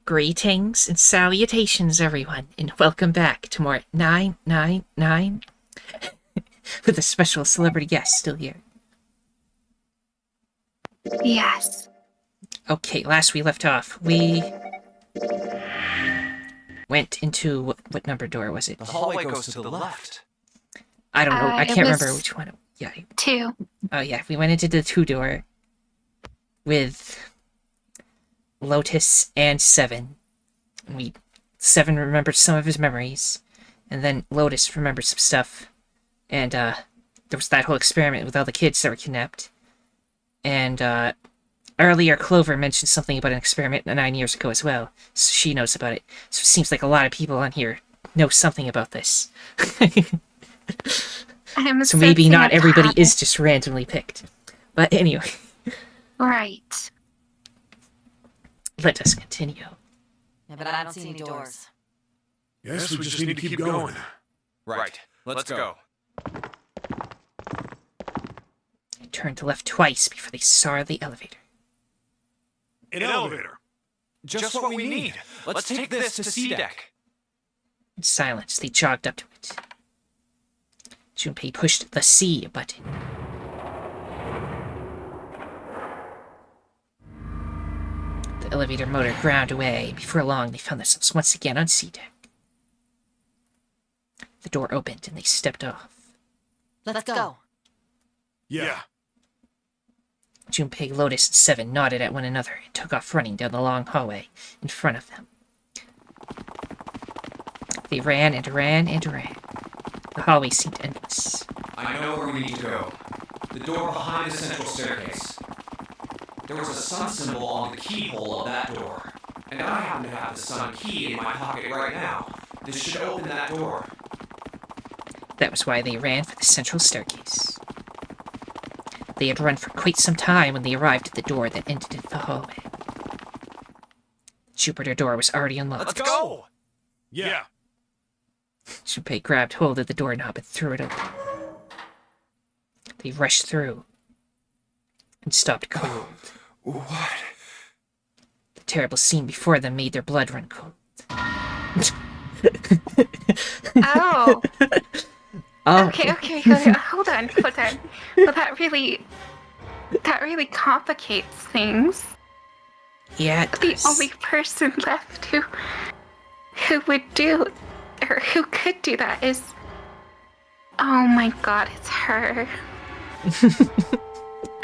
Greetings and salutations, everyone, and welcome back to more 999 with a special celebrity guest still here. Yes. Okay, last we left off, we went into what number door was it? The hallway goes to the left. I don't know. I It can't was remember which one. Yeah. 2. Oh, yeah. We went into the 2 door with Lotus and Seven. Seven remembered some of his memories, and then Lotus remembered some stuff. And there was that whole experiment with all the kids that were kidnapped. And earlier, Clover mentioned something about an experiment 9 years ago as well, so she knows about it. So it seems like a lot of people on here know something about this. So maybe not everybody is just randomly picked. But anyway. Right. Let us continue. Yeah, but I don't see any doors. Yes, we just need to keep going. Right. Let's go. They turned left twice before they saw the elevator. An elevator. Just what we need. Let's take this to C deck. In silence, they jogged up to it. Junpei pushed the C button. The elevator motor ground away. Before long, they found themselves once again on C deck. The door opened and they stepped off. Let's go. Yeah. Junpei, Lotus, and Seven nodded at one another and took off running down the long hallway in front of them. They ran and ran and ran. The hallway seemed endless. I know where we need to go. The door behind the central staircase. There was a sun symbol on the keyhole of that door. And I happen to have the sun key in my pocket right now. This should open that door. That was why they ran for the central staircase. They had run for quite some time when they arrived at the door that ended in the hallway. The Jupiter door was already unlocked. Let's go! Yeah. Junpei grabbed hold of the doorknob and threw it open. They rushed through and stopped cold. What? The terrible scene before them made their blood run cold. Oh. Oh. Okay. Hold on. Well, that really complicates things. Yeah, it The does. only person left who would do, or who could do that is, oh my God, it's her.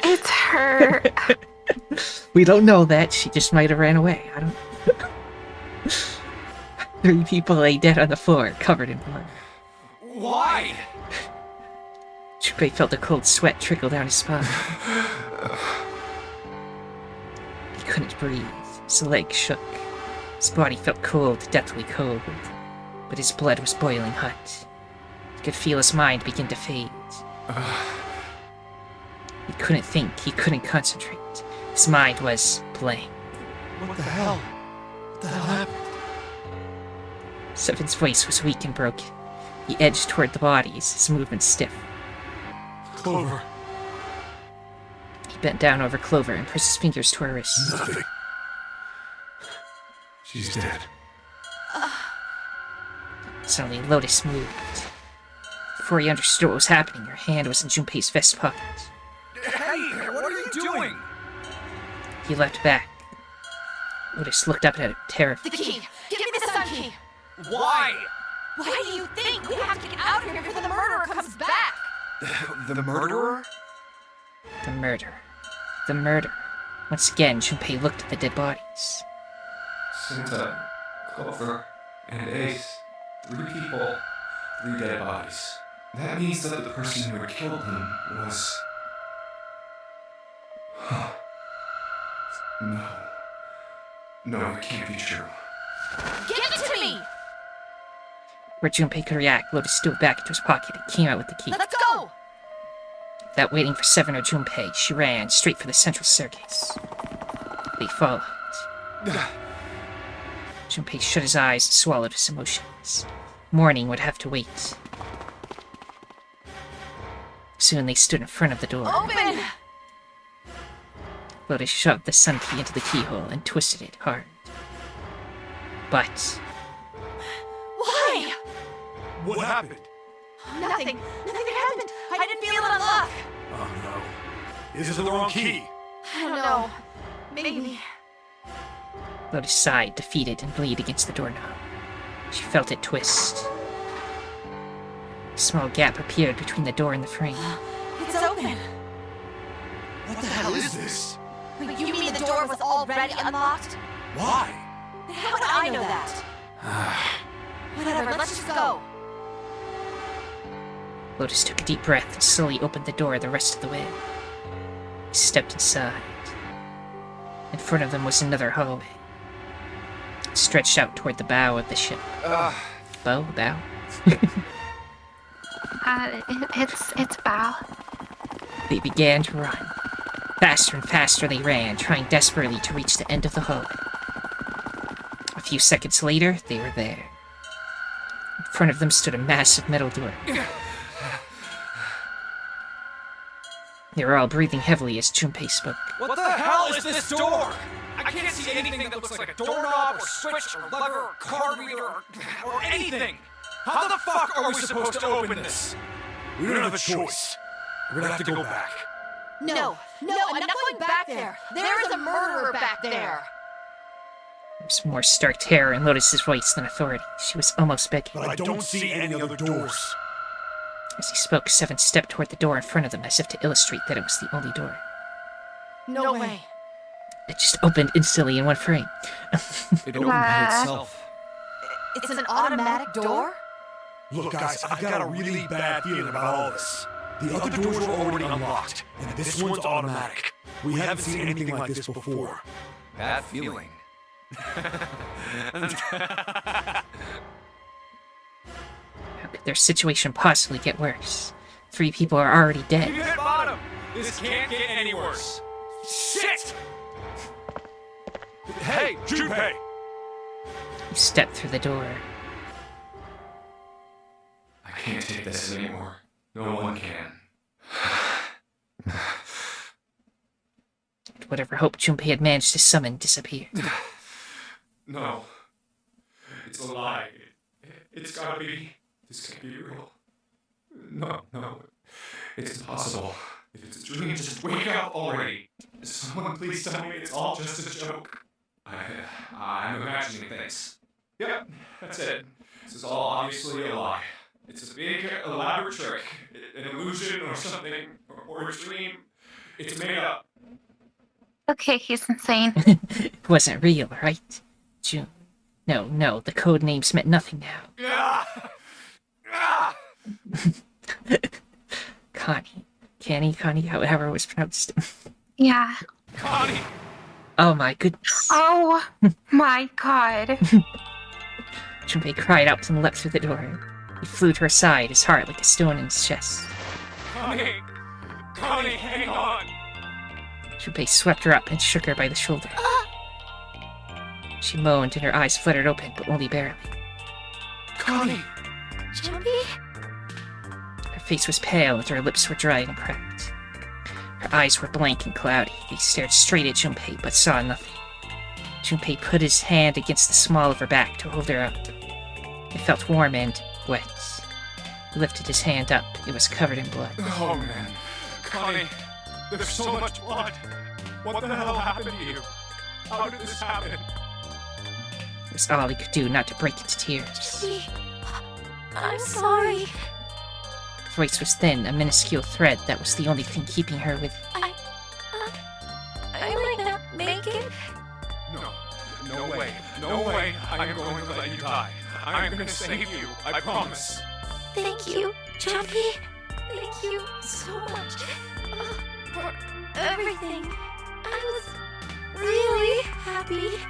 It's her. We don't know that. She just might have ran away. I don't. 3 people lay dead on the floor, covered in blood. Why? Junpei felt a cold sweat trickle down his spine. He couldn't breathe. His legs shook. His body felt cold, deathly cold. But his blood was boiling hot. He could feel his mind begin to fade. He couldn't think. He couldn't concentrate. His mind was blank. What the hell? What the hell happened? Seven's voice was weak and broken. He edged toward the bodies, his movements stiff. Clover. He bent down over Clover and pressed his fingers to her wrists. Nothing. She's dead. Suddenly, Lotus moved. Before he understood what was happening, her hand was in Junpei's vest pocket. Hey, what are you doing? He leapt back. Lotus looked up at him, terrified. The key! Give me the sun key! Why? Why do you think we have to get out of here before the murderer comes back? The murderer? The murder. The murder. Once again, Junpei looked at the dead bodies. Santa, Clover, and Ace. 3 people, 3 dead bodies. That means that the person who had killed him was... No, it can't be true. Give it to me! Where Junpei could react, Lotus stood back into his pocket and came out with the key. Let's go! Without waiting for Seven or Junpei, she ran straight for the central staircase. They followed. Junpei shut his eyes and swallowed his emotions. Morning would have to wait. Soon they stood in front of the door. Open! Lotus shoved the sun key into the keyhole and twisted it hard. But Why? What happened? Nothing. Nothing happened. I didn't feel it unlock. Oh no. This is the wrong key. I don't know. Maybe. Lotus sighed, defeated, and leaned against the doorknob. She felt it twist. A small gap appeared between the door and the frame. It's open. What the hell is this? Wait, you mean the door was already unlocked? Why? How would I know that? Whatever, let's just go. Lotus took a deep breath and slowly opened the door the rest of the way. He stepped inside. In front of them was another hallway. It stretched out toward the bow of the ship. Bow? It's Bow. They began to run. Faster and faster they ran, trying desperately to reach the end of the hallway. A few seconds later, they were there. In front of them stood a massive metal door. They were all breathing heavily as Junpei spoke. What the hell is this door? I can't see anything that looks like a doorknob or switch or lever or card reader or anything. How the fuck are we supposed to open this? We don't have a choice. We're gonna have to go back. No, I'm not going back there. There is a murderer back there. There was more stark terror in Lotus's voice than authority. She was almost begging. But I don't see any other doors. As he spoke, Seven stepped toward the door in front of them as if to illustrate that it was the only door. No way. It just opened instantly in one frame. It opened by itself. It's an automatic door? Look, guys, I've got a really bad feeling about all this. The other doors were already unlocked, and this one's automatic. We haven't seen anything like this before. Bad feeling. How could their situation possibly get worse? 3 people are already You dead. hit bottom! This can't get any worse. Shit! Hey, Junpei! He stepped through the door. I can't take this anymore. No one can. Whatever hope Junpei had managed to summon disappeared. No. It's a lie. It's gotta be. This can't be real. No. It's impossible. If it's a dream, just wake up already. Someone please tell me it's all just a joke. I'm imagining things. Yep, that's it. This is all obviously a lie. It's a big, elaborate trick. An illusion or something, or a dream. It's made up. Okay, he's insane. It wasn't real, right? June. No, the code names meant nothing now. Connie, however it was pronounced. Yeah. Connie! Oh my goodness. Oh my god. Junpei cried out and leapt through the door. He flew to her side, his heart like a stone in his chest. Connie, hang on! Junpei swept her up and shook her by the shoulder. She moaned and her eyes fluttered open, but only barely. Connie! Jumpy? Her face was pale and her lips were dry and cracked. Her eyes were blank and cloudy. They stared straight at Junpei, but saw nothing. Junpei put his hand against the small of her back to hold her up. It felt warm and wet. He lifted his hand up. It was covered in blood. Oh man. Connie, there's so much blood. What the hell happened to you? How did this happen? It was all he could do not to break into tears. Jumpy, I'm sorry. Her voice was thin, a minuscule thread that was the only thing keeping her with it. I might not make it. No way. I am going to let you die. I am going to save you. I promise. Thank you, Jumpy. Thank you so much for everything. I was really happy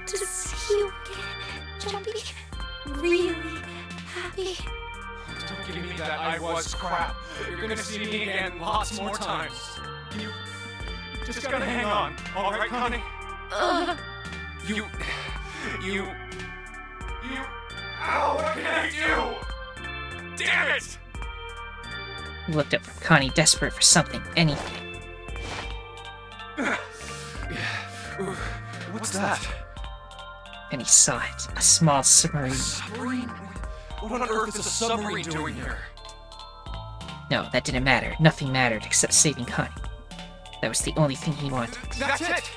to see you again, Jumpy. Really happy. Don't give me that I was crap. You're going to see me again lots more times. You just gotta hang on. All right, Connie? You... Ow, what can I do? Damn it! He looked up from Connie, desperate for something, anything. What's that? And he saw it. A small submarine. Submarine? What on earth is a submarine doing here? No, that didn't matter. Nothing mattered except saving Connie. That was the only thing he wanted. That's it!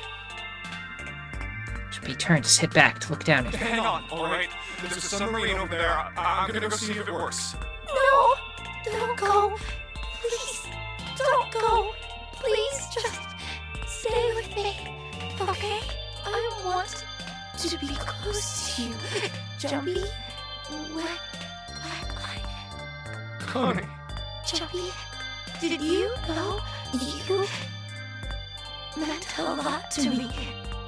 He turned his head back to look down at her. Hang on, alright? There's a submarine over there. I'm gonna go see if it works. No! Don't go! Please! Don't go! Please just stay with me, okay? I want to be close to you. Jumpy, wet, black eye. Connie. Jumpy, did you know you meant a lot to me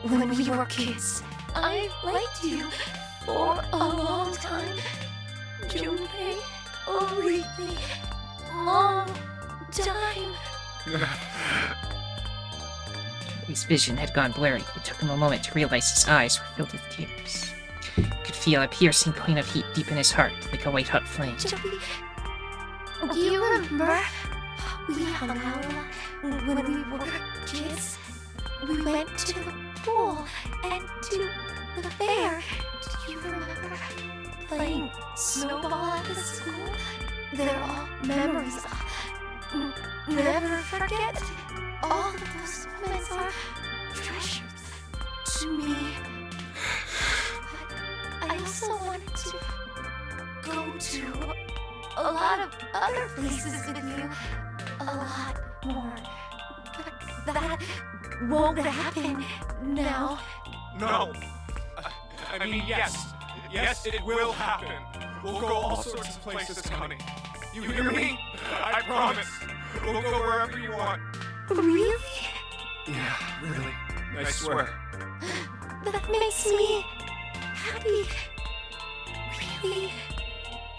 when we were kids? I liked you for a long time. Junpei, a really long time. His vision had gone blurry. It took him a moment to realize his eyes were filled with tears. He could feel a piercing point of heat deep in his heart, like a white-hot flame. Jumpy, do you remember we hung out a lot when we were kids? We went to the pool and to the fair. Do you remember playing snowball at the school? They're all memories I'll never forget. All of those moments are treasures to me. But I also wanted to go to a lot of other places with you. A lot more. But that won't happen now. No. I mean, yes. Yes, it will happen. We'll go all sorts of places, Connie. You hear me? I promise. We'll go wherever you want. Really? Yeah, really. I swear. That makes me happy. Really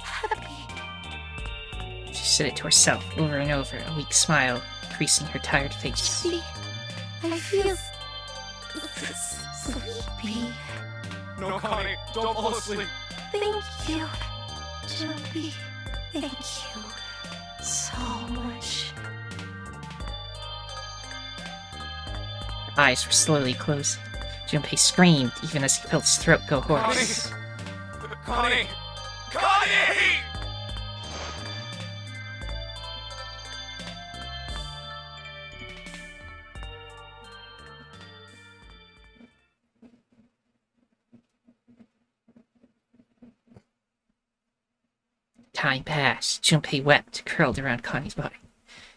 happy. She said it to herself over and over, a weak smile creasing her tired face. Jumpy, I feel sleepy. No, Connie, don't fall asleep. Thank you, Jumpy. Thank you so much. Her eyes were slowly closing. Junpei screamed even as he felt his throat go hoarse. Connie! Connie! Time passed. Junpei wept, curled around Connie's body.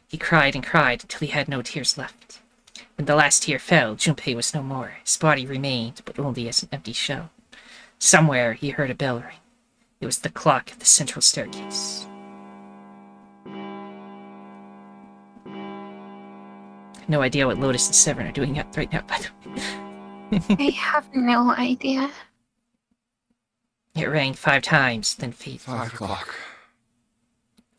He cried and cried until he had no tears left. When the last tear fell, Junpei was no more. His body remained, but only as an empty shell. Somewhere he heard a bell ring. It was the clock at the central staircase. No idea what Lotus and Seven are doing right now, by the way. I have no idea. It rang 5 times, then faded. 5 o'clock.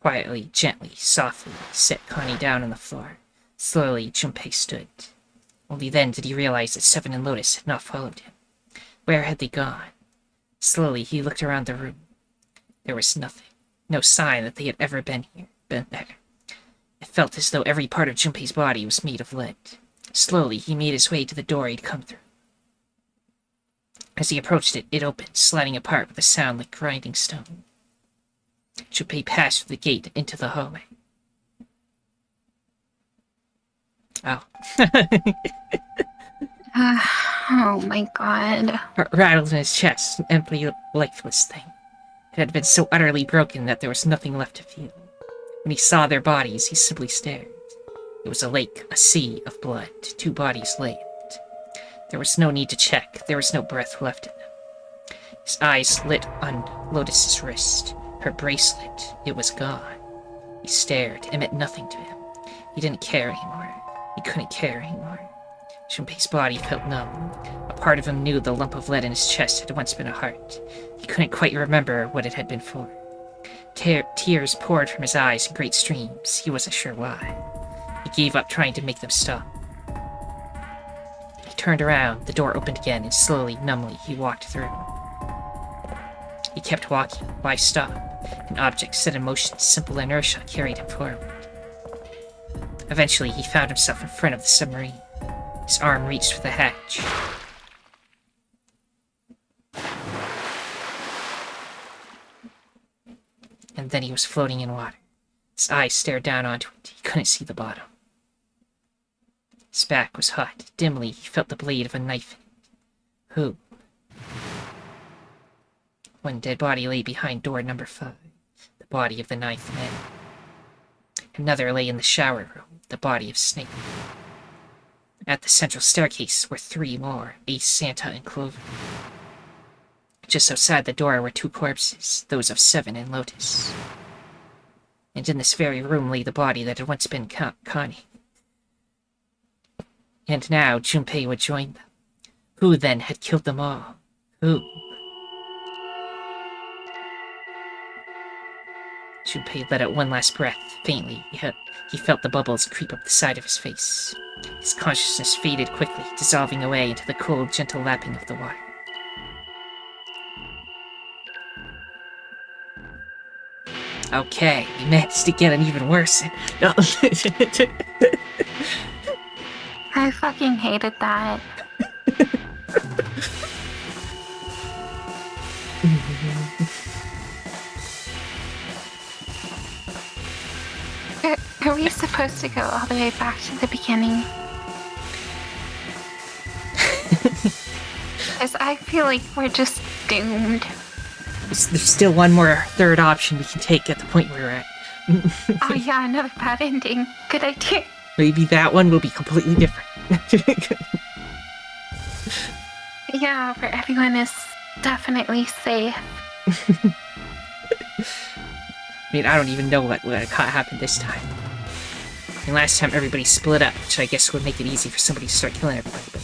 Quietly, gently, softly, he set Connie down on the floor. Slowly, Junpei stood. Only then did he realize that Seven and Lotus had not followed him. Where had they gone? Slowly, he looked around the room. There was nothing. No sign that they had ever been there. It felt as though every part of Junpei's body was made of lead. Slowly, he made his way to the door he'd come through. As he approached it, it opened, sliding apart with a sound like grinding stone. Junpei passed through the gate into the hallway. Oh. Oh my god. Heart rattled in his chest, an empty, lifeless thing. It had been so utterly broken that there was nothing left to feel. When he saw their bodies, he simply stared. It was a lake, a sea of blood, 2 bodies lay in it. There was no need to check. There was no breath left in them. His eyes lit on Lotus's wrist. Her bracelet. It was gone. He stared. It meant nothing to him. He didn't care anymore. He couldn't care anymore. Junpei's body felt numb. A part of him knew the lump of lead in his chest had once been a heart. He couldn't quite remember what it had been for. Tears poured from his eyes in great streams. He wasn't sure why. He gave up trying to make them stop. He turned around, the door opened again, and slowly, numbly, he walked through. He kept walking. Why stop? An object set in motion, simple inertia carried him forward. Eventually, he found himself in front of the submarine. His arm reached for the hatch. and then he was floating in water. His eyes stared down onto it. He couldn't see the bottom. His back was hot. Dimly, he felt the blade of a knife in it. Who? One dead body lay behind door number 5, the body of the 9th man. Another lay in the shower room, the body of Snake. At the central staircase were 3 more, Ace, Santa, and Clover. Just outside the door were 2 corpses, those of Seven and Lotus. And in this very room lay the body that had once been Connie. And now Junpei would join them. Who then had killed them all? Who? Junpei let out one last breath, faintly. He felt the bubbles creep up the side of his face. His consciousness faded quickly, dissolving away into the cold, gentle lapping of the water. Okay, we managed to get an even worse. No. I fucking hated that. Are we supposed to go all the way back to the beginning? Because I feel like we're just doomed. There's still one more third option we can take at the point we're at. Oh yeah, another bad ending. Good idea. Maybe that one will be completely different. Yeah, where everyone is definitely safe. I mean, I don't even know what happened this time. I mean, last time everybody split up, which I guess would make it easy for somebody to start killing everybody, but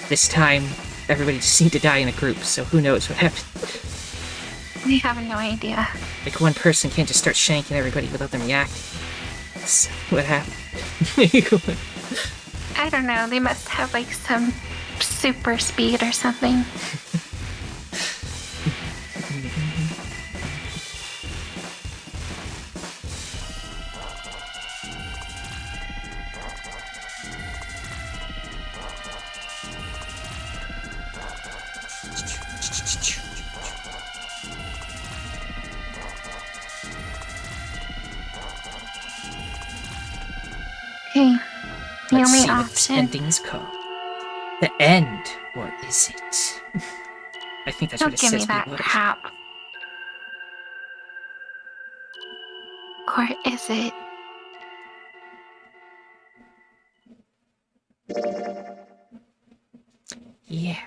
this time everybody just seemed to die in a group, so who knows what happened. We have no idea. Like, one person can't just start shanking everybody without them reacting. So, what happened? I don't know, they must have like some super speed or something. Okay, the Let's only see what this option. ending's called. The end, or is it? I think that's Don't what it give me says. that crap. Or is it? Yeah.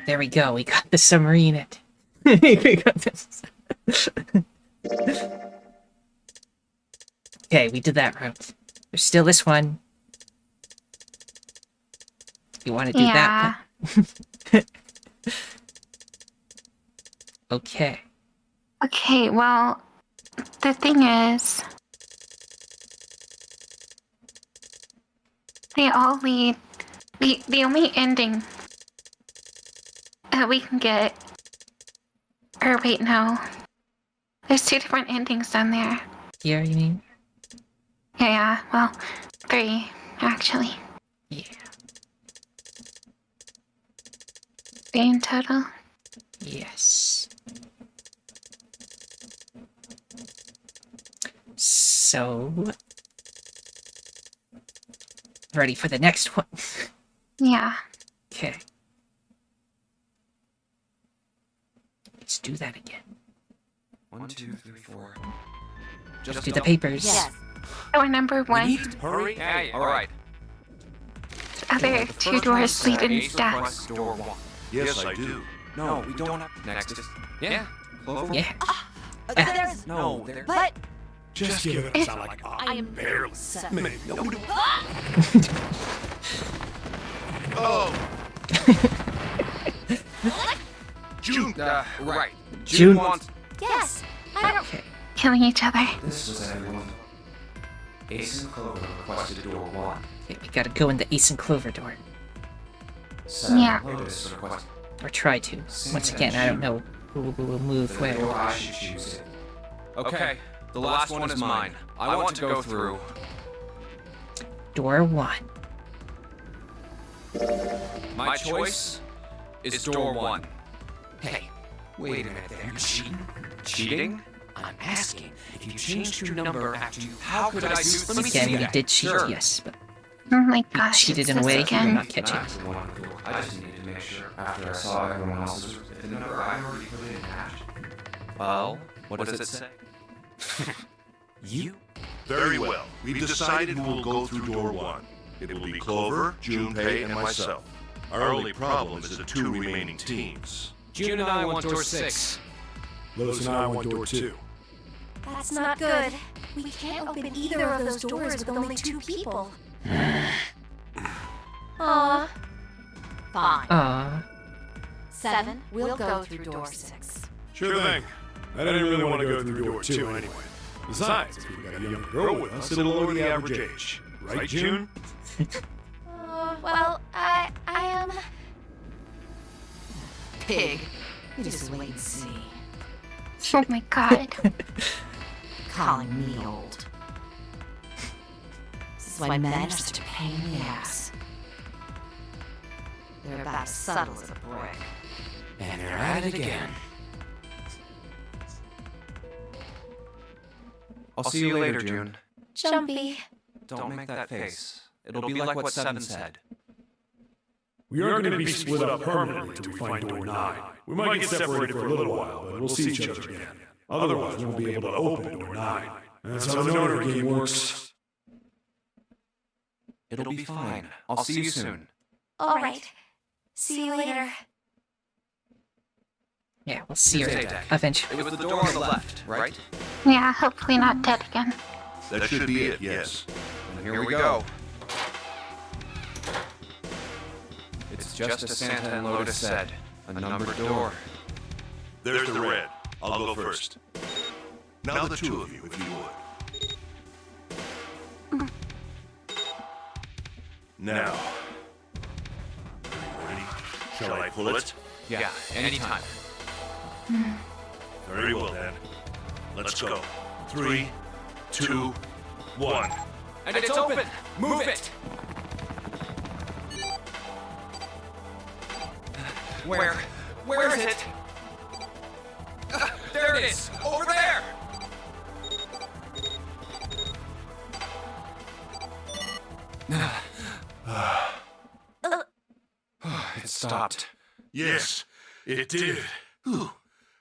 There we go. We got the submarine. We got this. Okay, we did that route. There's still this one. You want to do that one? Okay. Okay, well, the thing is, they all lead. The only ending that we can get. Or wait, no. There's 2 different endings down there. Here, you mean? Yeah, well, 3, actually. Yeah. 3 in total. Yes. So... ready for the next one? Yeah. Okay. Let's do that again. 1, 2, 3, 4. Just do the papers. Yes. Door number 1. Hurry. Yeah, all right. Other 2 doors lead into Ace death. requests door 1. Yes, I do. No, we don't have. Next. Yeah. Clover. Yeah. There's... No, there. But Just give it a sound like I am barely. set. Man, no, Oh. June. Right. June. wants. Yes. I don't... Okay. Killing each other. This was everyone. Ace and Clover requested door 1. Okay, we gotta go in the Ace and Clover door. Seven Yeah. Lotus requested. Or try to. Once again, I don't know who will move The where. door I should choose it. Okay, the last one is mine. I want to go through. Door 1. My choice is door 1. Hey, wait a minute there. You cheating? Cheating? I'm asking if you changed your number after you. How could I do? Let me see Again, he that. did cheat, Sure. yes, but Oh my he gosh, cheated it's in a this way he again. did not catch it. That's wonderful. I just needed to make sure after I saw everyone else's if the number I already put in matched. Well, what does it say? You? Very well. We've decided who will go through door 1. It will be Clover, Junpei, and myself. Our only problem is the 2 remaining teams. June and I want door 6. Lotus and I want door 2. That's not good. We can't open either of those doors with only 2 people. Aw. Fine. Aww. 7, we'll go through door 6. Sure thing. I didn't really want to go through door 2 anyway. Besides, if we've got a young girl with us, it'll lower the average age. Right, June? Well, I am... Pig. You just wait and see. Oh my god. Calling me old. This is why men are such a pain in the ass. They're about as subtle as a brick. And they're at it again. I'll see you later, June. Jumpy. Don't make that face. It'll be like what Seven said. We aren't going to be split up permanently until we find door 9. We might get separated for a little while, but we'll see each other again. Otherwise, we won't be able to open door 9. That's how the Nonary game works. It'll be fine. I'll see you soon. Alright. See you later. Yeah, we'll see her Stay deck. eventually. It was the door on the left, right? Yeah, hopefully not dead again. That should be it, yes. And here we go. It's just as Santa and Lotus said. A numbered door. There's the red. I'll go first. Now the 2 of you, if you would. Now. Are you ready? Shall I pull it? Yeah, anytime. Very well, then. Let's go. 3, 2, 1. And it's open! Move it! Where is it? There it is! Over there! It stopped. Yes, it did. Whew.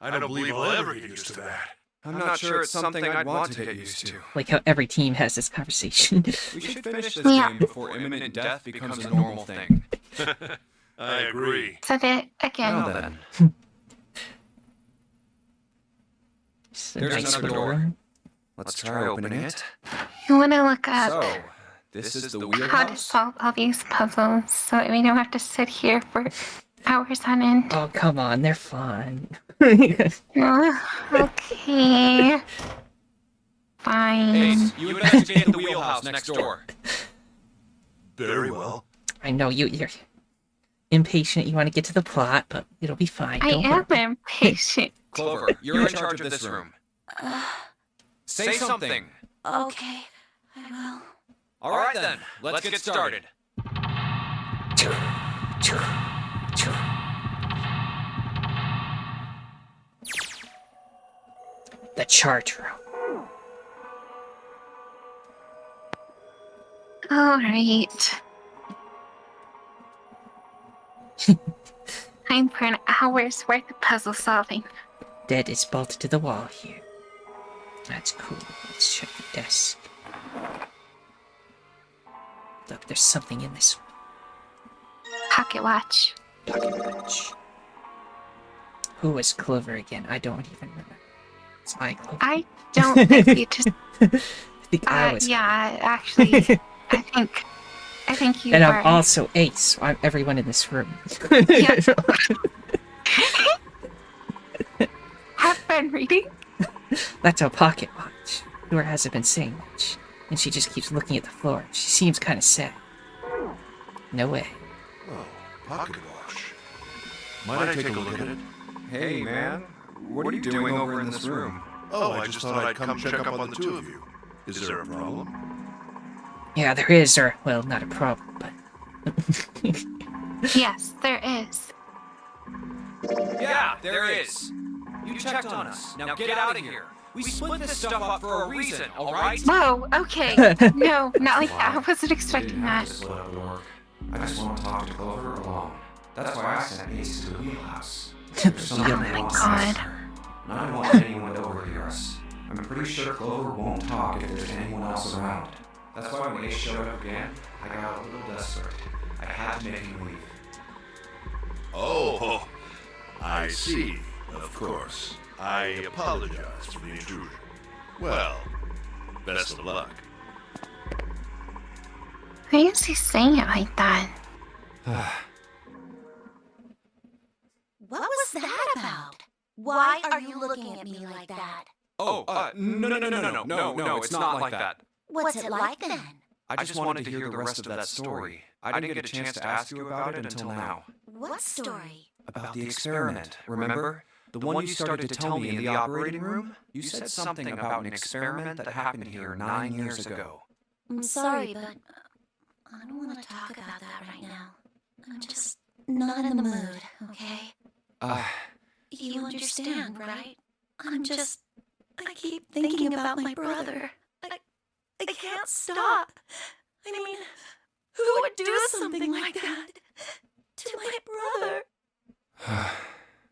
I don't believe I'll ever get used to that. I'm not sure it's something I'd want to get used to. Like how every team has this conversation. We should finish this Yeah. game before imminent death becomes a normal thing. I agree. Said it again. Well then. It's a There's nice another little door. room. Let's try opening it. You want to look up So, this is the how to wheelhouse? solve all these puzzles so that we don't have to sit here for hours on end. Oh, come on, they're fun. Okay. Fine. Ace, you investigate the wheelhouse next door. Very well. I know you're impatient, you want to get to the plot, but it'll be fine. I Don't am worry. impatient. Clover, you're in charge of this room. Say something. Okay, I will. All right then, let's get started. The chart room. Alright. Time for an hour's worth of puzzle solving. Dead is bolted to the wall here. That's cool. Let's check the desk. Look, there's something in this one. Pocket watch. Pocket watch. Who was Clover again? I don't even remember. It's I Clover. I don't think we just. I think I was. Yeah, actually, I think you And are. I'm also Ace, so I'm everyone in this room. Yeah. Have fun reading. That's a pocket watch. Dora hasn't been saying much, and she just keeps looking at the floor. She seems kind of sad. No way. Oh, pocket watch. Might I take a look at it? Hey man, what are you doing over in this room? Oh, I just thought I'd come check up on the 2 of you. Is there a problem? Yeah, there is, or, well, not a problem, but... Yes, there is. Yeah, there is. You checked on us. Now get out of here. We split this stuff up for a reason, alright? Whoa, okay. No, not like that. I wasn't expecting that. I just want to talk to Clover alone. That's why I sent Ace to the wheelhouse. Oh my god. And I don't want anyone to overhear us. I'm pretty sure Clover won't talk if there's anyone else around. That's why when Ace showed up again, I got a little desperate. I had to make him leave. Oh, I see. Of course. I apologize for the intrusion. Well, best of luck. Why is he saying it like that? What was that about? Why are you looking at me like that? No, it's not like that. What's it like then? I just wanted to hear the rest of that story. I didn't get a chance to ask you about it until now. What story? About the experiment, remember? The one you started to tell me in the operating room? You said something about an experiment that happened here 9 years ago. I'm sorry, but I don't want to talk about that right now. I'm just not in the mood, okay? You understand, right? I keep thinking about my brother. I can't stop. I mean, who would do something like that to my brother?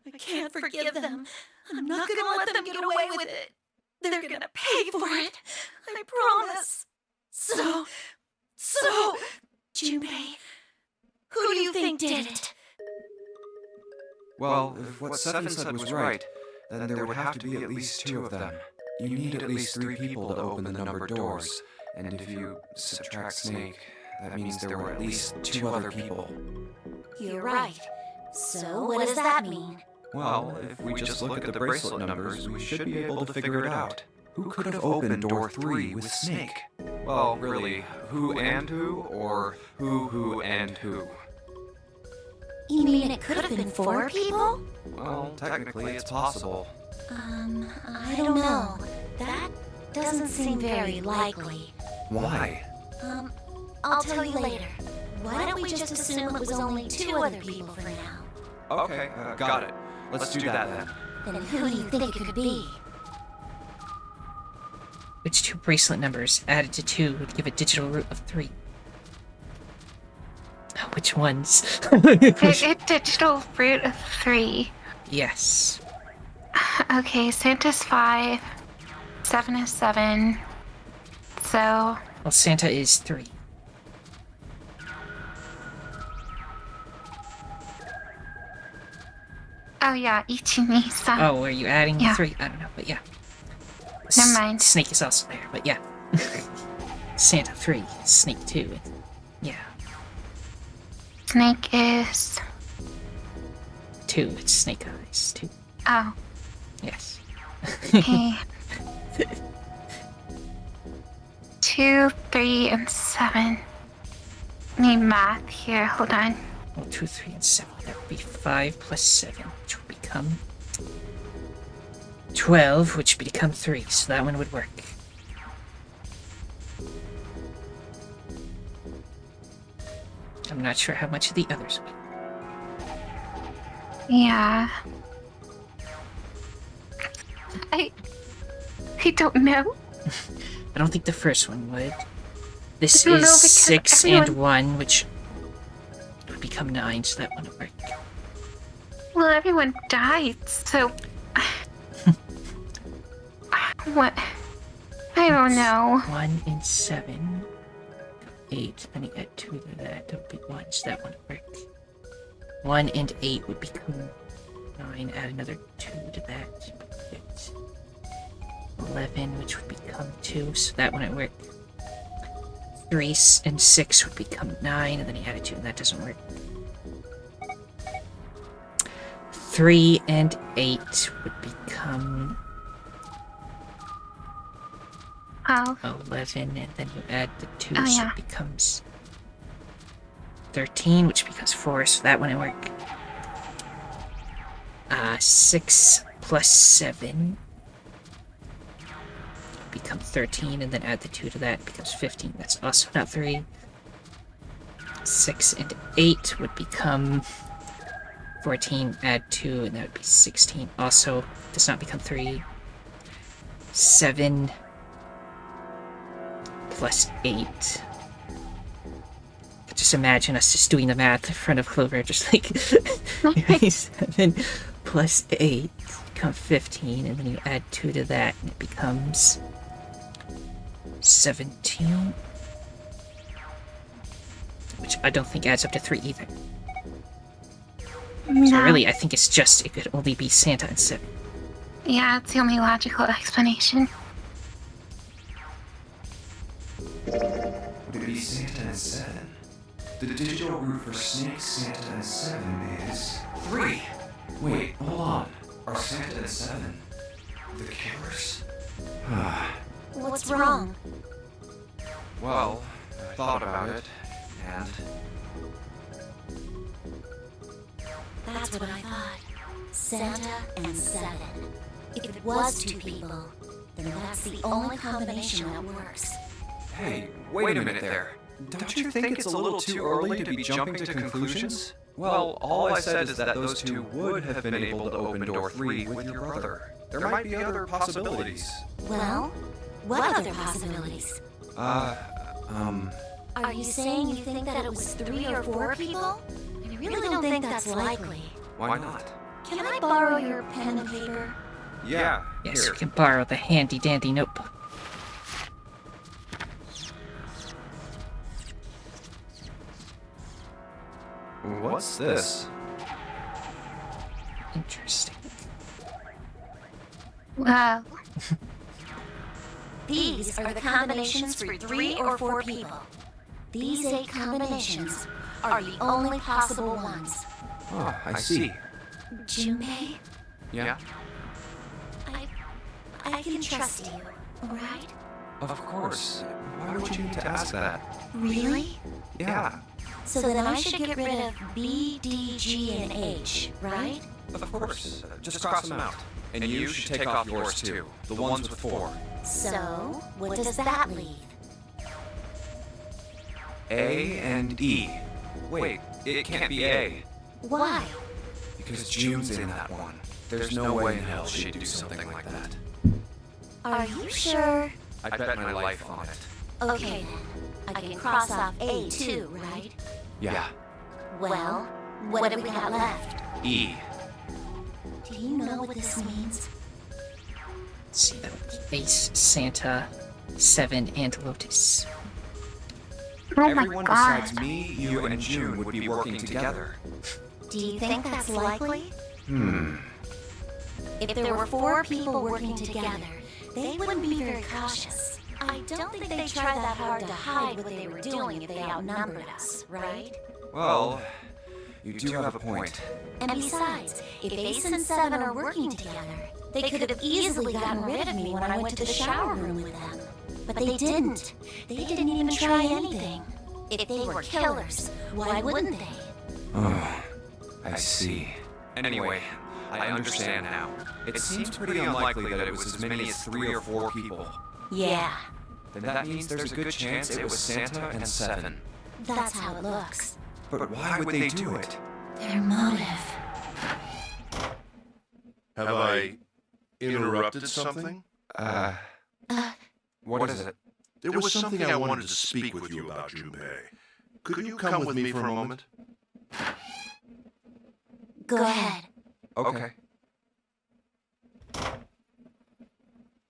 I can't forgive them. I'm not gonna let them get away with it. They're gonna pay for it. I promise. So, Junpei, who do you think did it? Well, if what Seven said was right, then there would have to be at least 2 of them. You need at least 3 people to open the numbered doors, and if you subtract Snake, that means there were at least 2 other people. You're right. So, what does that mean? Well, if we just look at the bracelet numbers, we should be able to figure it out. Who could have opened door 3 with Snake? Well, really, who and who, or who and who? You mean it could have been 4 people? Well, technically it's possible. I don't know. That doesn't seem very likely. Why? I'll tell you later. Why don't we just assume it was only 2 other people for now? Okay, got it. Let's do that then. Then who do you think it could be? Which 2 bracelet numbers added to 2 would give a digital root of 3? Which ones? A digital root of 3. Yes. Okay, Santa's 5. 7 is 7. So... Well, Santa is 3. Oh yeah, Ichi-ni-san. Oh, are you adding Yeah. 3? I don't know, but yeah. Never mind. Snake is also there, but yeah. Santa 3, Snake 2. Yeah. Snake is... 2, it's Snake Eyes 2. Oh, Yes. okay. 2, 3, and 7. Need math here, hold on. Well, 2, 3, and 7. That would be 5 plus 7, which would become 12, which would become 3, so that one would work. I'm not sure how much of the others would. Yeah. I don't know. I don't think the first one would. This I don't is know, because 6 everyone- and 1, which would become 9, so that one would work. Well, everyone died, so... What? I don't know. 1 and 7, 8, then you add 2 to that, that would be 1, so that one would work. 1 and 8 would become 9, add another 2 to that, 11, which would become 2, so that one would work. 3 and 6 would become 9, and then you add a 2, and that doesn't work. 3 and 8 would become Oh, 11, and then you add the 2, Oh, so yeah. it becomes 13, which becomes 4, so that wouldn't work. 6 plus 7 become 13, and then add the 2 to that, becomes 15. That's also not 3. 6 and 8 would become 14, add 2, and that would be 16. Also, does not become 3. 7 plus 8. Just imagine us just doing the math in front of Clover, just like 7 plus 8 becomes 15, and then you add 2 to that, and it becomes 17. Which I don't think adds up to 3 either. No. So really, I think it's just, it could only be Santa and 7. Yeah, it's the only logical explanation. Would it be Santa and 7? The digital root for Snake, Santa, and 7 is 3. Wait, hold on. Are Santa and 7 the killers? What's wrong? Well, I thought about it, and That's what I thought. Santa and 7. If it was 2 people, then that's the only combination that works. hey, wait a minute there. Don't you think it's a little too early to be jumping to conclusions? Well, all I said is that those two would have been able to open door 3 with your brother. There might be other possibilities. Well, what other possibilities? Are you saying you think that it was 3 or 4 people? I really don't think that's likely. Why not? Can I borrow your pen and paper? Yeah, Yes, here. you can borrow the handy-dandy notebook. What's this? Interesting. Wow. These are the combinations for 3 or 4 people. These 8 combinations are the only possible ones. Oh, I see. Junpei, Yeah? I can trust you, right? Of course. Why would you need to ask that? Really? Yeah, So then I should get rid of B, D, G, and H, right? of course. Just cross them out. And you should take off yours too. The ones with 4. So, what does that leave? A and E. Wait, it can't be A. Why? Because June's in that one. There's no way in hell she'd do something like that. Are you sure? I'd bet my life on it. Okay then. I can cross off A too, right? Yeah. Well, what have we got left? E. Do you know what this means? Let's see, that would be Ace, Santa, 7, and Lotus. Oh my Everyone god. besides me, you, and June would be working together. Do you think that's likely? Hmm. If there were 4 people working together, they wouldn't be very cautious. I don't think they'd try that hard to hide what they were doing if they outnumbered us, right? Well, you do have a point. And besides, if Ace and 7 are working together, they could have easily gotten rid of me when I went to the shower room with them. But they didn't. They didn't even try anything. If they were killers, why wouldn't they? Oh, I see. Anyway, I understand now. It seems pretty unlikely that it was as many as 3 or 4 people. Yeah, Then that means there's a good chance it was Santa and 7. that's how it looks. But why would they do it? Their motive. Have I interrupted something? What is it? There was something I wanted to speak with you about, Junpei. Could you come with me for a moment? Go ahead. Okay.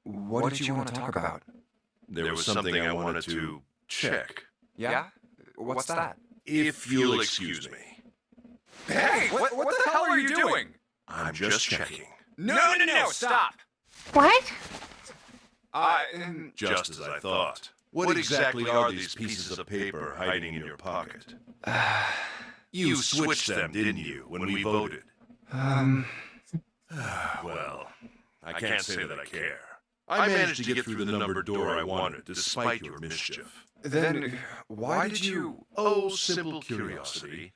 What did you want to talk about? There was something I wanted to check. Yeah? What's that? If you'll excuse me. Hey, what the hell are you doing? I'm just checking. No, stop! What? Just as I thought. What exactly are these pieces of paper hiding in your pocket? You switched them, didn't you, when we voted? Well, I can't say that I care. I managed to get through the numbered door I wanted, despite your mischief. Then, why did you... Oh, simple curiosity.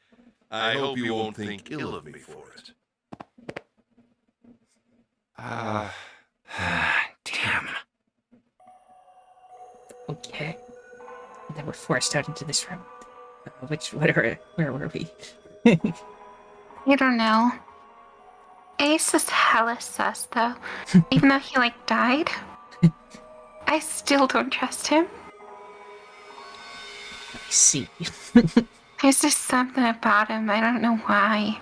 I hope you won't think ill of me for it. Damn. Okay. And then we're forced out into this room. Where were we? I don't know. Ace is hella sus, though. Even though he, died. I still don't trust him. I see. There's just something about him. I don't know why.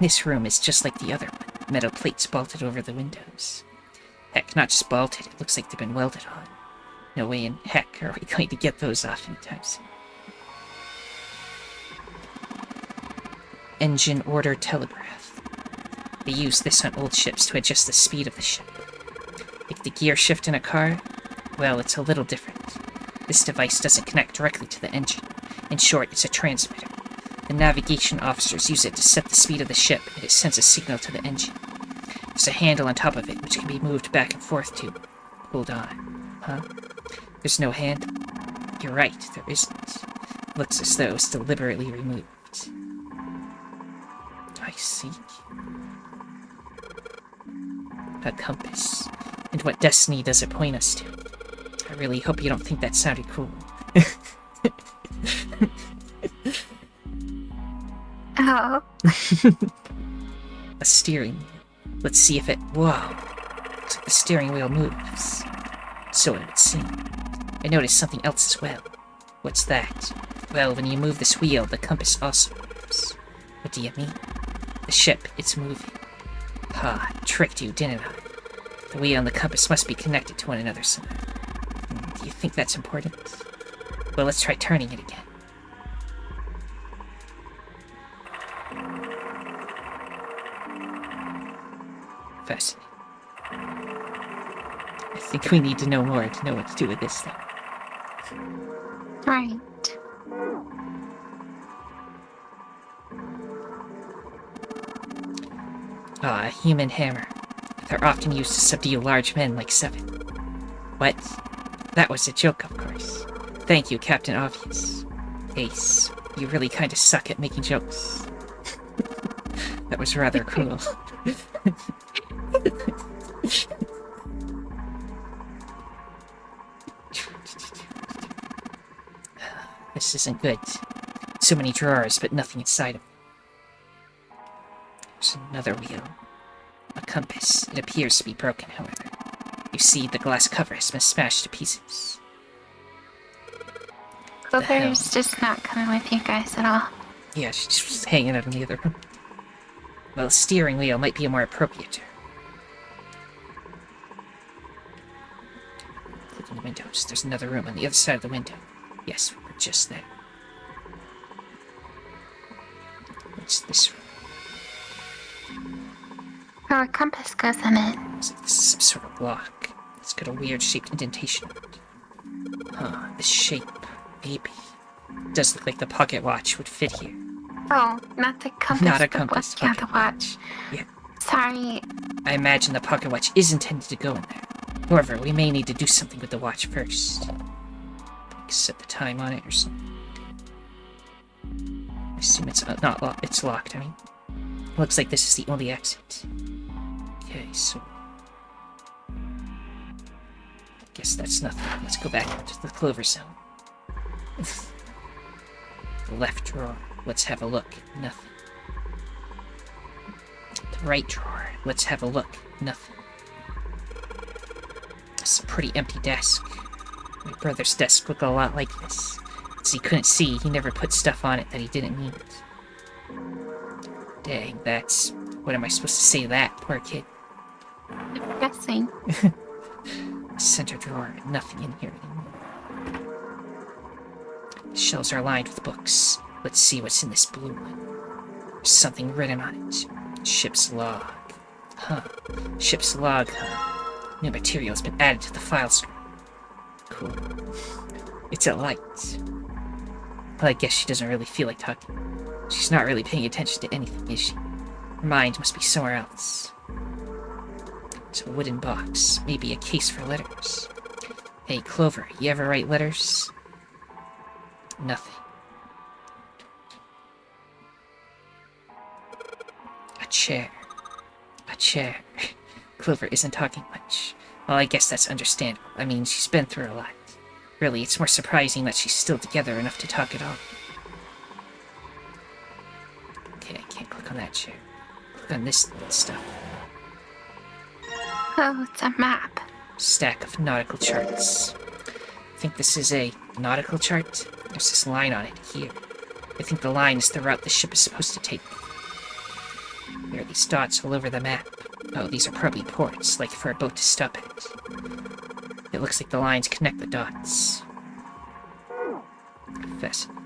This room is just like the other one. Metal plates bolted over the windows. Heck, not just bolted, it looks like they've been welded on. No way in heck are we going to get those off anytime soon. Engine order telegraph. They use this on old ships to adjust the speed of the ship. Like the gear shift in a car? Well, it's a little different. This device doesn't connect directly to the engine. In short, it's a transmitter. The navigation officers use it to set the speed of the ship, and it sends a signal to the engine. There's a handle on top of it, which can be moved back and forth to... Hold on. Huh? There's no handle? You're right, there isn't. Looks as though it was deliberately removed. I see. A compass. And what destiny does it point us to? I really hope you don't think that sounded cool. Oh. A steering wheel. Let's see if it... Whoa. Looks like the steering wheel moves. So it would seem. I noticed something else as well. What's that? Well, when you move this wheel, the compass also moves. What do you mean? The ship, it's moving. Ha, tricked you, didn't I? The wheel and the compass must be connected to one another somehow. Do you think that's important? Well, let's try turning it again. Fascinating. I think we need to know more to know what to do with this thing. Right. Ah, a human hammer. They're often used to subdue large men like Seven. What? That was a joke, of course. Thank you, Captain Obvious. Ace, you really kind of suck at making jokes. That was rather cruel. This isn't good. So many drawers, but nothing inside of them. There's another wheel. A compass. It appears to be broken, however. You see, the glass cover has been smashed to pieces. Clover's just not coming with you guys at all. Yeah, she's just hanging out in the other room. Well, a steering wheel might be a more appropriate term. Clicking the windows. There's another room on the other side of the window. Yes, we're just there. What's this room? Oh, a compass goes in it. Looks like this is some sort of lock. It's got a weird shaped indentation on it. Huh, this shape. Maybe. It does look like the pocket watch would fit here. Oh, not the compass. Not a the compass. watch. Yeah, the watch. Yeah. Sorry. I imagine the pocket watch is intended to go in there. However, we may need to do something with the watch first. Like set the time on it or something. I assume it's not locked. It's locked, I mean. Looks like this is the only exit. Okay, so... guess that's nothing. Let's go back to the Clover zone. The left drawer. Let's have a look. Nothing. The right drawer. Let's have a look. Nothing. It's a pretty empty desk. My brother's desk looked a lot like this. As he couldn't see, he never put stuff on it that he didn't need. Dang, that's... what am I supposed to say to that? Poor kid. I'm guessing. Center drawer. Nothing in here anymore. The shelves are lined with books. Let's see what's in this blue one. There's something written on it. Ship's log. Huh. Ship's log, huh? New material has been added to the file screen. Cool. It's a light. Well, I guess she doesn't really feel like talking. She's not really paying attention to anything, is she? Her mind must be somewhere else. It's a wooden box. Maybe a case for letters. Hey, Clover, you ever write letters? Nothing. A chair. A chair. Clover isn't talking much. Well, I guess that's understandable. I mean, she's been through a lot. Really, it's more surprising that she's still together enough to talk at all. Can't click on that chair. Click on this stuff. Oh, it's a map. Stack of nautical charts. I think this is a nautical chart. There's this line on it here. I think the line is the route the ship is supposed to take. There are these dots all over the map. Oh, these are probably ports, like for a boat to stop at. It looks like the lines connect the dots. Fascinating.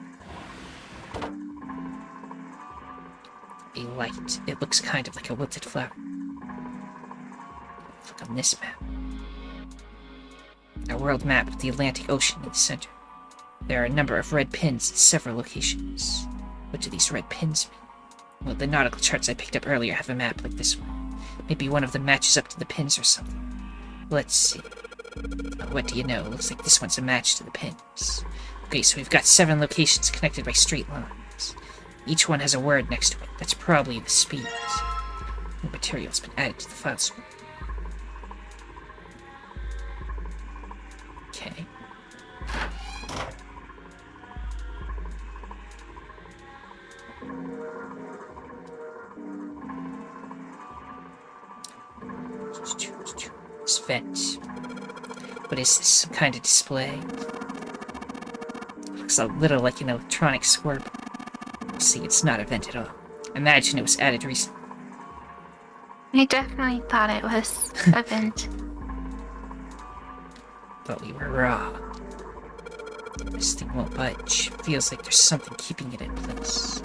A light. It looks kind of like a wilted flower. Look on this map. A world map with the Atlantic Ocean in the center. There are a number of red pins at several locations. What do these red pins mean? Well, the nautical charts I picked up earlier have a map like this one. Maybe one of them matches up to the pins or something. Let's see. Oh, what do you know? Looks like this one's a match to the pins. Okay, so we've got 7 locations connected by straight lines. Each one has a word next to it. That's probably the speed. The material's been added to the file server. Okay. This vent. What is this? Some kind of display? Looks a little like an electronic squirt. See, it's not a vent at all. Imagine it was added recently. I definitely thought it was a vent. But we were wrong. This thing won't budge. Feels like there's something keeping it in place.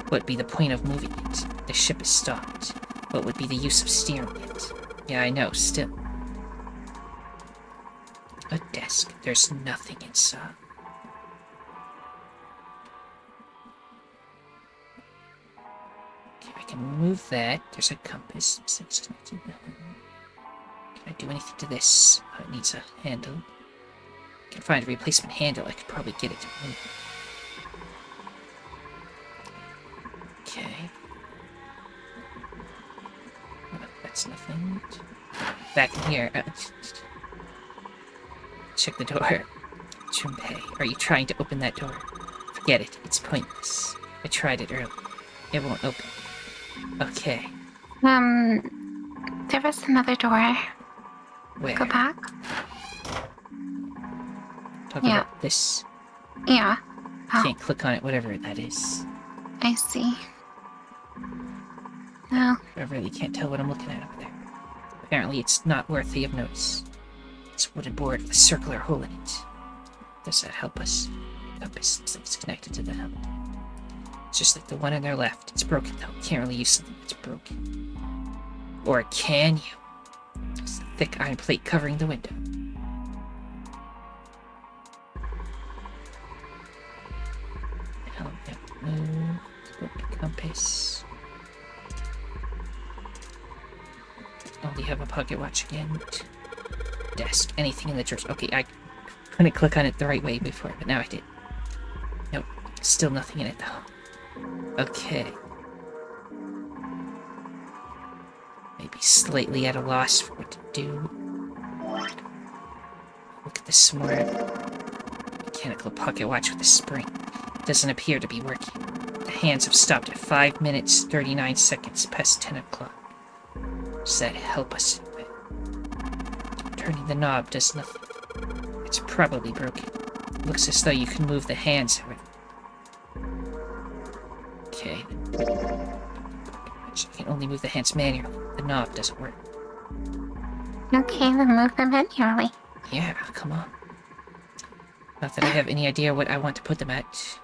What would be the point of moving it? The ship is stopped. What would be the use of steering it? Yeah, I know, still. A desk. There's nothing inside. Okay, I can move that. There's a compass. Can I do anything to this? Oh, it needs a handle. I can find a replacement handle. I could probably get it to move. Okay. That's nothing. Back in here. Check the door. Junpei, are you trying to open that door? Forget it. It's pointless. I tried it earlier. It won't open. Okay. There was another door. Where? Go back. Talk Yeah. about this. Yeah. Oh, Can't click on it, whatever that is. I see. No. I really can't tell what I'm looking at up there. Apparently it's not worthy of notice. It's a wooden board with a circular hole in it. Does that help us? Compass looks like it's connected to the helmet. It's just like the one on their left. It's broken though. Can't really use something that's broken. Or can you? It's a thick iron plate covering the window. Helmet move. Broken compass. Only have a pocket watch again. Desk. Anything in the drawers. Okay, I couldn't click on it the right way before, but now I did. Nope. Still nothing in it though. Okay. Maybe slightly at a loss for what to do. Look at this some more. Mechanical pocket watch with a spring. Doesn't appear to be working. The hands have stopped at 5 minutes, 39 seconds past 10 o'clock. Does that help us? Turning the knob does nothing. It's probably broken. Looks as though you can move the hands of it. Okay. You can only move the hands manually. The knob doesn't work. Okay, then move them manually. Yeah, come on. Not that I have any idea what I want to put them at.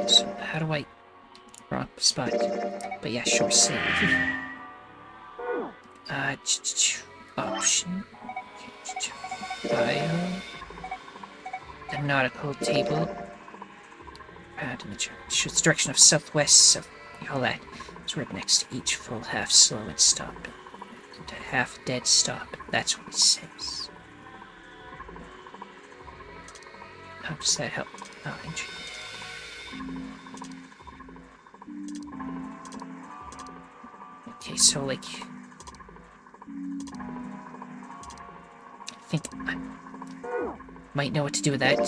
So, how do I... Wrong spot. But yeah, sure, save. Option. Bio. The nautical table. Found in the chart. Shows direction of southwest, so all that. It's right next to each full half slow and stop. And a half dead stop. That's what it says. How does that help? Oh, interesting. Okay, so like... I think I might know what to do with that.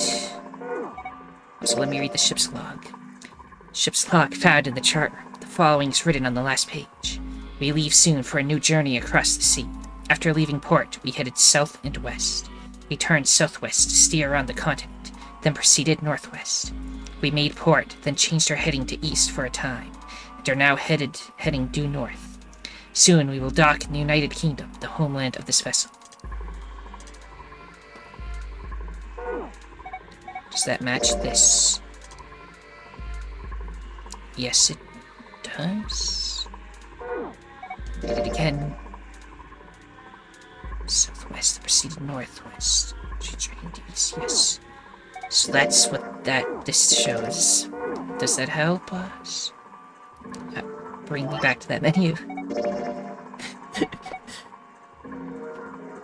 So let me read the ship's log. Ship's log found in the charter. The following is written on the last page. We leave soon for a new journey across the sea. After leaving port, we headed south and west. We turned southwest to steer around the continent, then proceeded northwest. We made port, then changed our heading to east for a time, and are now heading due north. Soon we will dock in the United Kingdom, the homeland of this vessel. Does that match this? Yes, it does. Read it again. Southwest, proceeded northwest. Change heading to east, yes. So that's what this shows. Does that help us? Bring me back to that menu.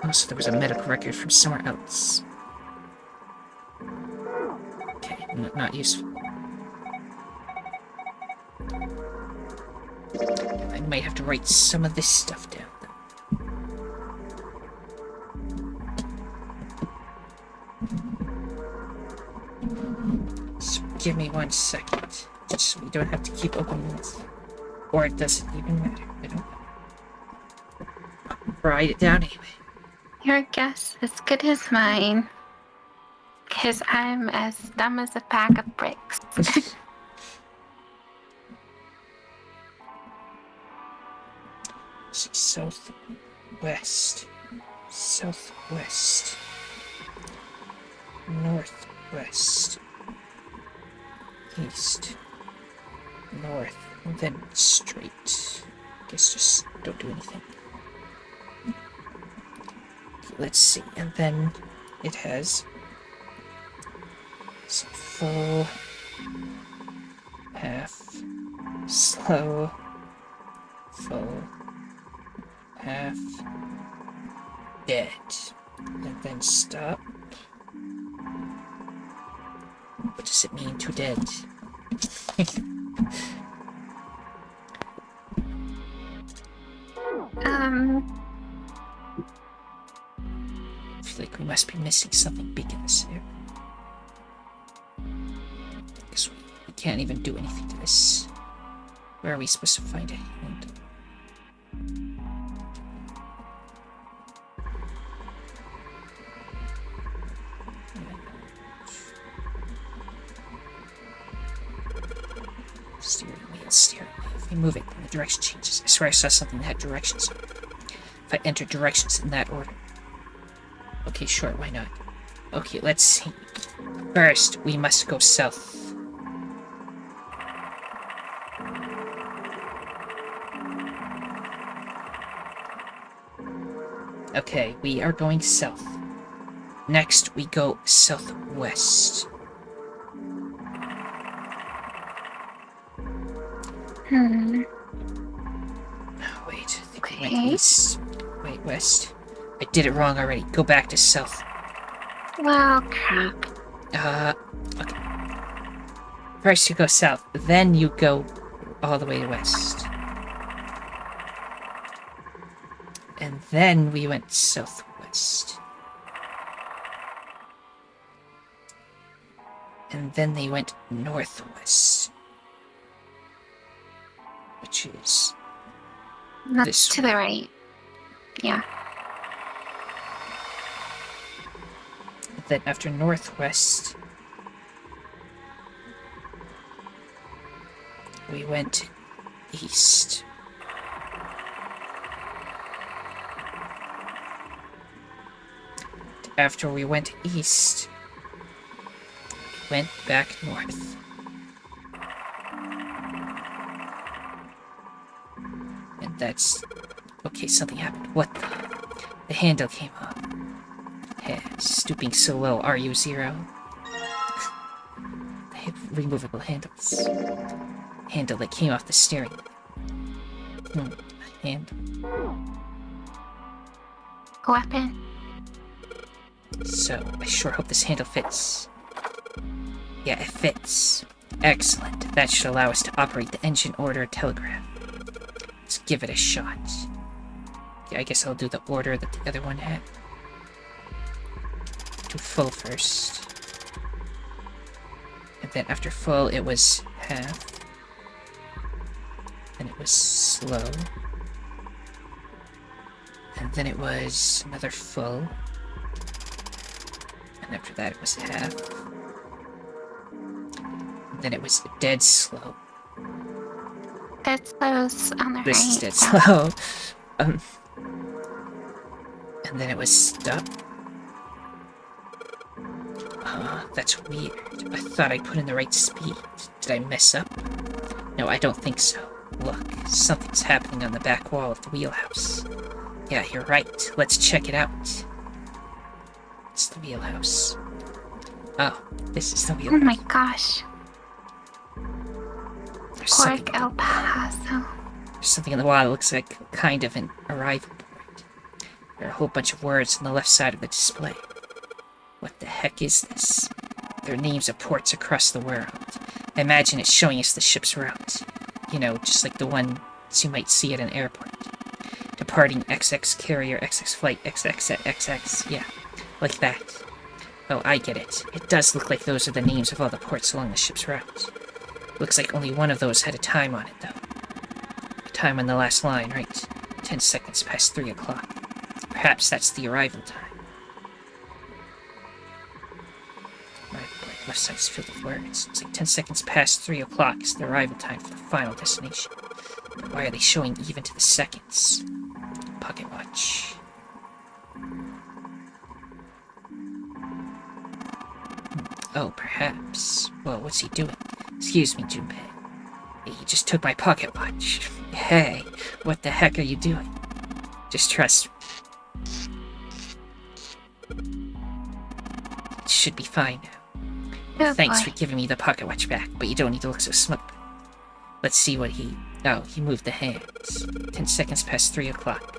Oh, so there was a medical record from somewhere else. Okay, not useful. I might have to write some of this stuff down, though. So give me 1 second, just so we don't have to keep opening this. Or it doesn't even matter. I don't know. Write it down anyway. Your guess as good as mine. Because I'm as dumb as a bag of bricks. Southwest. Southwest. Northwest. East. North. And then straight. Guess just don't do anything. Okay, let's see. And then it has some full, half, slow, full, half, dead. And then stop. What does it mean to dead? I feel like we must be missing something big in this area. Because we can't even do anything to this. Where are we supposed to find a handle? Steering wheel. If we move it, then the direction changes. I swear I saw something that had directions. If I enter directions in that order. Okay, sure, why not? Okay, let's see. First, we must go south. Okay, we are going south. Next, we go southwest. Oh, wait, I think we went east. Wait, west. I did it wrong already. Go back to south. Well, crap. Okay. First you go south, then you go all the way to west. And then we went southwest. And then they went northwest. Which is That's this to the right. Yeah. Then after northwest, we went east. After we went east, we went back north. And that's... Okay, something happened. What the... The handle came off. Yeah, stooping so low, are you Zero? They have removable handles. Handle that came off the steering wheel. Handle. Weapon. So, I sure hope this handle fits. Yeah, it fits. Excellent. That should allow us to operate the engine order telegraph. Let's give it a shot. Yeah, I guess I'll do the order that the other one had. Do full first. And Then after full, it was half. Then it was slow. And then it was another full. And after that, it was half. And then it was dead slow. Dead slow's on the right. This is dead slow. And then it was stop. That's weird. I thought I put in the right speed. Did I mess up? No, I don't think so. Look, something's happening on the back wall of the wheelhouse. Yeah, you're right. Let's check it out. It's the wheelhouse. Oh, this is the Oh wheelhouse. my gosh. There's something, Pork El Paso. there's something on the wall that looks like kind of an arrival board. There are a whole bunch of words on the left side of the display. What the heck is this? There are names of ports across the world. I imagine it's showing us the ship's route. You know, just like the ones you might see at an airport. Departing XX carrier, XX flight, XXXX, yeah, like that. Oh, I get it. It does look like those are the names of all the ports along the ship's route. Looks like only one of those had a time on it, though. A time on the last line, right? 10 seconds past 3 o'clock. Perhaps that's the arrival time. Left side's filled with words. It's like 10 seconds past 3 o'clock is the arrival time for the final destination. But why are they showing even to the seconds? Pocket watch. Oh, perhaps. Well, what's he doing? Excuse me, Junpei. He just took my pocket watch. Hey, what the heck are you doing? Just trust me. It should be fine now. Oh, Thanks boy. for giving me the pocket watch back, but you don't need to look so smug. Let's see what he... Oh, he moved the hands. 10 seconds past 3 o'clock.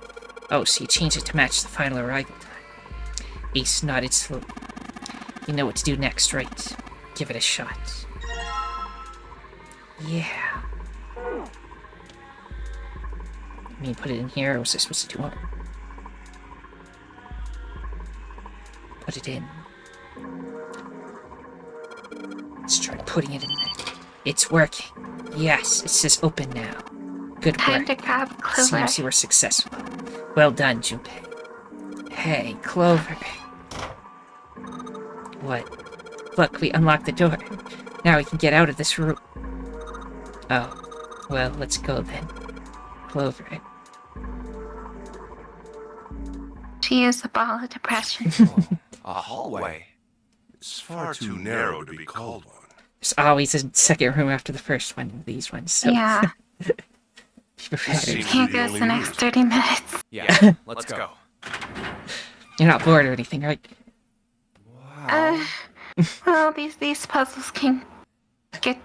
Oh, so you changed it to match the final arrival time. Ace nodded slowly. You know what to do next, right? Give it a shot. Yeah. I mean, put it in here, or was I supposed to do it? Put it in. Let's try putting it in there. It's working. Yes, it says open now. Good Time work. to grab Clover. Seems you were successful. Well done, Junpei. Hey, Clover. What? Look, we unlocked the door. Now we can get out of this room. Oh, well, let's go then. Clover. She is a ball of depression. A hallway. It's far too narrow to be called one. There's always a second room after the first one of these ones, so Yeah. be prepared. Seems Can't to be go the the only next route. 30 minutes. Yeah, let's go. You're not bored or anything, right? Wow. Well, these puzzles can get,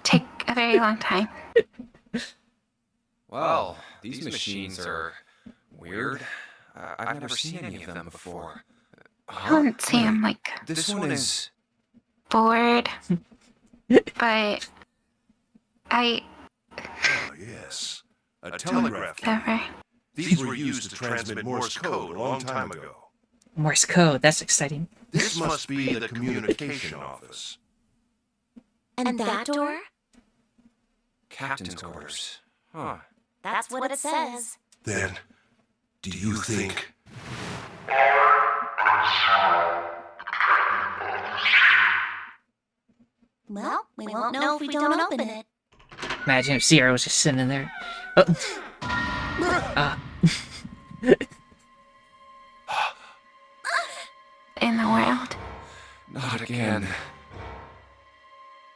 take a very long time. Well, these machines are weird. I've never seen any of them before. I don't see him, This one is... bored. But I Oh, yes. A telegraph. never. These were used to transmit Morse code a long time ago. Morse code, that's exciting. This must be the communication office. And that door? Captain's quarters. Huh. That's what it says. Then, do you think... Well, we won't know if we don't open it. Imagine if Zero was just sitting in there. Oh. In the world. Not again.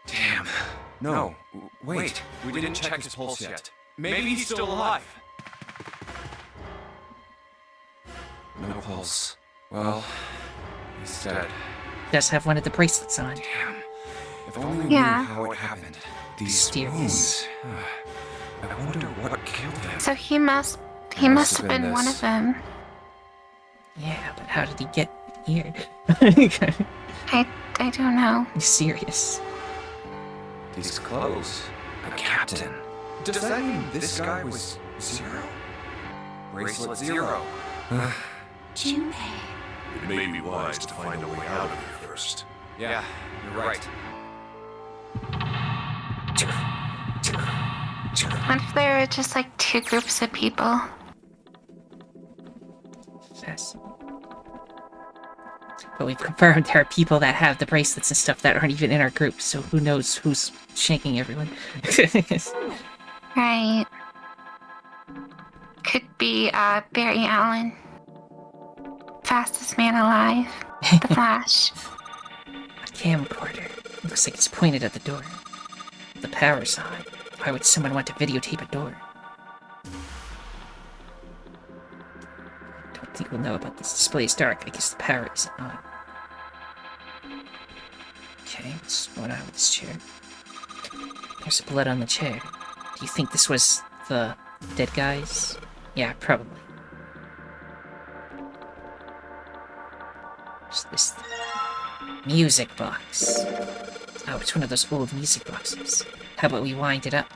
Damn. No, wait. We didn't check his pulse yet. Maybe he's still alive. No pulse. Well, he's dead. Does have one of the bracelets on. Damn. If only we Yeah. knew how it happened. These Mysterious. wounds. I wonder what killed him. So he must have been one this. of them. Yeah, but how did he get here? I don't know. You serious? These clothes. A captain. Does that mean this guy was Zero? Bracelet Zero. Junpei. It may be wise to find a way out of here first. Yeah, you're right. What if there were just like two groups of people? Yes. But we've confirmed there are people that have the bracelets and stuff that aren't even in our group, so who knows who's shanking everyone. Right. Could be Barry Allen. Fastest man alive. The Flash. A camcorder. Looks like it's pointed at the door. The power's on. Why would someone want to videotape a door? Don't think we'll know about this. Display is dark. I guess the power isn't on. Okay, what's going on with this chair? There's blood on the chair. Do you think this was the dead guys? Yeah, probably. What's this thing? Music box. Oh, it's one of those old music boxes. How about we wind it up?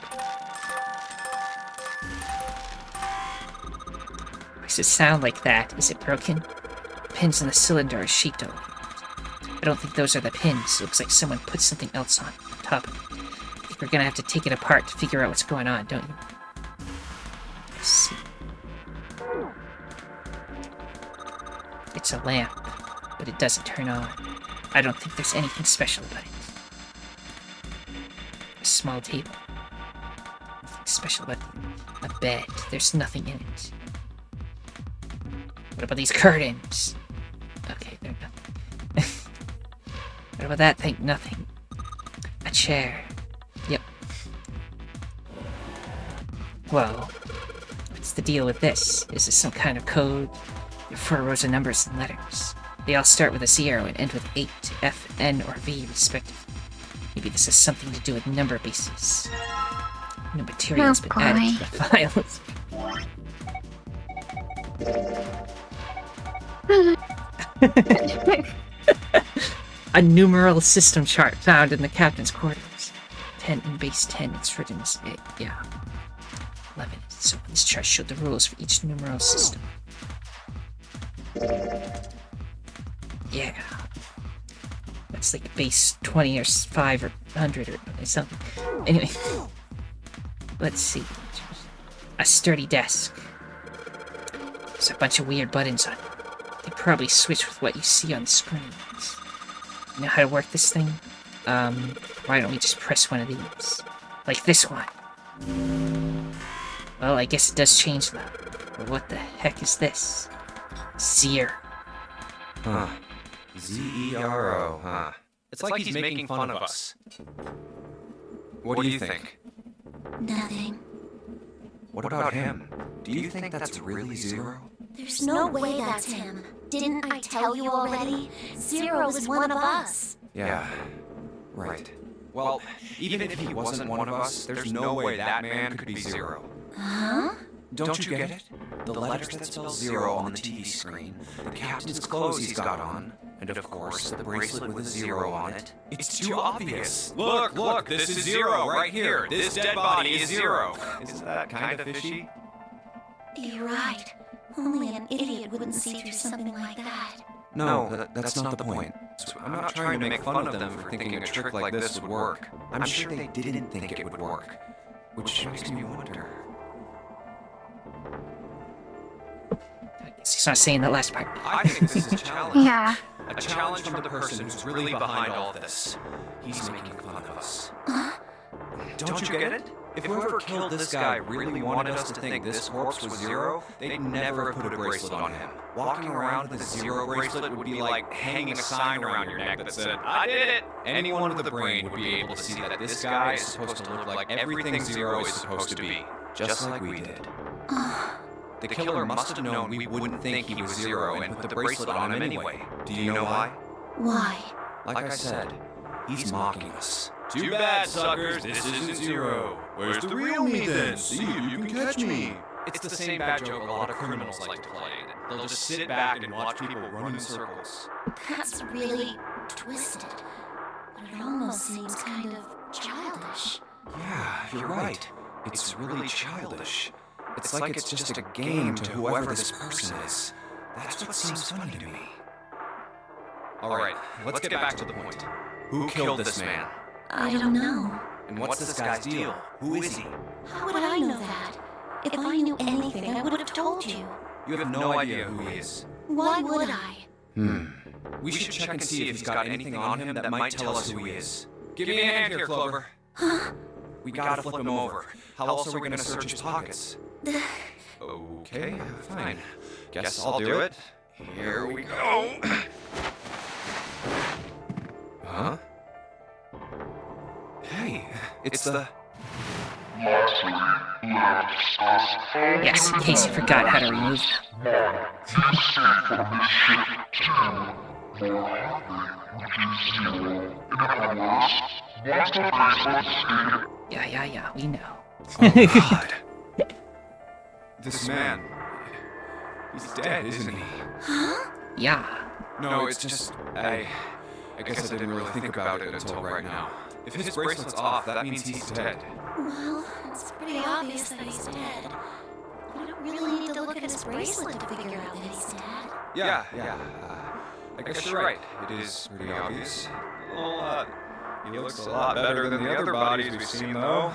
Why does it sound like that? Is it broken? Pins in the cylinder are sheeped over. I don't think those are the pins. It looks like someone put something else on top of it. I think we're gonna have to take it apart to figure out what's going on, don't you? Let's see. It's a lamp, but it doesn't turn on. I don't think there's anything special about it. A small table. Nothing special about it. A bed. There's nothing in it. What about these curtains? Okay, they're nothing. What about that thing? Nothing. A chair. Yep. Whoa. What's the deal with this? Is this some kind of code? There are 4 rows of numbers and letters. They all start with a 0 and end with 8, F, N, or V, respectively. Maybe this has something to do with number bases. No material has been added to the files. A numeral system chart found in the captain's quarters. 10 in base 10, it's written as 8, yeah. 11. So this chart showed the rules for each numeral system. Yeah. That's like base 20 or 5 or 100 or something. Anyway. Let's see. A sturdy desk. There's a bunch of weird buttons on it. They probably switch with what you see on the screens. You know how to work this thing? Why don't we just press one of these? Like this one. Well, I guess it does change that. But what the heck is this? Zero. Huh. Z-E-R-O, huh? It's like he's making fun of us. What do you think? Nothing. What about him? Do you think that's really Zero? There's no way that's him. Didn't I tell you already? Zero is one of us. Yeah, right. Well, even if he wasn't one of us, there's no way that man could be Zero. Huh? Don't you get it? The letters that spell Zero on the TV screen, the captain's clothes he's got on, and of course, the bracelet with a 0 on it. It's too obvious. Look, this is Zero right here. This dead body is Zero. Isn't that kind of fishy? You're right. Only an idiot wouldn't see through something like that. No, that's not the point. I'm not trying to make fun of them for thinking a trick like this would work. I'm sure they didn't think it would work. Which makes me wonder. I guess he's not saying that last part. I think this is a challenge. Yeah. A challenge from the person who's really behind all this. He's making fun of us. Don't you get it? If whoever killed this guy really wanted us to think this corpse was Zero, they'd never have put a bracelet on him. Walking around with a Zero bracelet would be like hanging a sign around your neck that said, "I did it!" Anyone with a brain would be able to see that this guy is supposed to look like everything Zero is supposed to be. Just like we did. The killer must have known we wouldn't think he was Zero and put the bracelet on him anyway. Do you know why? Why? Like I said, he's mocking us. Too bad, suckers, this isn't Zero. Where's the real me then? See if you can catch me. It's the same bad joke a lot of criminals like to play. They'll just sit back and watch people run in circles. That's really twisted. But it almost seems kind of childish. Yeah, you're right. It's really childish. It's like it's just a game to whoever this person is. That's what seems funny to me. Alright, let's get back to the point. Who killed this man? I don't know. And what's this guy's deal? Who is he? How would I know that? If I knew anything, I would have told you. You have no idea who he is. Why would I? We should check and see if he's got anything on him that might tell us who he is. Give me a hand here, Clover. Huh? We gotta flip him over. How else are we gonna search his pockets? Okay, fine. Guess I'll do it. Here we go. Huh? Hey, it's the... Yes, in case you forgot how to remove them. Yeah, we know. Oh, God. This man... He's dead, isn't he? Huh? Yeah. No, it's just... I guess I didn't really think about it until right now. If his bracelet's off, that means he's dead. Well, it's pretty obvious that he's dead. We don't really need to look at his bracelet to figure out that he's dead. Yeah. I guess you're right. It is pretty obvious. Well, he looks a lot better than the other bodies we've seen, though.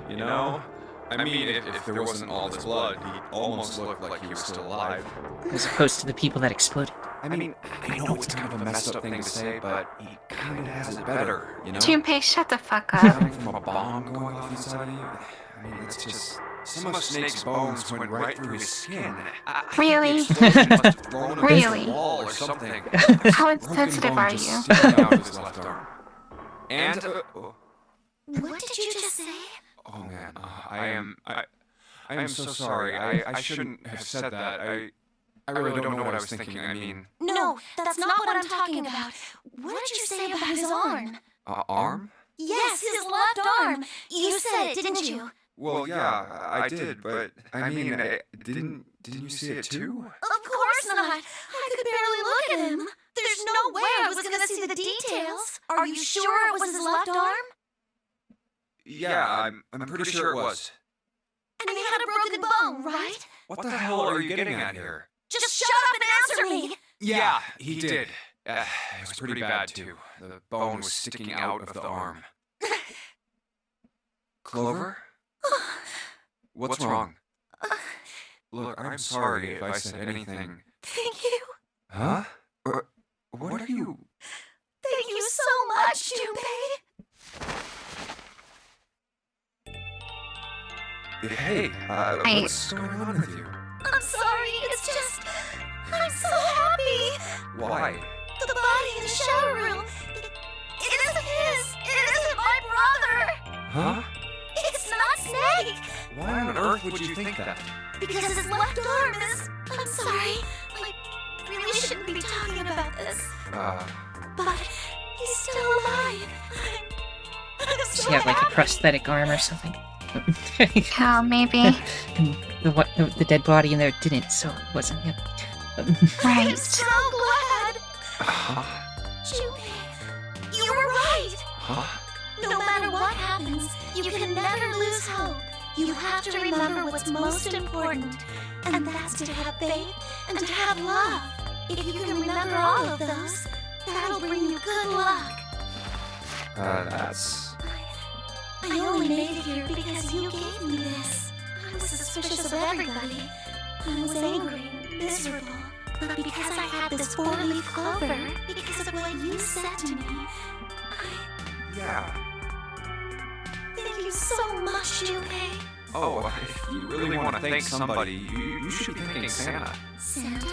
You know? I mean, if there wasn't all this blood, he almost looked like he was still alive. As opposed to the people that exploded. I mean, I know it's kind of a messed up thing to say, but he kind of has it better, you know? Junpei, shut the fuck up. Coming from a bomb going off inside of you, I mean, it's just... Some of Snake's bones went right through his skin. Really? Really? Wall or something. How insensitive are you? And What did you just say? oh man, I am so sorry. I shouldn't have said that. I really don't know what I was thinking. I mean, No, that's not what I'm talking about. What did you say about his arm? arm? Yes, his left arm. You said it, didn't you? Well, yeah, I did, but I mean, didn't you see it too? Of course not. I could barely look at him. There's no way I was going to see the details. Are you sure it was his left arm? Yeah, I'm pretty sure it was. And he had a broken bone, right? What the hell are you getting at here? Just shut up and answer me. Yeah, he did. It was pretty bad, too. The bone was sticking out of the arm. Clover? What's wrong? Look, I'm sorry if I said anything. Thank you. Huh? What are you... Thank you so much, Junpei. Hey, what's going on with you? I'm sorry, it's just... I'm so happy. Why? The body in the shower room. It isn't his. It isn't my brother. Huh? It's not Snake. Why on earth would you think that? Because his left arm is... I'm sorry. I really shouldn't be talking about this. But he's still alive. I'm Does so he have like a happy. prosthetic arm or something? Oh, maybe. And the dead body in there didn't, so it wasn't him. Right. I'm so glad. Junpei, you were right. Huh? No matter what happens, you can never lose hope. You have to remember what's most important, and that's to have faith and to have love. If you can remember all of those, that'll bring you good luck. That's... I only made it here because you gave me this. I was suspicious of everybody. I was angry and miserable. But because I had this four-leaf clover, because of what you said to me, Yeah. thank you so much, Junpei. Oh, if you really want to thank somebody, you should be thanking Santa. Santa?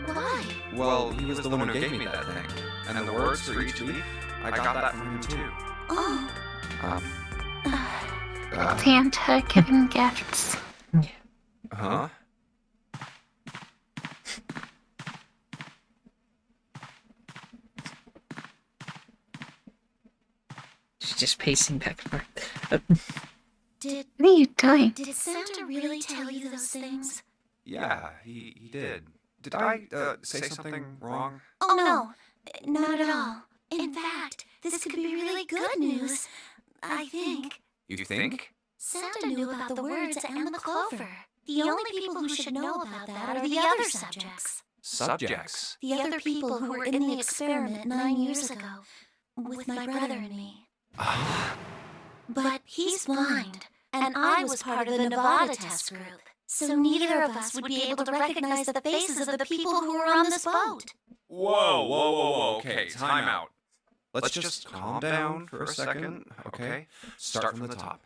Why? Well, he was the one who gave me that thing. And the words for each leaf, I got that from him too. Oh, Santa giving gifts. Huh? She's just pacing back and forth. did What are you doing? Santa really tell you those things? Yeah, he did. Did I say something wrong? Oh, no, not at all. In fact, this could be really good news, I think. You think? Santa knew about the words and the clover. The only people who should know about that are the other subjects. Subjects? The other people who were in the experiment 9 years ago, with my brother and me. But he's blind, and I was part of the Nevada test group. So neither of us would be able to recognize the faces of the people who were on this boat. Whoa. Okay, time out. Let's just calm down for a second, okay? Start from the top.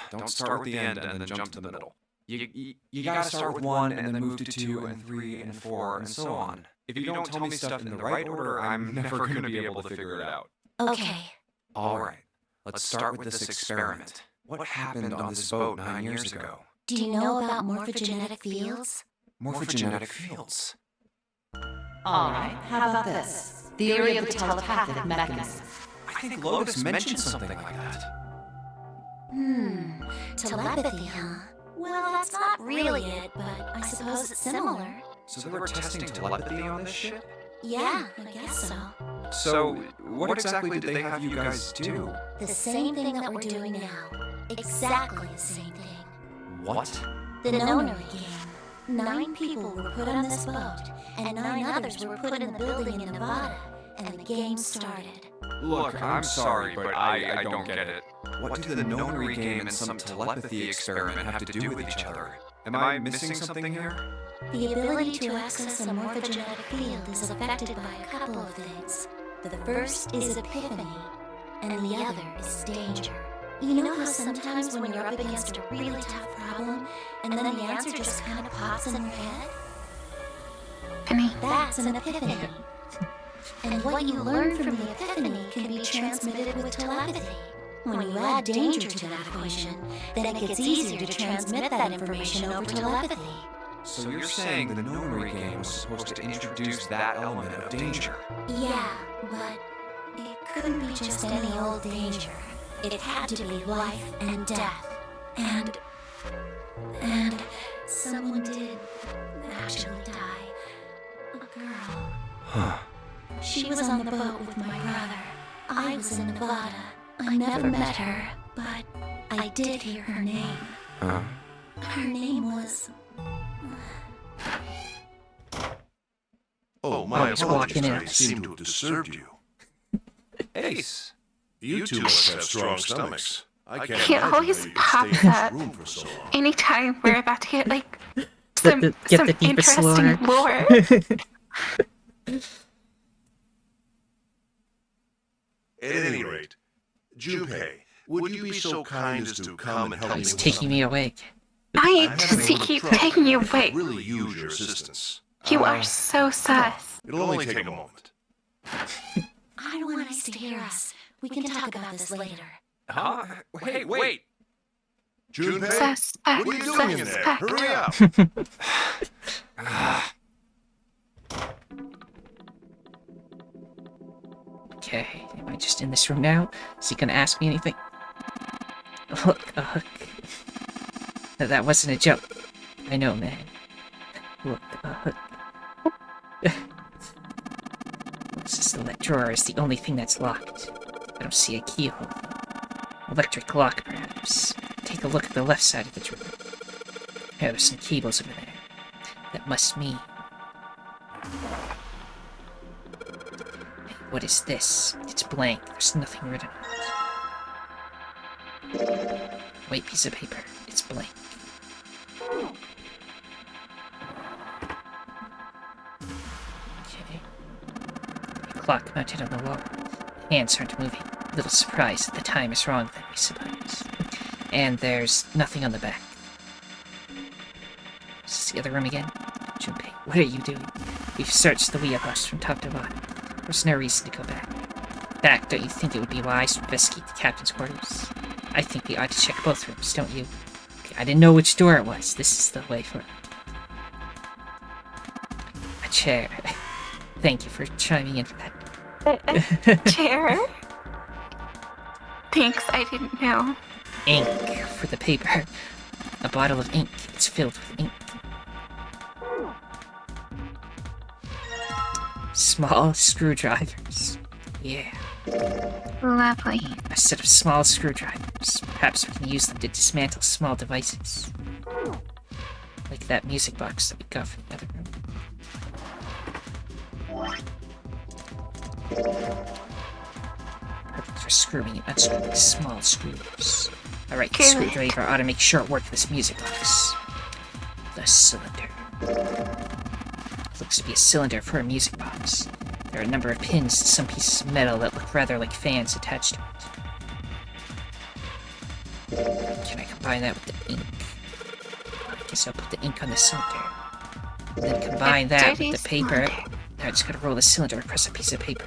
Don't start with the end and then jump to the middle. You gotta start with 1 and then move to 2 and 3 and 4 and so on. If you don't tell me stuff in the right order, I'm never gonna be able to figure it out. Okay. Alright, let's start with this experiment. What happened on this boat 9 years ago? Do you know about morphogenetic fields? Morphogenetic fields. All right, how about this? Theory of the telepathic mechanism. I think Lotus mentioned something like that. Telepathy, huh? Well, that's not really it, but I suppose it's similar. So they were testing telepathy on this ship? Yeah, I guess so. So, what exactly did they have you guys do? The same thing that we're doing now. Exactly the same thing. What? The Nonary game. 9 people were put on this boat, and 9 others were put in the building in Nevada, and the game started. Look, I'm sorry, but I don't get it. What do the Nonary game and some telepathy experiment have to do with each other? Am I missing something here? The ability to access a morphogenetic field is affected by a couple of things. The first is epiphany, and the other is danger. You know how sometimes when you're up against a really tough problem, and then the answer just kind of pops in your head? Penny. That's an epiphany. And what you learn from the epiphany can be transmitted with telepathy. When you add danger to that equation, then it gets easier to transmit that information over telepathy. So you're saying the Nonary game was supposed to introduce that element of danger? Yeah, but it couldn't be just any old danger. It had to be life and death. And someone did actually die. A girl. Huh. She was on the boat with my brother. I was in Nevada. I never met her, but I did hear her name. Huh? Her name was... Oh, my just walking apologies. in. I seem to have disturbed you. Ace. You two must have strong stomachs. I can't He imagine always how you could pops stay in up this room for so long. anytime we're about to get like some Get the deepest interesting lore. At any rate, Junpei, would you be so kind as to come and help me He's with taking me something? away. I I'm just having a little keep trouble. taking you I could away. really use your assistance. You are so sus. It'll only take a moment. I don't want us to hear us. We can talk about this later. Huh? Hey, wait! Junpei, Sus, what are you doing in there? suspect. Hurry up! Okay, am I just in this room now? Is he gonna ask me anything? Look, a hook. That wasn't a joke. I know, man. Look, a hook. This left drawer is the only thing that's locked. I don't see a keyhole. Electric lock, perhaps. Take a look at the left side of the drawer. Yeah, there's some cables over there. That must mean... What is this? It's blank. There's nothing written on it. White piece of paper. It's blank. Okay. A clock mounted on the wall. Hands aren't moving. A little surprised that the time is wrong, then, we suppose. And there's nothing on the back. Is this the other room again? Junpei, what are you doing? We've searched the wheelhouse from top to bottom. There's no reason to go back. Don't you think it would be wise to investigate the captain's quarters? I think we ought to check both rooms, don't you? Okay, I didn't know which door it was. This is the way for it. A chair. Thank you for chiming in for that. Chair? Thanks, I didn't know. Ink for the paper. A bottle of ink. It's filled with ink. Small screwdrivers. Yeah. Lovely. A set of small screwdrivers. Perhaps we can use them to dismantle small devices. Like that music box that we got from the other room. Perfect for screwing and unscrewing small screws. Alright, the Good. screwdriver ought to make short work of this music box. The cylinder. Looks to be a cylinder for a music box. There are a number of pins and some pieces of metal that look rather like fans attached to it. Can I combine that with the ink? I guess I'll put the ink on the cylinder. And then combine that with the paper. Now I just gotta roll the cylinder across a piece of paper.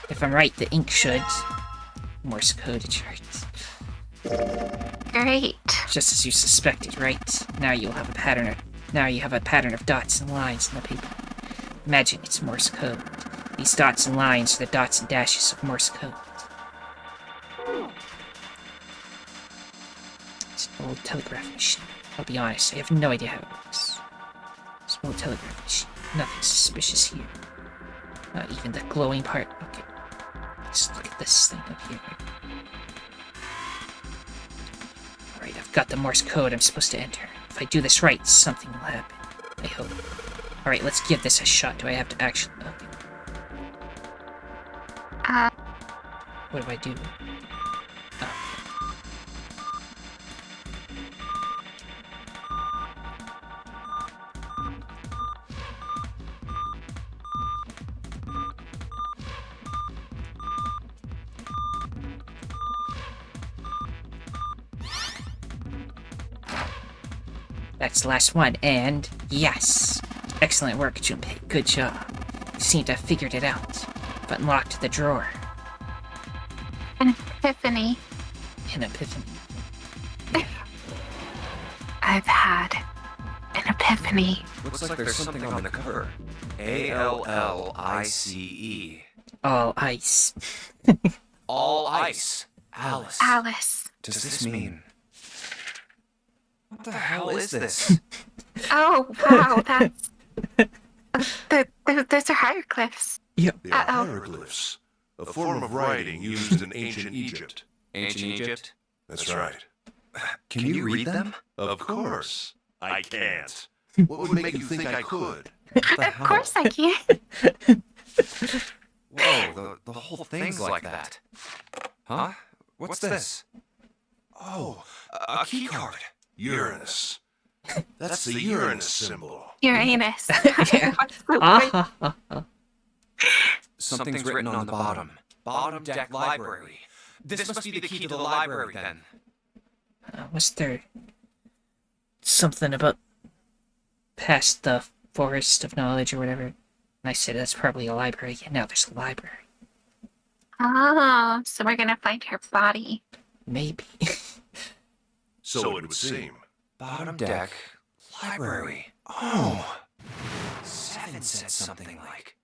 If I'm right, the ink should... Morse code, it's right. Great. Just as you suspected, right? Now you have a pattern of dots and lines in the paper. Imagine it's Morse code. These dots and lines are the dots and dashes of Morse code. It's an old telegraph machine. I'll be honest, I have no idea how it works. It's an old telegraph machine. Nothing suspicious here. Not even the glowing part. Okay. Just look at this thing up here. Alright, I've got the Morse code I'm supposed to enter. If I do this right, something will happen. I hope. Alright, let's give this a shot. Do I have to actually... Okay. What do I do? Oh. That's the last one, and yes! Excellent work, Junpei. Good job. You seem to have figured it out. I've unlocked the drawer. An epiphany. An epiphany. I've had an epiphany. Looks like there's something on the cover. ALLICE. All ice. All ice. Alice. Alice. Does this mean... What the hell is this? Oh, wow, that's... those are hieroglyphs. Yep. They are Uh-oh. hieroglyphs, a form of writing used in ancient Egypt. Ancient Egypt? That's right. Can you read them? Of course. I can't. What would make you think I could? Of course I can. Whoa, the whole thing's like that. Huh? What's this? Oh, a key card. Uranus. That's the Uranus symbol. Uranus. Something's written on the bottom. Bottom deck library. This must be the key to the library then. Was there something about past the forest of knowledge or whatever? And I said that's probably a library, and now there's a library. Oh, so we're gonna find her body. Maybe. So it would seem. Bottom deck library. Oh. Seven said something like...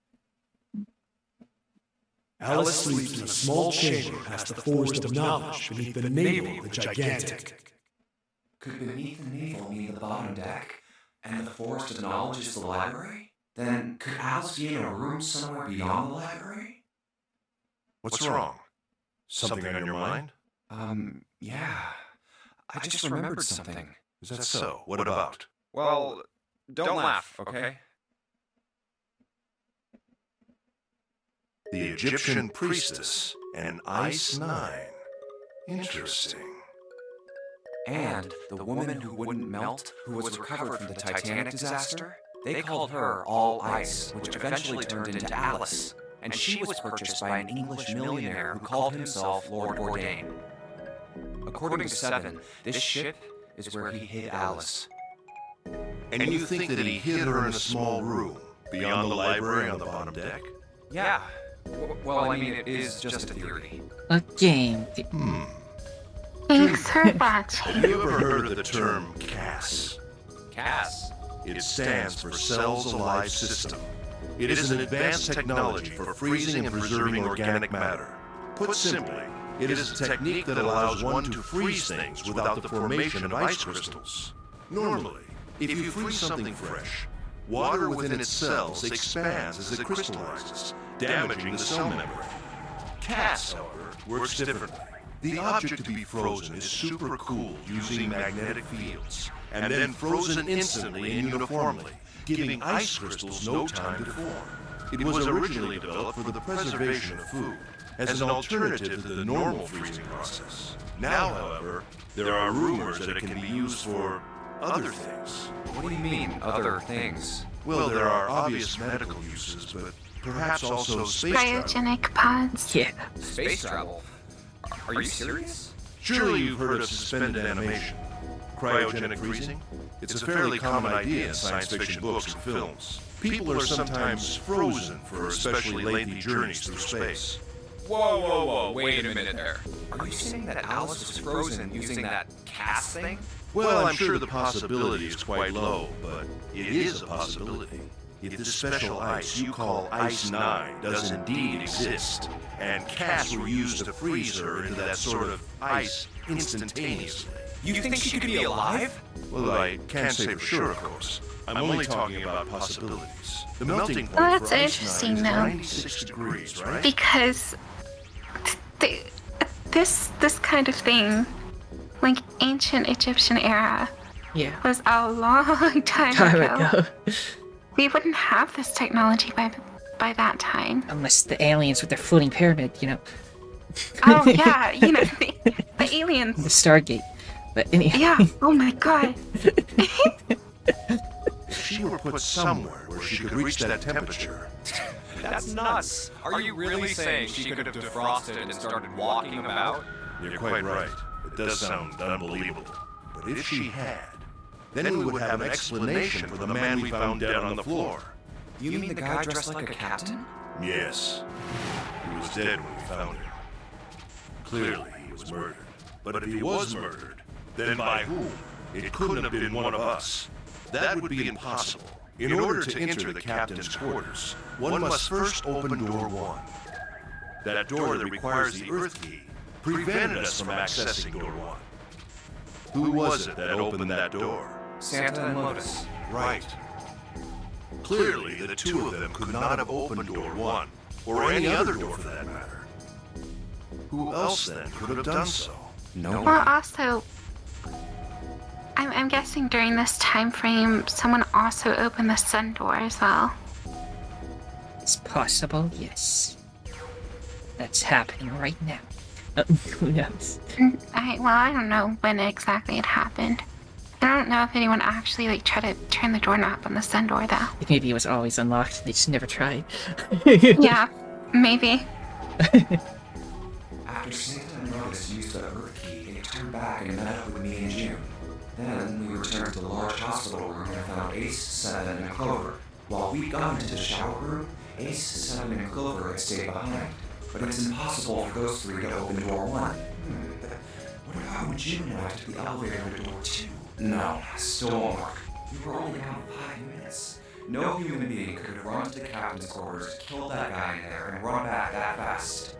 Alice sleeps in a small chamber past the forest of knowledge beneath the navel of the gigantic. Could beneath the navel mean the bottom deck, and the forest of knowledge is the library? Then could Alice be in a room somewhere beyond the library? What's wrong? Something on your mind? Yeah. I just remembered something. Is that so? What about? Well, don't laugh, okay? The Egyptian priestess and Ice 9. Interesting. And the woman who wouldn't melt, who was recovered from the Titanic disaster, they called her All Ice, which eventually turned into Alice. And she was purchased by an English millionaire who called himself Lord Bourdain. According to Seven, this ship is where he hid Alice. And you think that he hid her in a small room, beyond the library on the bottom deck? Yeah. Well, I mean, it is just a theory. A game. Thanks for watching. Have you ever heard of the term CAS? Cass? It stands for Cells Alive System. It is an advanced technology for freezing and preserving organic matter. Put simply, it is a technique that allows one to freeze things without the formation of ice crystals. Normally, if you freeze something fresh, water within its cells expands as it crystallizes, damaging the cell membrane. CAS, however, works differently. The object to be frozen is supercooled using magnetic fields, and then frozen instantly and uniformly, giving ice crystals no time to form. It was originally developed for the preservation of food, as an alternative to the normal freezing process. Now, however, there are rumors that it can be used for other things. What do you mean, other things? Well, there are obvious medical uses, but perhaps also space travel. Cryogenic pods. Yeah. Space travel? Are you serious? Surely you've heard of suspended animation. Cryogenic freezing? It's a fairly common idea in science fiction books and films. People are sometimes frozen for especially lengthy journeys through space. Whoa, wait a minute there. Are you saying that Alice was frozen using that cast thing? Well, I'm sure the possibility is quite low, but it is a possibility. If this special ice you call Ice 9 does indeed exist, and casts were used to freeze her into that sort of ice instantaneously. You think she could be alive? Well, I can't say for sure, of course. I'm only talking about possibilities. The melting point Well, that's for Ice interesting, 9 is though. 96 degrees, right? Because this kind of thing, like ancient Egyptian era, Yeah. was a long time Time ago. ago. We wouldn't have this technology by that time. Unless the aliens with their floating pyramid, you know. Oh yeah, you know the aliens. The Stargate. But anyway. Yeah. Oh my god. If she were put somewhere where she could reach that temperature, That's nuts. Are you really saying she could have defrosted and started walking about? you're quite right. It does sound unbelievable. But if she had, then we would have an explanation for the man we found dead on the floor. You mean the guy dressed like a captain? Yes. He was dead when we found him. Clearly, he was murdered. But if he was murdered, then by whom? It couldn't have been one of us. That would be impossible. In order to enter the captain's quarters, one must first open door 1. That door that requires the Earth key prevented us from accessing door 1. Who was it that opened that door? Santa and Lotus. Right. Clearly, the two of them could not have opened door 1, or any other door for that matter. Who else then could have done so? No. Well, also, I'm guessing during this time frame, someone also opened the sun door as well. It's possible, yes. That's happening right now. Who knows? I don't know when exactly it happened. I don't know if anyone actually tried to turn the doorknob on the sun door though. Maybe it was always unlocked. They just never tried. Yeah, maybe. After Santa and Lotus used the Earth key, they turned back and met up with me and June. Then we returned to the large hospital room and found Ace, Seven, and Clover. While we'd gone into the shower room, Ace, Seven, and Clover had stayed behind. But it's impossible for those three to open door 1. What about when June and I took the elevator to door 2? No, still won't work. We were only gone 5 minutes. No human being could have run to the captain's quarters, killed that guy in there, and run back that fast.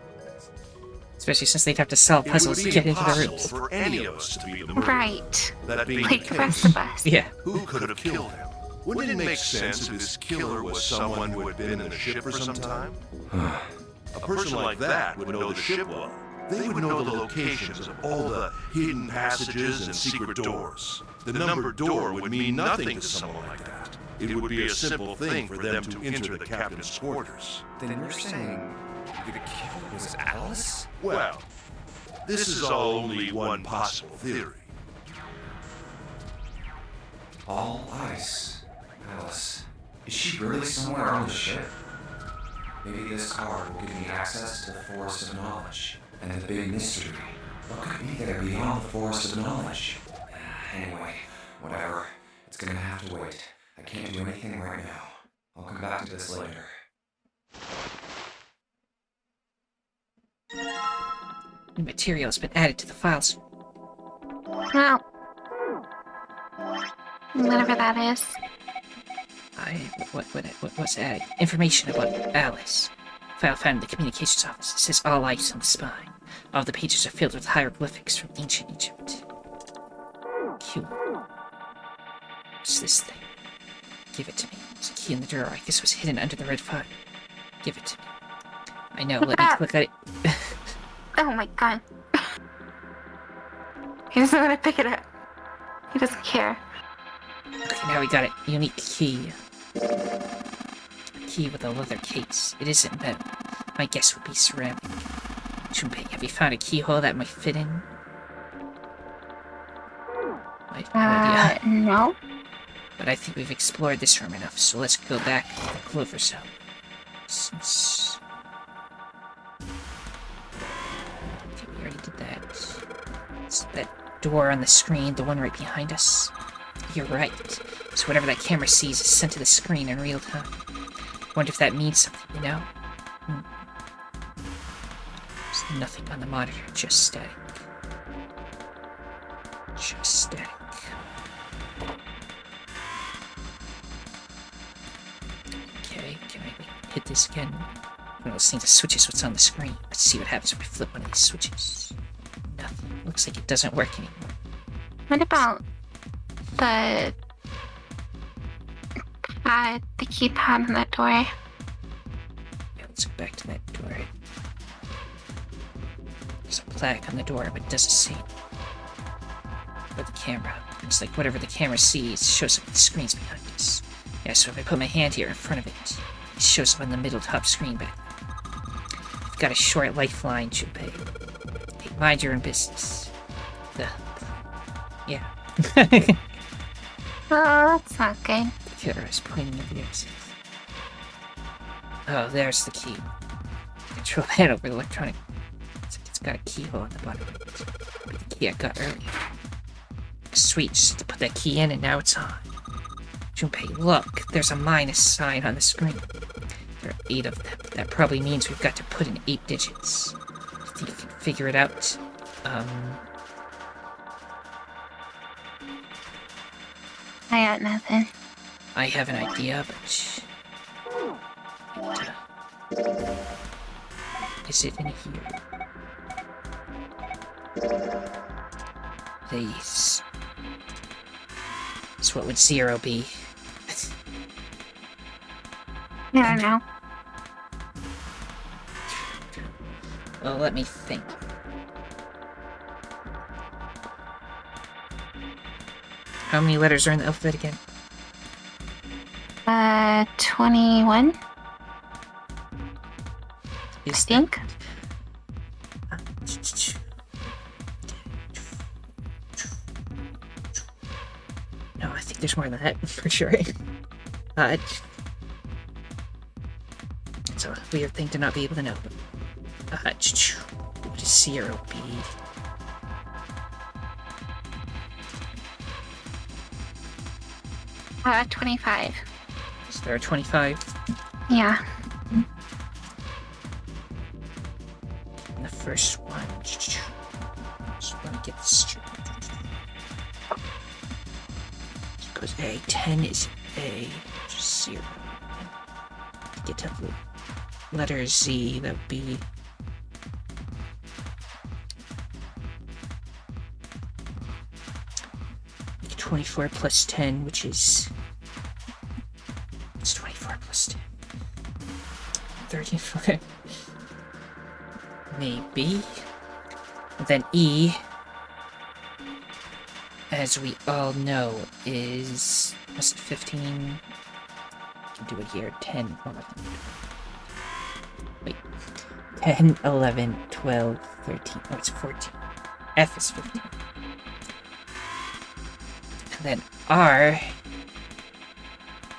Especially since they'd have to solve puzzles to get into the impossible rooms. for any of us to be the murderer. Right. That being Like the the rest case, of us. Yeah. who could have killed him? Wouldn't it make sense if this killer was someone who had been in the ship for some time? A person like that would know the ship well. They would know the locations of all the hidden passages and secret doors. The numbered door would mean nothing to someone like that. It would be a simple thing for them to enter the captain's quarters. Then you're saying the killer was Alice? Well, this is all only one possible theory. All ice. Alice. Is she really somewhere on the ship? Maybe this card will give me access to the Forest of Knowledge. And the big mystery. What could be there beyond the Forest of Knowledge? Anyway, whatever. It's gonna have to wait. I can't do anything right now. I'll come back to this later. New material has been added to the files. Well, whatever that is. What's added? Information about Alice. File found in the communications office. It says all ice on the spine. All the pages are filled with hieroglyphics from ancient Egypt. Q. What's this thing? Give it to me. It's a key in the drawer. I guess it was hidden under the red file. Give it to me. I know, let me look at it. Oh my god. He doesn't want to pick it up. He doesn't care. Okay, now we got it. Unique key. A key with a leather case. It isn't metal. My guess would be ceramic. Junpei, have you found a keyhole that might fit in? I have no idea. No. But I think we've explored this room enough, so let's go back to the Clover zone. Since... Okay, we already did that. It's that door on the screen, the one right behind us. You're right. So whatever that camera sees is sent to the screen in real time. Wonder if that means something, you know? There's nothing on the monitor, just static. Just static. Okay, can I hit this again? One of those things that switches what's on the screen. Let's see what happens if we flip one of these switches. Nothing. Looks like it doesn't work anymore. What about the keypad on that door? Yeah, let's go back to that door. There's a plaque on the door, but it doesn't say it. But the camera. It's like whatever the camera sees shows up on the screens behind us. Yeah, so if I put my hand here in front of it, it shows up on the middle top screen back there. I've got a short lifeline, Junpei. Hey, mind your own business. Yeah. Oh, that's not good. The killer is pointing at the exit. Oh, there's the key. Control panel over the electronic. It's got a keyhole at the bottom of it. But the key I got earlier. Sweet, just have to put that key in and now it's on. Junpei, look, there's a minus sign on the screen. There are 8 of them. That probably means we've got to put in 8 digits. I think you can figure it out. I got nothing. I have an idea, but... Is it in here? These. So what would 0 be? I don't know. Well, let me think. How many letters are in the alphabet again? 21? I think. No, I think there's more than that, for sure. It's a weird thing to not be able to know. What does 0 be? Uh, 25. Is there a 25? Yeah. And the first one. Just want to get this straight. Because A, 10 is A, just 0. Get to the letter Z, that would be... like 24 plus 10, which is... It's 24 plus 10. 34. Maybe. And then E, as we all know, is... Was it 15? I can do it here. 10, 11. Wait. 10, 11, 12, 13. Oh, it's 14. F is 15. And then R.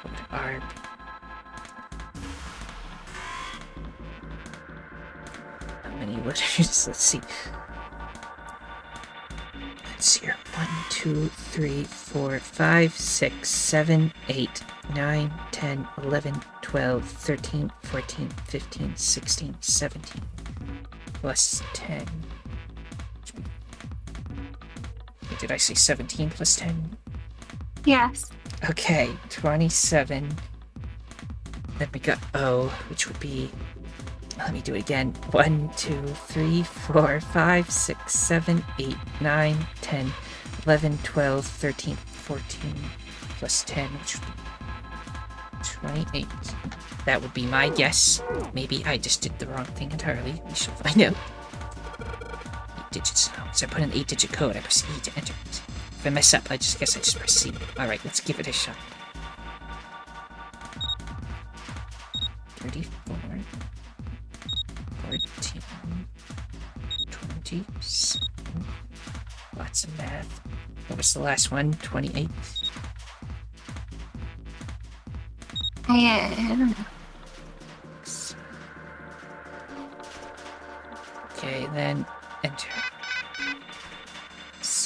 What would R be? How many letters? Let's see. Let's see here. 1, 2, 3, 4, 5, 6, 7, 8, 9, 10, 11, 12, 13, 14, 15, 16, 17. Plus 10. Wait, did I say 17 plus 10? Yes. Okay, 27. Then we got O, which would be... Let me do it again. 1, 2, 3, 4, 5, 6, 7, 8, 9, 10, 11, 12, 13, 14, plus 10, which would be 28. That would be my guess. Maybe I just did the wrong thing entirely. We shall find out. 8 digits. Oh, so I put in an 8-digit code. I press E to enter it. If I mess up, I guess I just press C. Alright, let's give it a shot. 34. 14. 20. Lots of math. What was the last one? 28. I don't know. Okay, then enter.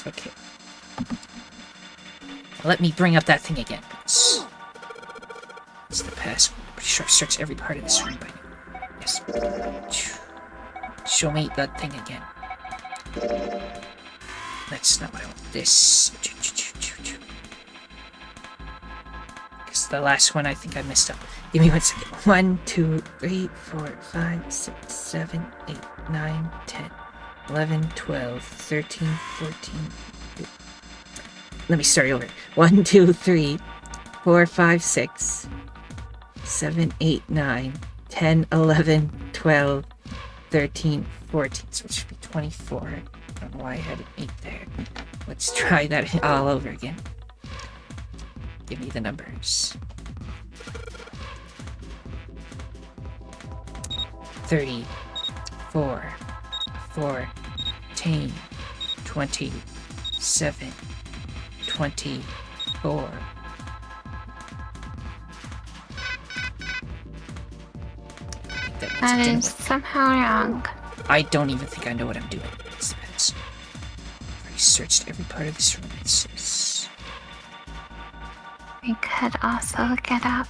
Okay. Let me bring up that thing again. It's the password. Pretty sure I searched every part of this room by now. Yes. Show me that thing again. That's not what I want. This. Because the last one I think I messed up. Give me 1 second. 1, 2, 3, 4, 5, 6, 7, 8, 9, 10, 11, 12, 13, 14. Let me start over. 1, 2, 3, 4, 5, 6, 7, 8, 9, 10, 11, 12, 13, 14. So it should be 24. I don't know why I had an 8 there. Let's try that all over again. Give me the numbers. 34, 14, 27, 24. That is somehow wrong. I don't even think I know what I'm doing. It's the best. I've already searched every part of this room. It says... We could also look it up.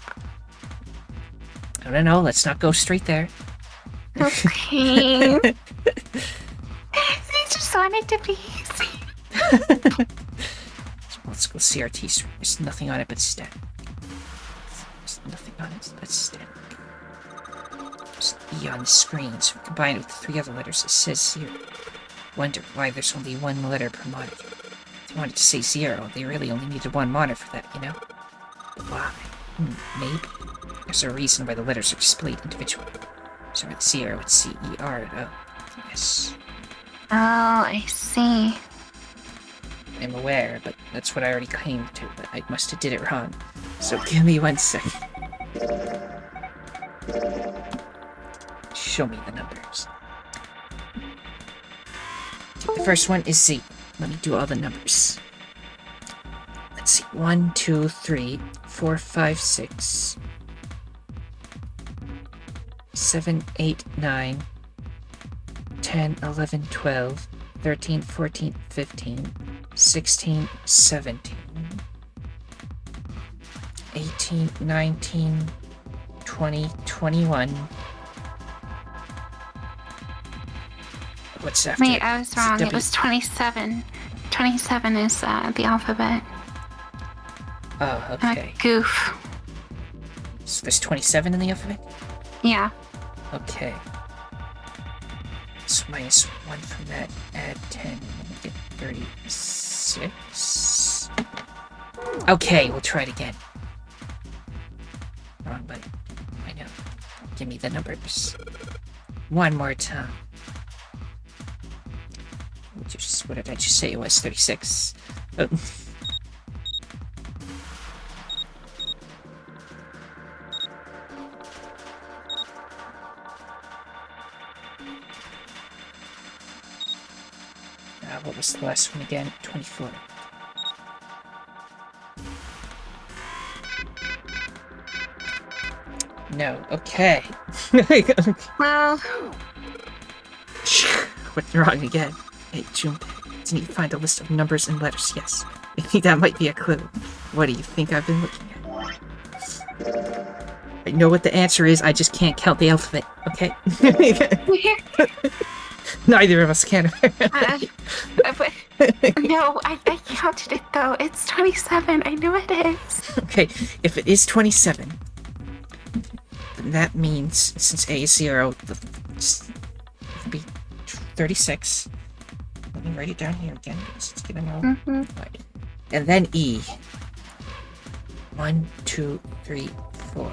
I don't know. Let's not go straight there. Okay. I just want it to be easy. So let's go CRT. There's nothing on it but static. There's nothing on it but static. There's an E on the screen, so combined with the 3 other letters, it says 0. Wonder why there's only 1 letter per monitor. If they wanted to say 0, they really only needed 1 monitor for that, you know? But why? Maybe. There's a reason why the letters are displayed individually. So with 0, it's C-E-R. Oh, yes. Oh, I see. I'm aware, but that's what I already claimed to, but I must have did it wrong. So give me 1 second. Show me the numbers. Okay, the first one is Z. Let me do all the numbers. Let's see. 1, 2, 3, 4, 5, 6, 7, 8, 9, 10, 11, 12, 13, 14, 15, 16, 17, 18, 19, 20, 21. What's after? Wait, I was wrong. It was 27. 27 is the alphabet. Oh, I'm okay. a goof. So there's 27 in the alphabet? Yeah. Okay. So minus 1 from that, add 10, and then we get 36. Okay, we'll try it again. Wrong button. I know. Give me the numbers. One more time. What did I just say it was? 36. Oh. What was the last one again? 24. No, okay. Well, What's wrong again? Hey, June, didn't you find a list of numbers and letters? Yes. I think that might be a clue. What do you think I've been looking at? I know what the answer is, I just can't count the alphabet, okay? Neither of us can. but, no, I counted it though. It's 27. I knew it is. Okay, if it is 27, then that means, since A is 0, it would be 36. Let me write it down here again, because it's getting all... Right. And then E. 1, 2, 3, 4.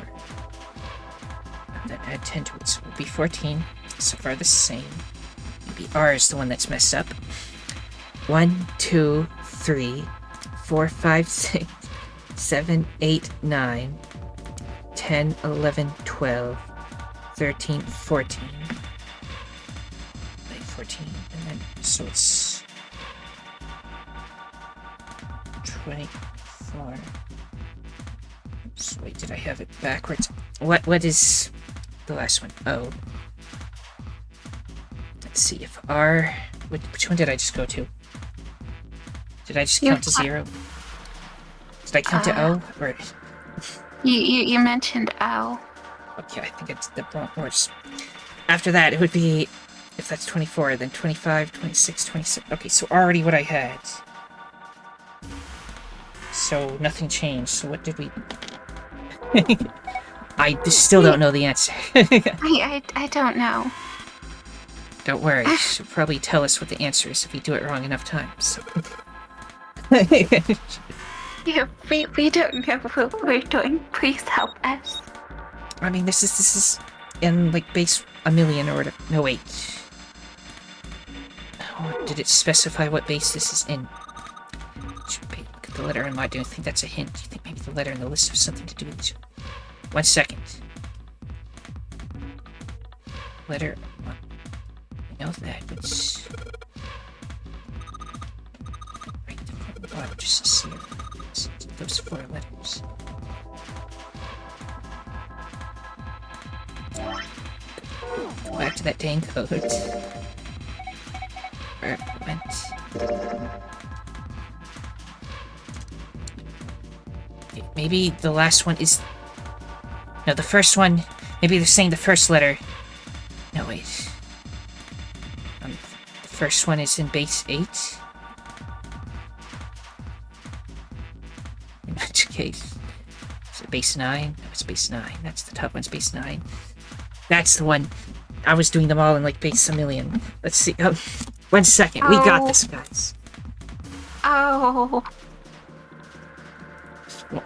And then add 10 to it, so it would be 14. So far the same. Maybe R is the one that's messed up. 1, 2, 3, 4, 5, 6, 7, 8, 9, 10, 11, 12, 13, 14. 14, and then, so it's 24. So wait, did I have it backwards? What is the last one? O. Let's see if R... Which one did I just go to? Did I just count to 0? Did I count to O? Or... You mentioned O. Okay, I think it's the wrong words. After that, it would be... If that's 24, then 25, 26, 27... Okay, so already what I had. So nothing changed. So what did we... I still don't know the answer. I don't know. Don't worry, she'll probably tell us what the answer is if we do it wrong enough times. Yeah, we don't know what we're doing. Please help us. I mean, this is in, like, base 1,000,000 or whatever. No, wait. Oh, did it specify what base this is in? Should be, look at the letter in my... Do you think that's a hint? Do you think maybe the letter in the list has something to do with it? 1 second. Letter... I know that, it's... Right, the bottom just says 0. It's those 4 letters. Go back to that dang code. Where it went. Okay, maybe the last one is... No, the first one... Maybe they're saying the first letter... No, wait. The first one is in base 8? In which case... Is it base 9? No, it's base 9. That's the top one's base 9. That's the one. I was doing them all in, like, base 1,000,000. Let's see. 1 second. We got this, guys. Oh.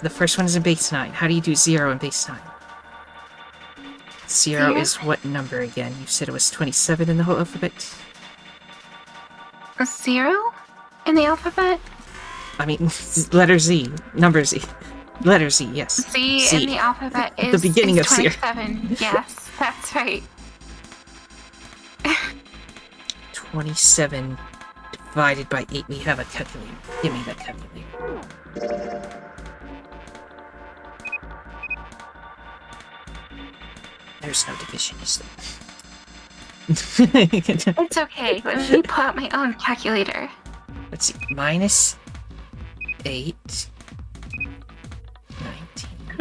The first one is in base 9. How do you do 0 in base 9? 0 is what number again? You said it was 27 in the whole alphabet? 0 in the alphabet? I mean, letter Z. Number Z. Letter Z, yes. Z in the alphabet is the beginning of 27. Yes, that's right. 27 divided by 8. We have a calculator. Give me that calculator. There's no division, is there? It's okay. Let me pull out my own calculator. Let's see. Minus 8.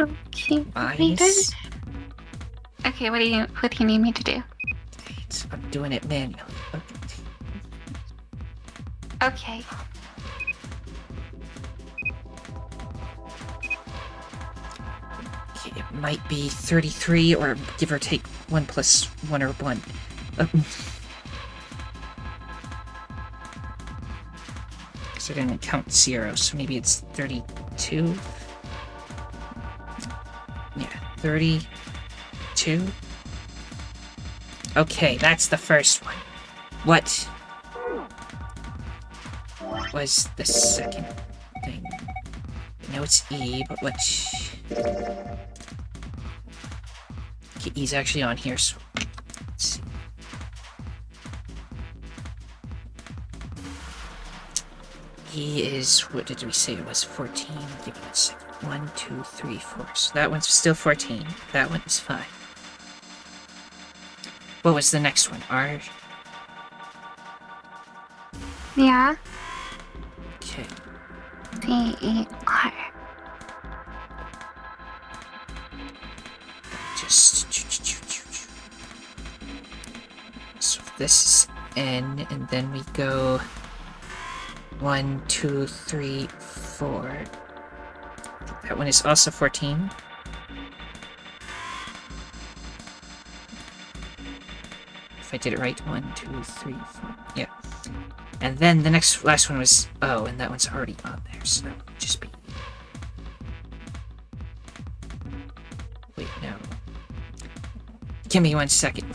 19. Okay. Minus... Okay, what do you need me to do? 8. I'm doing it manually. Okay. Okay, it might be 33, or give or take 1 plus 1 or 1. Because I didn't count 0, so maybe it's 32? Yeah, 32? Okay, that's the first one. What was the second thing? I know it's E, but what... Okay, E's actually on here, so... Let's see. E is... What did we say it was? 14? Give me a second. 1, 2, 3, 4. So that one's still 14. That one is 5. What was the next one? R? Yeah. Okay. C-E-R. Just... So this is N, and then we go... 1, 2, 3, 4. That one is also 14. If I did it right, 1, 2, 3, 4. Yeah. And then the last one was O, and that one's already on there, so that would just be... Wait, no. Give me 1 second.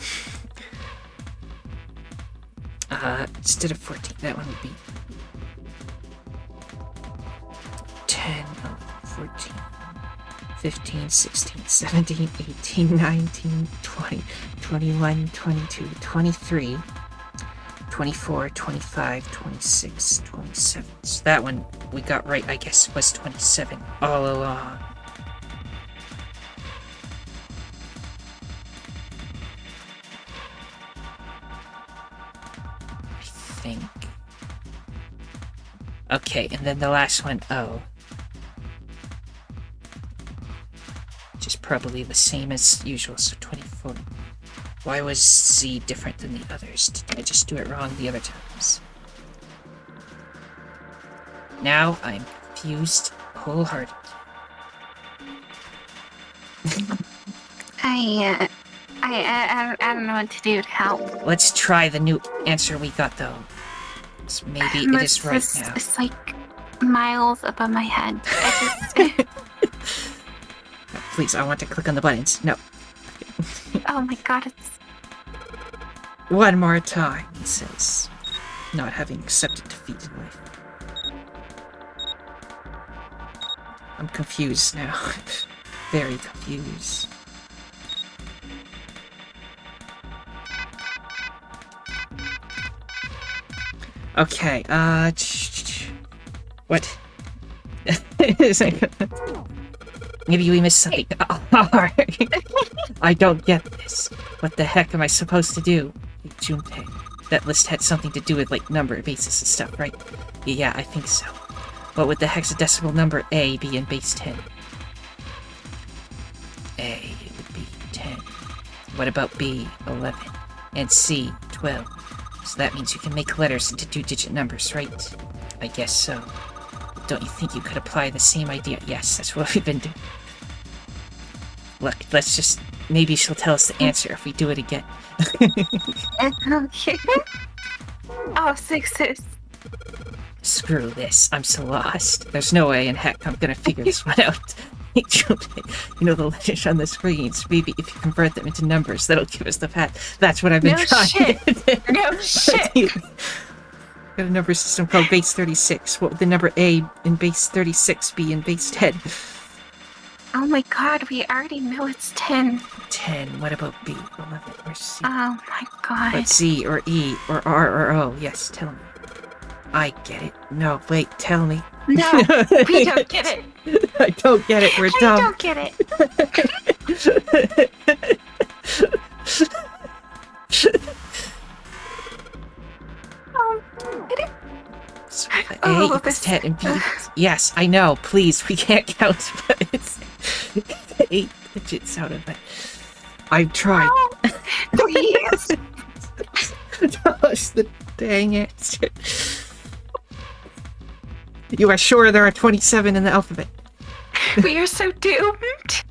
Instead of 14, that one would be 10, 11, 14, 15, 16, 17, 18, 19, 20, 21, 22, 23, 24, 25, 26, 27. So that one we got right, I guess, was 27 all along. I think. Okay, and then the last one, O. Which is probably the same as usual, so 24. Why was Z different than the others? Did I just do it wrong the other times? Now I'm confused wholeheartedly. I don't know what to do to help. Let's try the new answer we got, though. So maybe it is right now. It's like miles above my head. I just... Please, I want to click on the buttons. No. Oh my god, it's... One more time, he says. Not having accepted defeat in life. I'm confused now. Very confused. Okay, what? Maybe we missed something. I don't get this. What the heck am I supposed to do? Junpei. That list had something to do with, like, number bases and stuff, right? Yeah, I think so. What would the hexadecimal number A be in base 10? A would be 10. What about B? 11. And C? 12. So that means you can make letters into two-digit numbers, right? I guess so. Don't you think you could apply the same idea? Yes, that's what we've been doing. Look, let's just... Maybe she'll tell us the answer if we do it again. Okay. Oh, sixes. Screw this. I'm so lost. There's no way in heck I'm gonna figure this one out. You know the letters on the screens. Maybe if you convert them into numbers, that'll give us the path. That's what I've been trying to do. No shit! Got a number system called base 36. What would the number A in base 36 be in base 10? Oh my god, we already know it's 10. 10. What about B? 11 or C? Oh my god. But C or E or R or O? Yes, tell me. I get it. No, wait, tell me. No, we don't get it. I don't get it. We're dumb. I don't get it. So A, it's 10, and B, yes, I know, please, we can't count, but it's 8 digits out of it. I've tried. Oh, please. Tell us the dang answer. You are sure there are 27 in the alphabet? We are so doomed.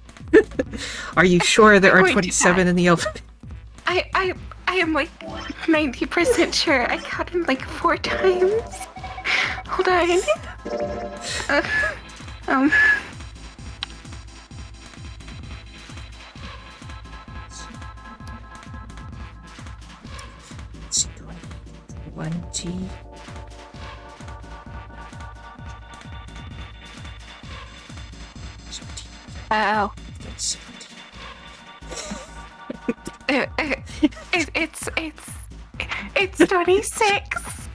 Are you sure there are Going to 27 in the alphabet? I am like 90% sure. I counted like 4 times. Hold on. It's 20. Oh. That's It's 26.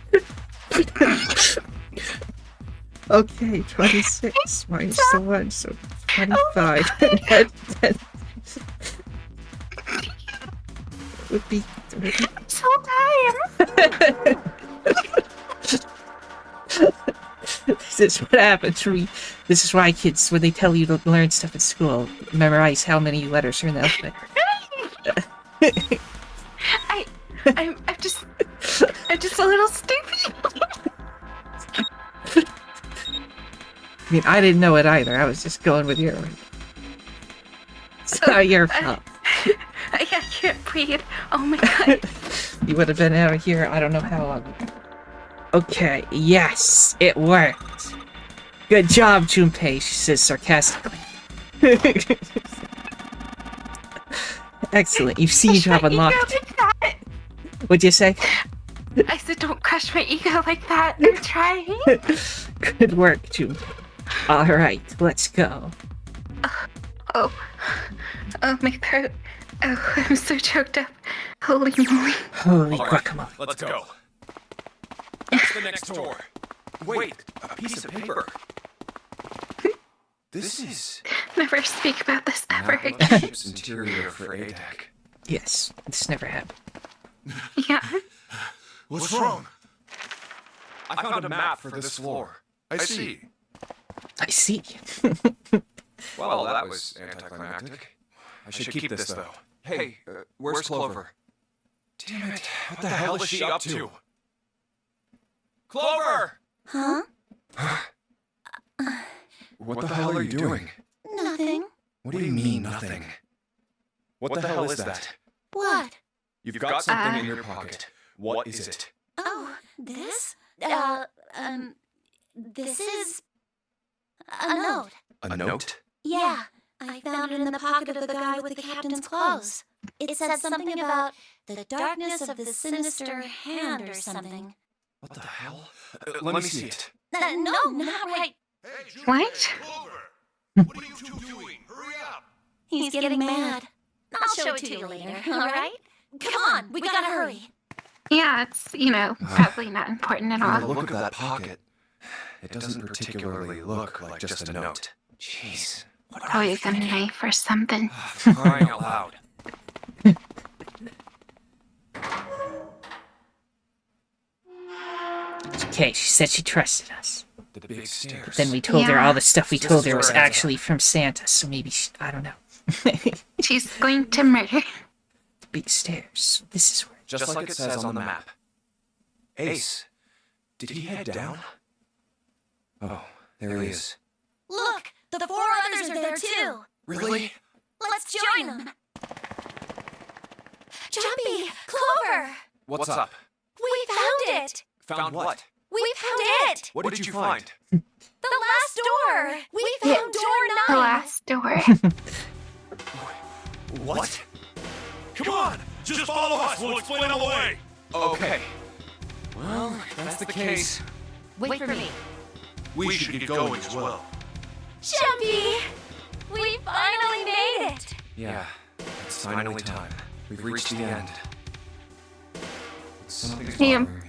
Okay, 26 minus the 1, so 25. And then would be 30. This whole time. This is what happens this is why kids, when they tell you to learn stuff at school, memorize how many letters are in the alphabet. I'm just a little stupid. I mean, I didn't know it either. I was just going with your word. It's not your fault. I can't breathe. Oh my god. You would have been out of here I don't know how long ago. Okay, yes, it worked. Good job, Junpei, she says sarcastically. Excellent, you see you have unlocked. What'd you say? I said don't crush my ego like that. I'm trying. Good work, Junpei. Alright, let's go. Oh, my throat. Oh, I'm so choked up. Holy moly. Holy All right, guacamole. let's go. Where's the next door? Wait, a piece of paper. This is Never speak about this ever an again. ship's interior for ATAC. Yes, this never happened. Yeah. What's wrong? I found a map for this floor. I see. I see. Well, that was anticlimactic. I should keep this, though. Hey, where's Clover? Damn it, what the hell is she up to? Clover! Huh? What the hell are you doing? Nothing. What do you mean, nothing? What the hell is that? What? You've got something in your pocket. What is it? Oh, this? This is a note. A note? Yeah, I found it in the pocket of the guy with the captain's clothes. It said something about the darkness of the sinister hand or something. What the hell? Let me see it. No, not right. What? What are you two doing? Hurry up! He's getting mad. I'll show it to you later, all right? Come on, we gotta hurry. Yeah, it's, probably not important at From the all. look of that pocket, it doesn't particularly look like just a note. Jeez. What Oh, you got a knife or something. crying out loud. Okay, she said she trusted us. The big stairs. Then we told her Yeah. all the stuff we This told is her was where it ends actually from Santa, so maybe I don't know. She's going to murder. Big stairs. This is where. Just like it says on the map. Ace, did he head down? Oh, there he is. Look, the 4 others are there too. Really? Let's join them. Jumpy, Clover, What's up? we found it. Found what? We found it. What did you find? The last door. We found door The 9. last door. What? Come on! Just follow us, we'll explain on the way! Okay. Well, if that's the case. Wait for me. We should get going as well. Jumpy, we finally made it. Yeah, it's finally time. We've reached the end. Something's Yeah. bothering me.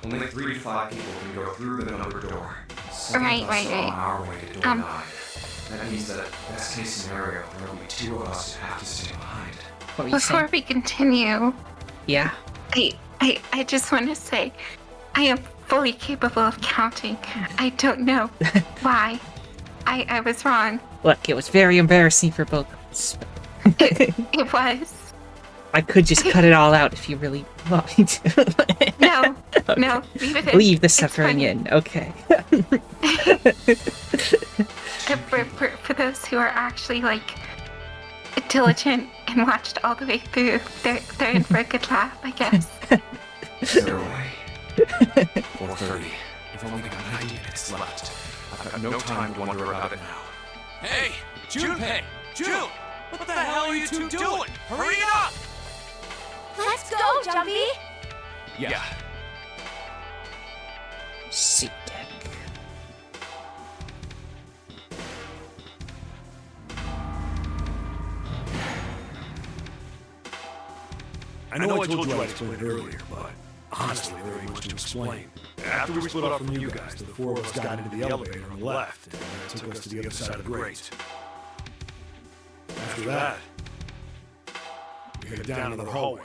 Only 3 to 5 people can go through the numbered door. Some Right, of us right, are right. on our way to door 9. Um, That means that, best case scenario, there will be 2 of us who have to stay behind. What were you Before saying? we continue, Yeah. I just want to say, I am fully capable of counting. I don't know why. I was wrong. Look, it was very embarrassing for both of us. It was. I could just cut it all out if you really want me to. No, no, leave it in. Leave the It's suffering funny. in. Okay. For those who are actually diligent and watched all the way through, they're in for a good laugh, I guess. Is there a way? 4:30. We've only got 90 minutes left. I've got no time to wonder about it now. Hey! Junpei! June! What the hell are you two doing? Hurry it up! Let's go, Jumpy. Yeah. Seat deck. I know I told you I'd explain it earlier, but honestly, there ain't much to explain. After we split up from you guys, the 4 of us got into the elevator on the left, and that took us to the other side of the grate. After that, we headed down another hallway.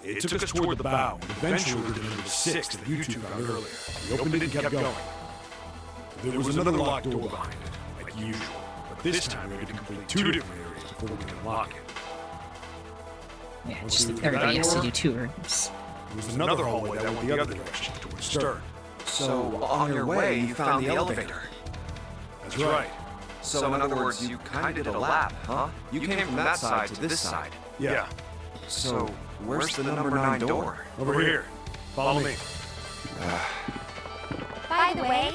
It took us toward the bow, and eventually we did number 6 that you 2 found earlier. We opened it and kept going. There was another locked door behind it, like usual, but this time we had to complete 2 different areas before we could unlock it. Yeah, Once just we were everybody through has that to do door, 2 rooms. there was another hallway that went the other direction, towards stern. So, on your way, you found the elevator. That's right. So, in other words, you kind of did a lap, huh? You came from that side to this side. Yeah, So, where's the number 9 door? over here. Follow me. By the way,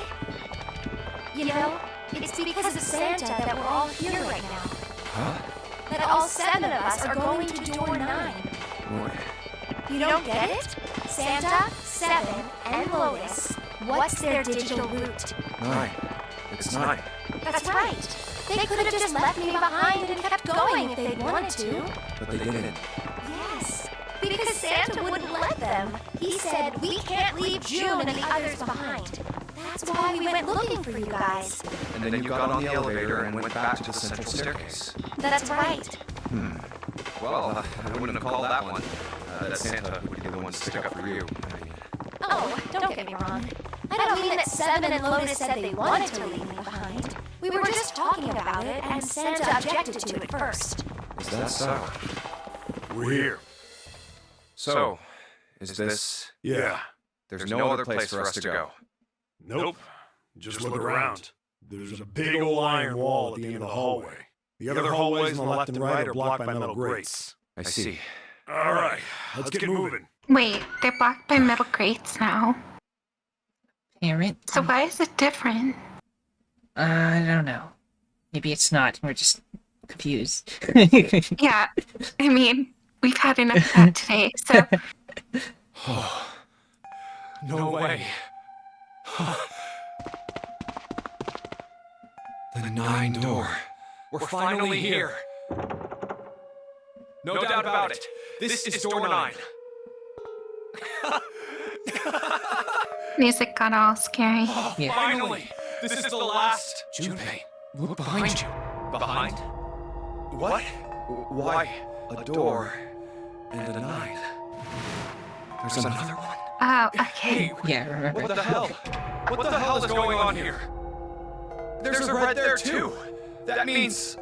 it's because of Santa that we're all here right now. Huh? That all 7 of us are going to door 9. What? You don't get it? Santa, 7, and Lotus. What's their digital route? 9. It's 9. That's right. They could have just left me behind and kept going if they'd wanted to. But they didn't. Yes, Because Santa wouldn't let them. He said we can't leave June and the others behind. That's why we went looking for you guys. And then you got on the elevator and went back to the central staircase. That's right. Well, I wouldn't have called that one. That Santa would be the one to stick up for you. Oh, don't get me wrong. I don't mean that Seven and Lotus said they wanted to leave me behind. We were just talking about it, and Santa objected to it first. Is that so? We're here. So, is this... Yeah. There's no other place for us to go. Nope. Just look around. There's a big old iron wall at the end of the hallway. The other hallways on the left and right are blocked by metal grates. I see. All right, let's get moving. Wait, they're blocked by metal grates now. Parent? So why is it different? I don't know. Maybe it's not. We're just confused. Yeah, I mean, we've had enough of that today, so... No way. The 9 door. We're finally here. No doubt about it. This is door 9. Music got all scary. Yeah. Finally! This is the last. Junpei, look behind you. Behind? What? Why? A door and a 9. There's another one. Oh, okay. Hey, Yeah, remember. what the hell? What the hell is going on here? There's a red there too. That means...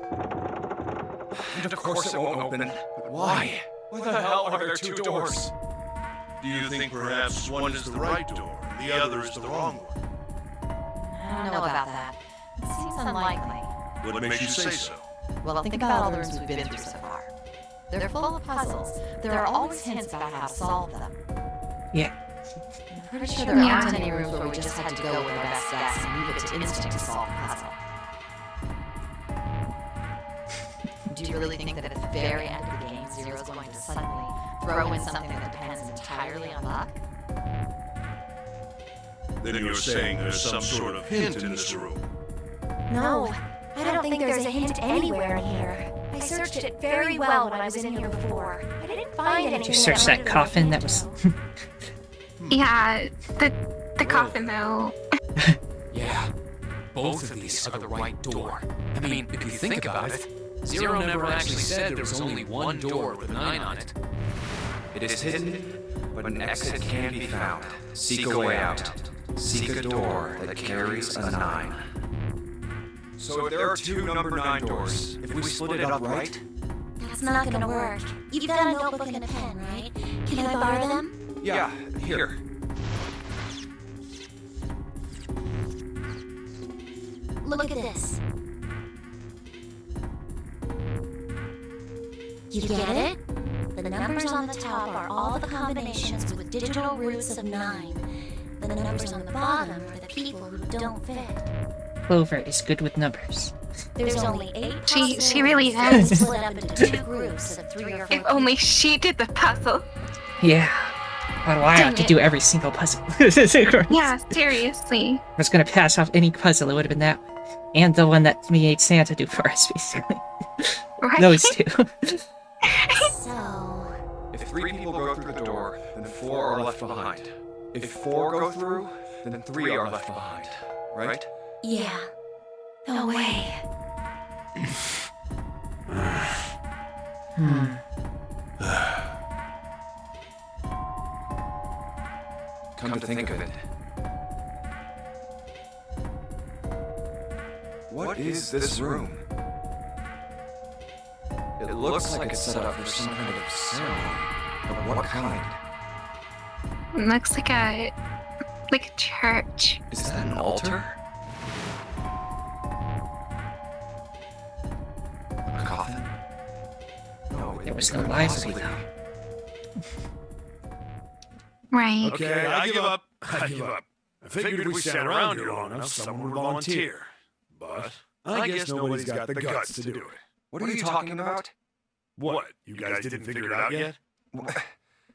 And of course it won't open. But why? Why the hell are there 2 doors? Do you think perhaps one is the right door and the other is the wrong one? I don't know about that. It seems unlikely. What makes you say so? Well, think about all the rooms we've been through so far. They're full of puzzles. There are always hints about how to solve them. Yeah. I'm pretty sure there aren't any rooms where we just had to go with our best guess and leave it to instinct to solve the puzzle. Do you really think that at the very end of the game, Zero's going to suddenly throw in something that depends entirely on luck? Then you're saying there's some sort of hint in this room. No, I don't think there's a hint anywhere in here. I searched it very well when I was in here before. I didn't find anything. Did you search that coffin that was... Yeah, the coffin though. Yeah, both of these are the right door. I mean, if you think about it, Zero never actually said there was only one door with a 9 on it. It is hidden, but an exit can be found. Seek a way out. Seek a door that carries a 9. So if there are 2 number 9 doors, if we split it up right? That's not gonna work. You've got a notebook and a pen, right? Can I borrow them? Yeah, here. Look at this. You get it? The numbers on the top are all the combinations with digital roots of 9. The numbers on the bottom are the people who don't fit. Clover is good with numbers. There's only 8 She really is. split up into 2 groups of 3 or 4 If only she did the puzzle. Yeah. Why do I have to Dang do it. every single puzzle? Yeah, seriously. I was gonna pass off any puzzle, it would have been that one. And the one that we made Santa do for us, basically. Right? Those 2. So... If 3 people go through the door, then 4 are left behind. If 4 go through, then 3 are left behind. Right? yeah. No way. Come to think of it. What is this room? It looks like it's set up for some kind of ceremony. But what kind? It looks like a church. Is that an altar? A coffin? No, There was it no couldn't life possibly without. be. Right. Okay, I give up. I give up. I figured if we sat around here long enough, someone would volunteer. But I guess nobody's got the guts to do it. What are you talking about? What? You guys didn't figure it out yet?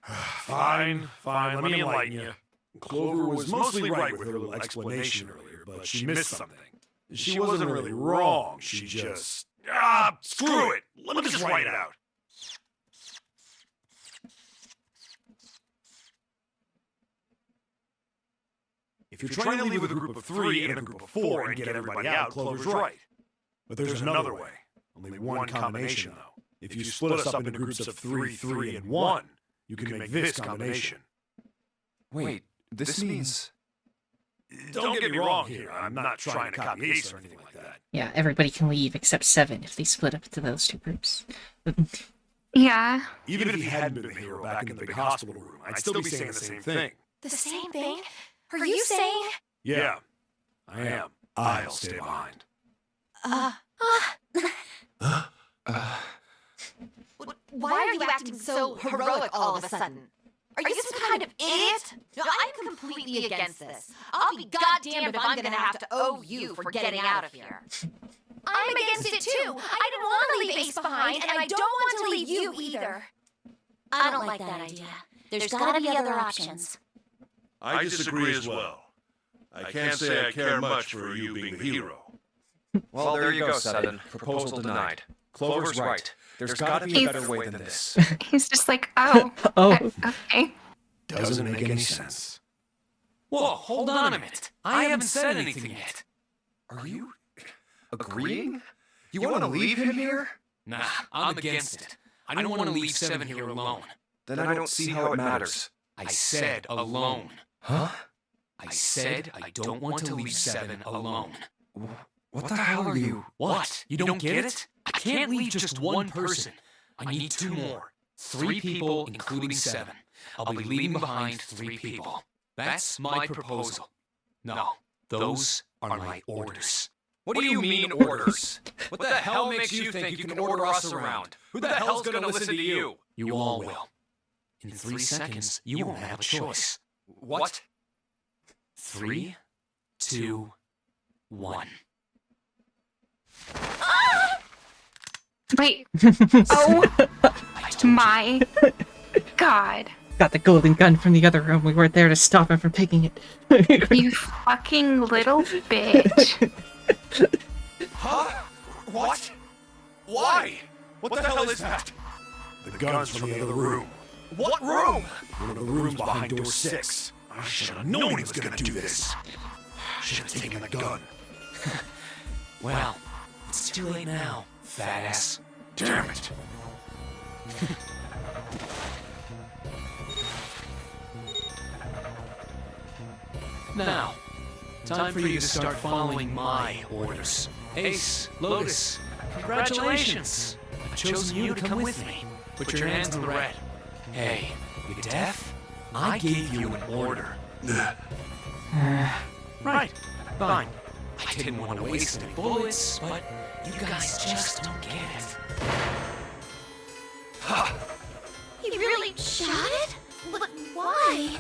Fine, let me enlighten you. Clover was mostly right with her little explanation earlier, but she missed something. She wasn't really wrong, she just... screw it! Let me just write it out. If you're trying to leave with a group of 3 and a group of 4 and get everybody out, Clover's right. But there's another way. Only one combination, though. If you split us up into groups of 3, 3, and 1, you can make this combination. Wait, this means... Don't get me wrong here. I'm not trying to copy Ace or anything like that. Yeah, everybody can leave except Seven if they split up into those 2 groups. Yeah. Even if he hadn't been the hero back in the big hospital room, I'd still be saying the same thing. The same thing? Are you saying? Yeah, I am. I'll stay behind. Why are you acting so heroic all of a sudden? Are you some kind of idiot? No, I'm completely against this. I'll be goddamned if I'm gonna have to owe you for getting out of here. I'm against it too. I didn't want to leave Ace behind, and I don't want to leave you either. I don't like that idea. There's gotta be other options. I disagree as well. I can't say I care much for you being the hero. Well, there you go, Seven. Proposal denied. Clover's right. There's gotta be a better way than this. He's just like, oh. Okay. Doesn't make any sense. Whoa, hold on a minute. I haven't said anything yet. Are you agreeing? You want to leave him here? Nah, I'm against it. I don't want to leave Seven here alone. Then I don't see how it matters. I said alone. Huh? I said I don't want to leave Seven alone. What the hell are you? What? You don't get it? I can't leave just one person. I need 2 more. 3 people, including Seven. I'll be leaving behind 3 people. That's my proposal. No, those are my orders. What do you mean, orders? What the hell makes you think you can order us around? Who the hell's gonna listen to you? You all will. In 3 seconds, you won't have a choice. What? 3, 2, 1. Wait. Oh my God. Got the golden gun from the other room. We weren't there to stop him from taking it. You fucking little bitch. Huh? What? Why? What the hell is that? The gun's from the other room. What room? One of the rooms behind door 6. I should have known he was gonna do this. Should have taken the gun. Well, it's too late now, fat ass. Damn it. Now, time for you to start following my orders. Ace, Lotus, congratulations! I've chosen you to come with me. Put your hands on the red. Hey, you deaf? I gave you an order. Right, fine. I didn't want to waste any bullets, but you guys just don't get it. Ha! You really shot it? Why?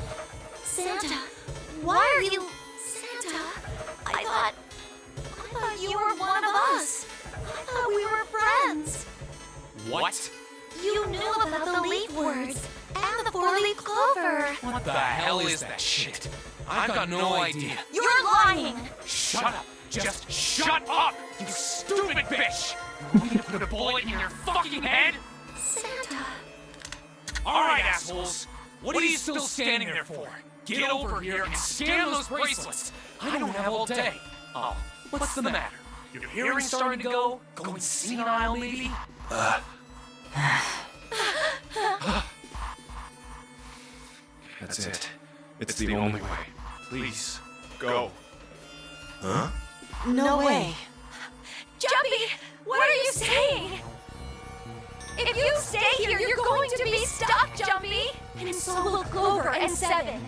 Santa, why are you... Santa, I thought you were one of us. I thought we were friends. What? You knew about the leaf words and the 4-leaf clover. What the hell is that shit? I've got no idea. You're lying. Shut up! Just shut up! You stupid bitch! You want me to put a bullet in your fucking head? Santa. Alright, assholes! What are you still standing there for? Get over here and scan those bracelets! I don't have all day. Oh, what's the matter? Your hearing's starting to go? Going senile, maybe? That's it. It's the only way. Please, go. Huh? No way. Jumpy, what are you saying? If you stay here, you're going to be stuck, Jumpy. And so will Clover and Seven.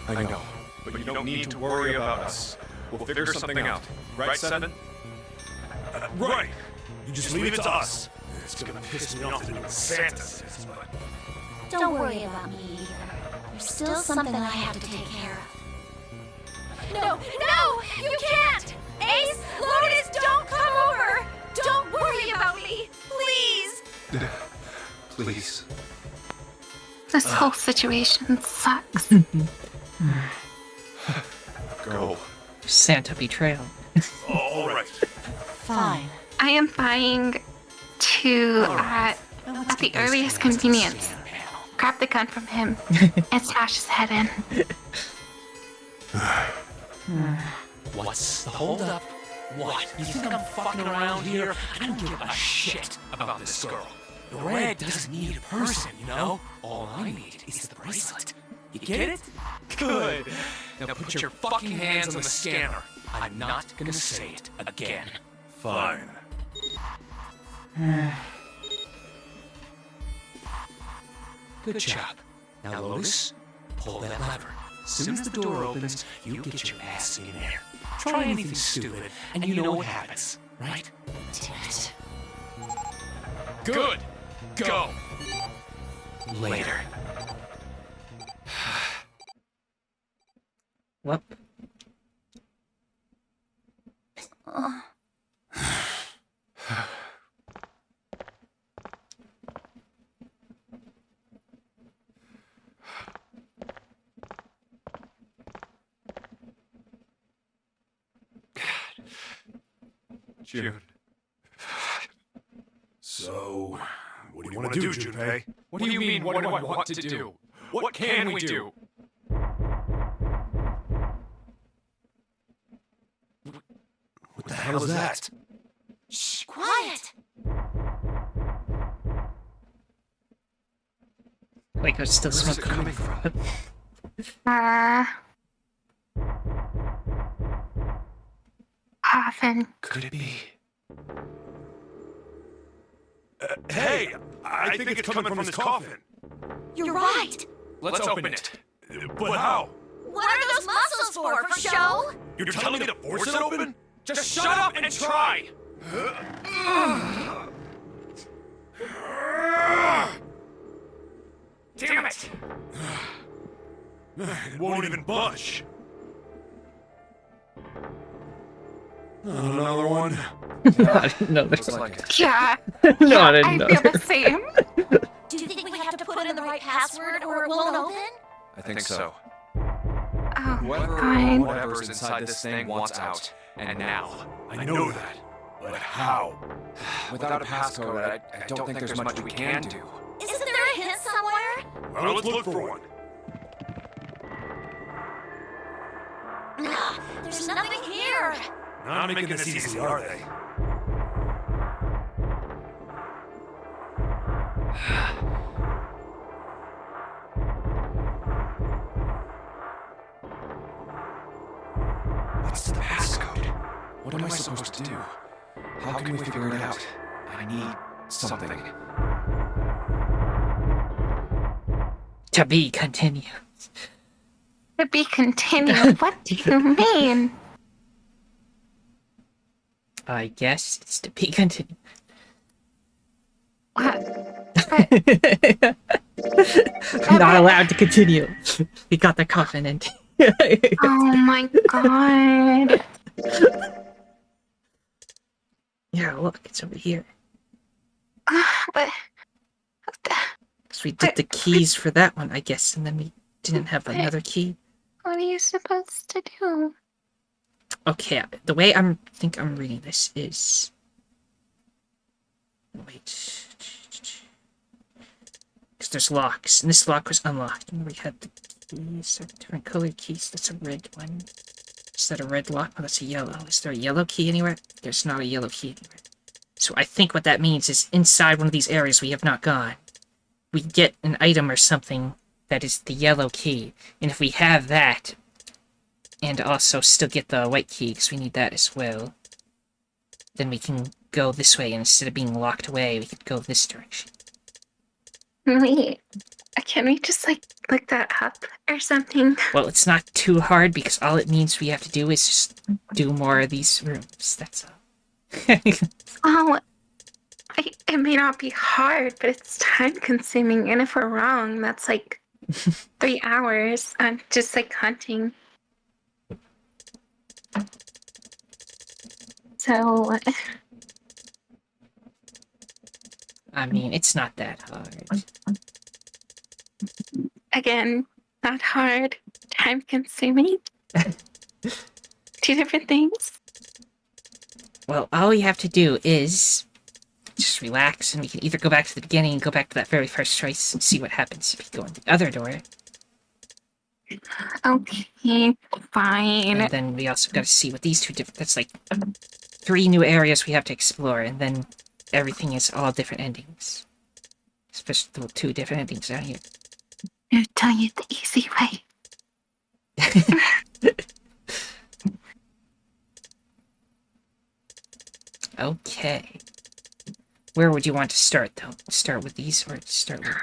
I know, but you don't need to worry about us. We'll figure something out. Right, Seven? Right. You just leave it to us. It's gonna piss me off to do what Santa says, but... Don't worry about me either. There's still something I have to take care of. No, you can't! Ace, Lotus, don't come over! Don't worry about me, please! Please. This whole situation sucks. Go. Santa betrayal. All right. Fine. I am buying to, at the earliest convenience, grab the gun from him and smash his head in. What's the holdup? What? You think I'm fucking around here? I don't give a shit about this girl. The red doesn't need a person, you know? All I need is the bracelet. You get it? Good. Now put your fucking hands on the scanner. I'm not gonna say it again. Fine. Good job. Now, Lotus, pull that lever. As soon as the door opens, you get your ass in there. Try anything stupid, and you know what happens, right? Damn it. Good. Go. Later. Whoop. June. So, what do you want to do, Junpei? What do you mean, what do I want to do? What can we do? What the hell is that? Shh, quiet! Like, there's still Where's it smoke coming from? Coffin. Could it be? Hey, I think it's coming from this coffin. You're right! Let's open it. But how? What are those muscles for? For show? You're telling me to force it open? Just shut up and try! Damn it! It won't even budge. Another one. No, Looks like it. Yeah, not I another. feel the same. Do you think we have to put in the right password or it won't open? I think so. Oh, Whoever or fine. whatever's inside this thing wants out. And now. I know that. But how? Without a passcode, I don't think there's much we can do. Isn't there a hint somewhere? Well, let's look for one. There's nothing here. Not making this easy, are they? What's the passcode? What am I supposed to do? How can we figure it out? I need something. To be continued. To be continued. What do you mean? I guess it's to be continued. What? I'm not allowed to continue. We got the coffin in. Oh my god. Yeah, look, it's over here. But So we did the keys for that one, I guess, and then we didn't have another key. what are you supposed to do? Okay, the way think I'm reading this is... Wait... Because there's locks, and this lock was unlocked, and we had the keys, different colored keys. That's a red one. Is that a red lock? Oh, that's a yellow. Is there a yellow key anywhere? There's not a yellow key anywhere. So I think what that means is inside one of these areas we have not gone, we get an item or something that is the yellow key. And if we have that, and also still get the white key, because we need that as well, then we can go this way, and instead of being locked away, we could go this direction. Wait, can we just look that up or something? Well, it's not too hard, because all it means we have to do is just do more of these rooms, that's all. Oh, it may not be hard, but it's time consuming, and if we're wrong, that's 3 hours on just hunting. So, I mean, it's not that hard. again, not hard, time consuming. 2 different things. Well, all we have to do is just relax, and we can either go back to the beginning and go back to that very first choice and see what happens if you go in the other door. Okay, fine. And then we also got to see what these two different. That's like 3 new areas we have to explore, and then everything is all different endings. Especially the 2 different endings down here. I'll tell you the easy way. Okay. Where would you want to start, though? Start with these, or start with?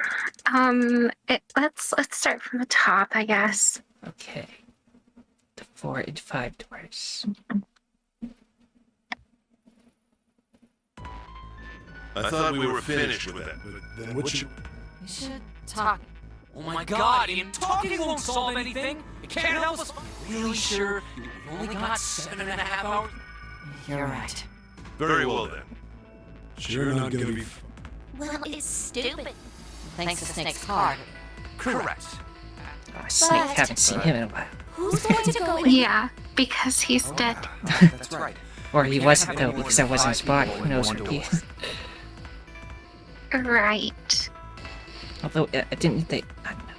Let's start from the top, I guess. Okay. The 4 and 5 doors. I thought we were finished with that. Then what should... We should talk. Oh my god, Ian, talking won't solve anything. It can't help us. Really sure you've only got 7.5 hours? You're right. Very well then. Sure not gonna be... Well, it's stupid. Thanks to Snake's card. Correct. Snake, But- haven't seen him in a while. Who's going to go with Yeah, because he's dead. That's right. Or he wasn't, though, because that wasn't his body. Who knows what he is. Right. Although, didn't they... I don't know.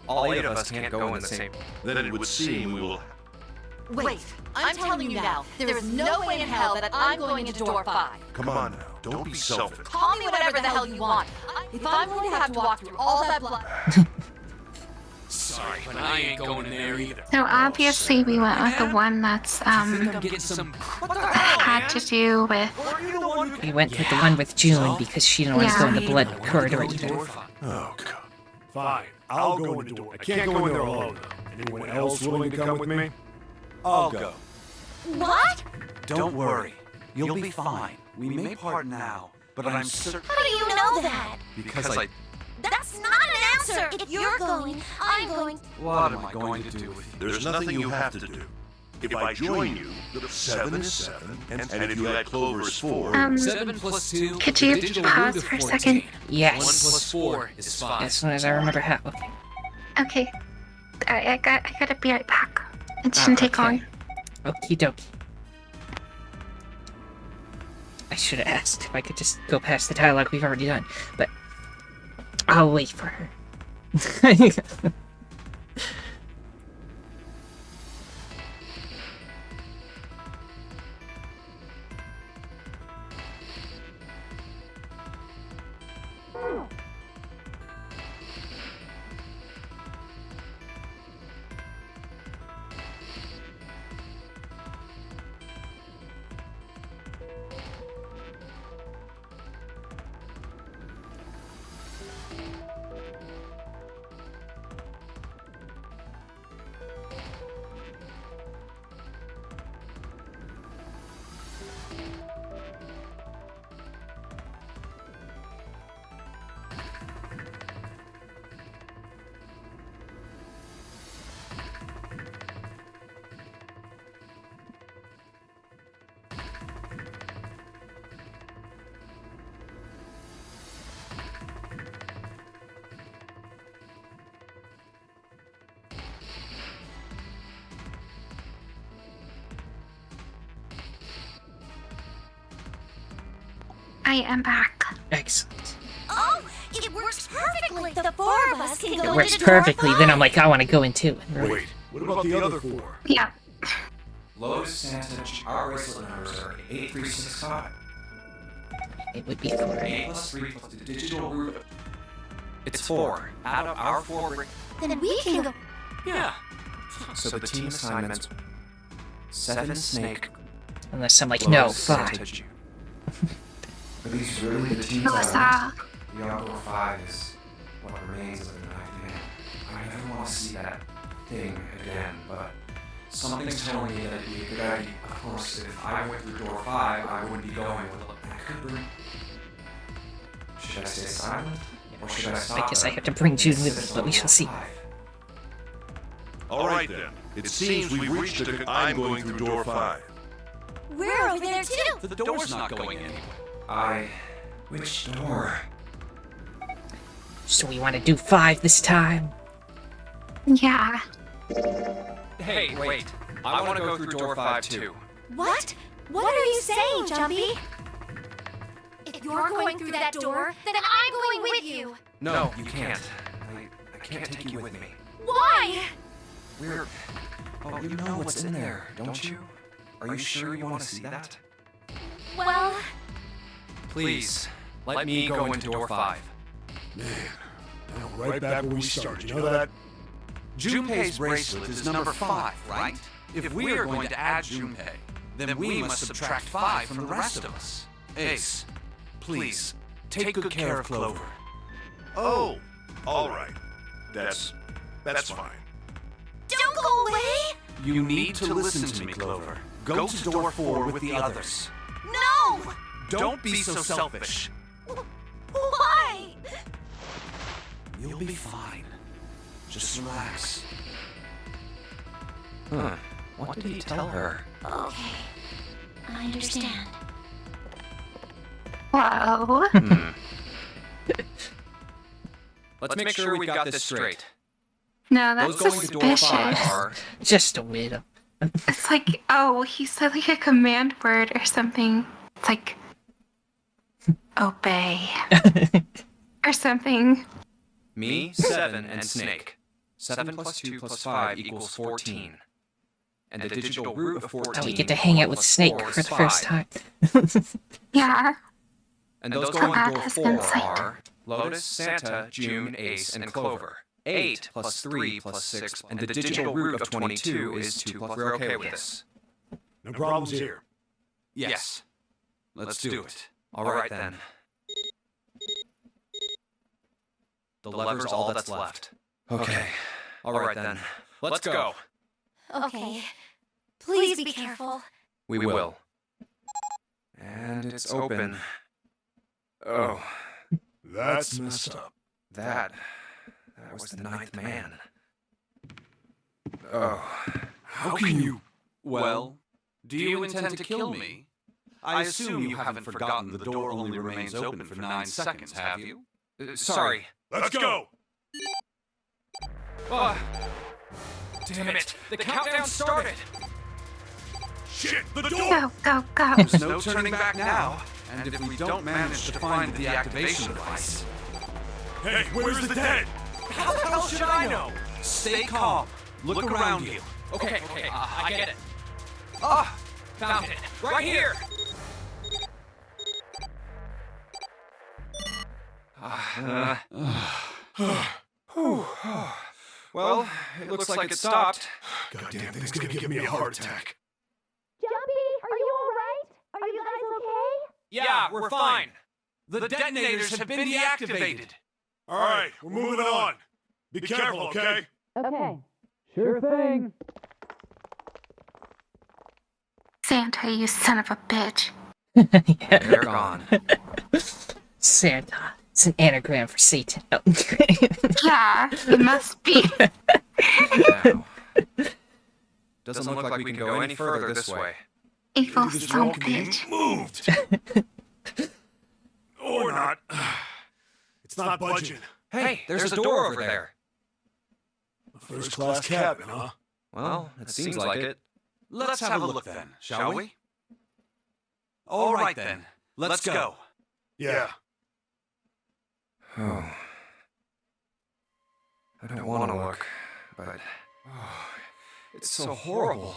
All 8 of us can't go in the same. Then it would seem we will... Wait, I'm telling you now, there is no way in hell that I'm going into door 5. Come on now, don't be selfish. Call me whatever the hell you want. If I'm going to have to walk through all that blood... Sorry, but I ain't going in there either. So obviously we went with the one that's I'm getting some. What the hell, had man? to do with Are you the one who... We went with the one with June because she didn't want to go in the blood corridor either. Oh, God. Fine, I'll go in the door. I can't go in there alone, though. Anyone else willing to come with me? I'll go. What? Don't worry. You'll be fine. We may part now, but I'm certain... How do you know that? Because I... That's not an answer. If you're going, I'm going. What am I going to do with you? There's nothing you have to do. If I join you, the 7 is 7, and if you add Clover is 4... 7 plus 2. Could you digital pause root of for a 14. second? 1 Yes. plus 4 is 5. As soon as I remember how. Okay. Okay. I gotta be right back. It shouldn't take long. Okie dokie. I should have asked if I could just go past the dialogue we've already done, but I'll wait for her. I am back. Excellent. Oh, it works perfectly. The 4 of us can go It works into door perfectly. Then I'm like, I want to go in too. Wait, what about the other 4? Yeah. Lotus Santa, our bracelet numbers are 8365. It would be 4. 8 plus 3 plus the digital root of... It's 4. Out of our 4... Then we can go. Yeah. So the team assignments... 7 Snake... Unless I'm like, no, Lotus 5. Santa June. Are these really the team's Melissa. elements? The outdoor 5 is what remains of the ninth man. I never want to see that thing again, but something's telling me that it'd be a good idea. Of course, if I went through door 5, I wouldn't be going with that could bring... Should I stay silent? Or should I stop? I guess I them have to bring and June with insist me, but on we shall door see. 5? All right then. It seems we've reached the... I'm going through door 5. We're over there too. The door's not going anywhere. Which door? So we want to do 5 this time? Yeah. Hey, wait. I want to go through door 5 too. What? What are you saying, Jumpy? If you're going through that door, then I'm going with you. No, you can't. I can't take you with me. Why? Oh, you know what's in there, don't you? Are you sure you want to see that? Well, Please, let me go into door 5. Man, now right back where we started, you know that? Junpei's bracelet is number 5, right? If we are going to add Junpei, then we must subtract 5 from the rest of us. Ace, please, take good care of Clover. Oh, all right. That's fine. don't go away! You need to listen to me, Clover. Go to door 4 with the others. No! Don't be so selfish. Why? You'll be fine. Just relax. What did he tell her? Okay. I understand. Whoa. Let's make sure we've got this straight. No, that's Those going to door 5 suspicious. are... Just a weirdo. It's like, oh, he said like a command word or something. It's like, obey. Or something. Me, 7, and Snake. 7 plus 2 plus 5 equals 14. And the digital root of 14... Oh, we get to hang out with Snake for the first time. Yeah. And those going to door 4 are Lotus, Santa, June, Ace, and Clover. 8 plus 3 plus 6, and the digital root of 22 is 2 plus... We're okay with this. No problems here. Yes. Let's do it. Alright then. The lever's all that's left. Okay. Alright then. Let's go. Okay. Please be careful. We will. And it's open. Oh, That's messed up. that was the 9th man. Oh, How can you? Well, do you intend to kill me? I assume you haven't forgotten the door only remains open for 9 seconds, have you? sorry. Let's go! Oh, damn it. The countdown started. Shit, the door! Go, go, go. There's no turning back now. And if we don't manage to find the deactivation device... Hey, where's the dead? How the hell should I know? Stay calm. Look around you. Okay, I get it. Ah, found it. Right here. Well, it looks like it stopped. Goddamn thing's gonna give me a heart attack. Jumpy, are you alright? Are you guys okay? Yeah, we're fine. The detonators have been deactivated. All right, we're moving on. Be careful, okay? Okay. Santa, you son of a bitch. They're gone. Santa. It's an anagram for Satan. Oh. Yeah, it must be. Now. Doesn't look like we can go any further this way. Evil Maybe this son wall of a can be bitch. moved. Or not. It's not budging. Hey, there's a door over there. A first-class cabin, huh? Well, it seems like it. Let's have a look then, shall we? All right then. Let's go. Yeah. Oh. I don't want to look, but it's so horrible.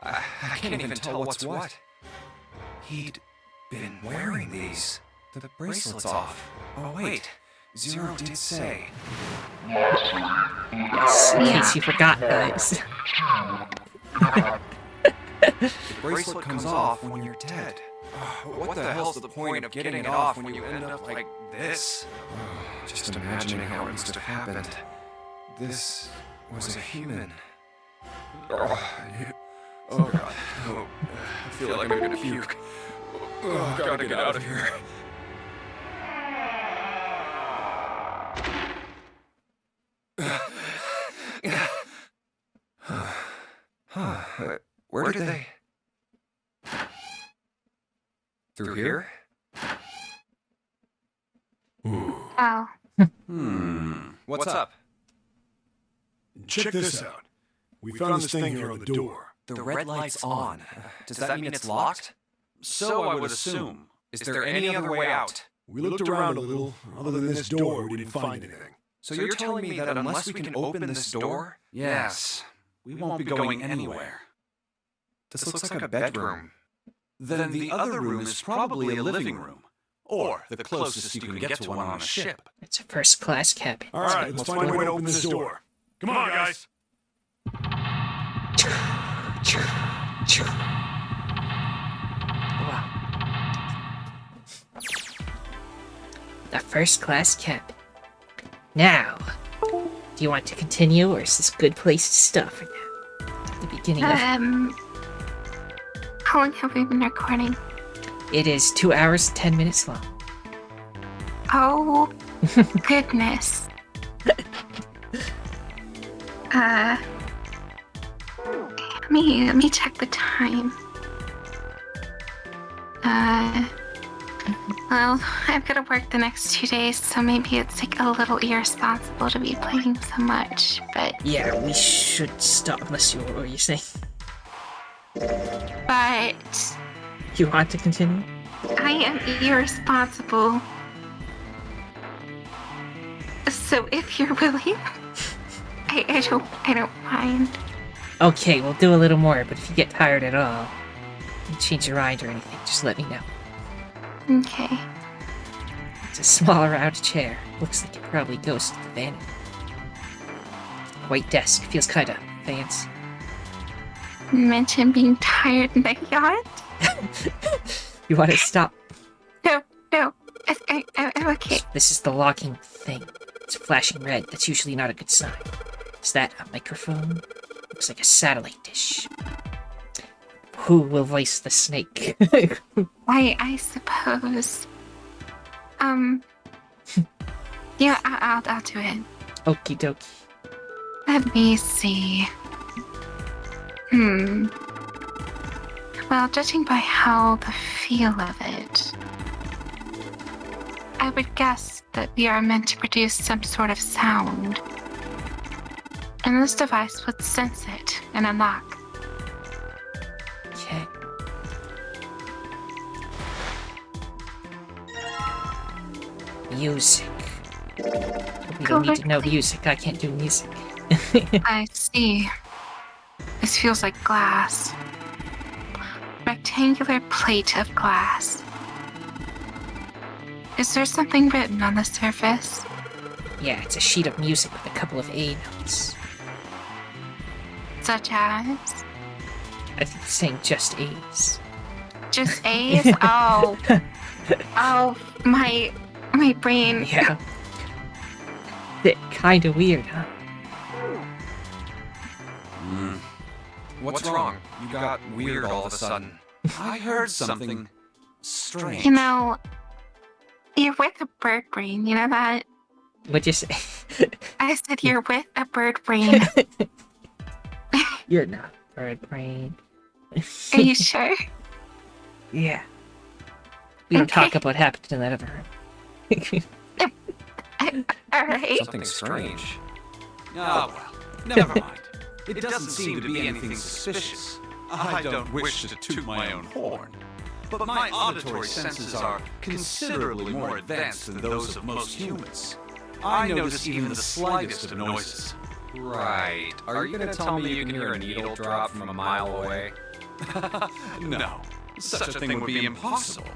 I can't even tell what's what. He'd been wearing these. The bracelet's off. Oh wait, Zero did say. In case you forgot, guys. The bracelet comes off when you're dead. What the hell's the point of getting it off when you end up like this? Just imagining how it must have happened. This was a human. Oh god. Oh, I feel like I'm gonna puke. Oh, gotta get out of here. Where did they... Through here? Oh. What's up? Check this out. We found this thing here on the door. The red light's on. Does that mean it's locked? So I would assume. Is there any other way out? We looked around a little. Other than this door, we didn't find anything. So you're telling me that unless we can open this door? Yes. We won't be going anywhere. This looks like a bedroom. Then the other room is probably a living room. Or the closest you can get to one on a ship. It's a first-class cabin. All right, let's find a way to open this door. Come on, guys. Wow. A first-class cabin. Now, do you want to continue, or is this a good place to stop for now? The beginning of... How long have we been recording? It is 2 hours, 10 minutes long. Oh, goodness. Let me check the time. Well, I've got to work the next 2 days, so maybe it's like a little irresponsible to be playing so much, but... Yeah, we should stop unless what were you saying? But... You want to continue? I am irresponsible. So if you're willing, I don't mind. Okay, we'll do a little more, but if you get tired at all, and change your mind or anything, just let me know. Okay. It's a small round chair. Looks like it probably goes to the vanity. White desk. Feels kinda fancy. Mention being tired in the yacht? You want to stop? No. I'm okay. This is the locking thing. It's flashing red. That's usually not a good sign. Is that a microphone? Looks like a satellite dish. Who will voice the snake? I suppose. Yeah, I'll do it. Okie dokie. Let me see. Well, judging by how the feel of it, I would guess that we are meant to produce some sort of sound. And this device would sense it and unlock. Okay. Music. We don't need to know music. I can't do music. I see. This feels like glass. Rectangular plate of glass. Is there something written on the surface? Yeah, it's a sheet of music with a couple of A notes. Such as? I think it's saying just A's. Just A's? Oh. Oh, my brain. Yeah. Kinda weird, huh? What's wrong? You got weird all of a sudden. I heard something strange. You know, you're with a bird brain, you know that? What'd you say? I said you're with a bird brain. You're not bird brain. Are you sure? Yeah. We don't Okay. talk about what happened in that other room. Alright. Something strange. Ah, well, never mind. It doesn't seem to be anything suspicious. I don't wish to toot my own horn, but my auditory senses are considerably more advanced than those of most humans. I notice even the slightest of noises. Right. Are you gonna tell me you can hear a needle drop from a mile away? No, such a thing would be impossible.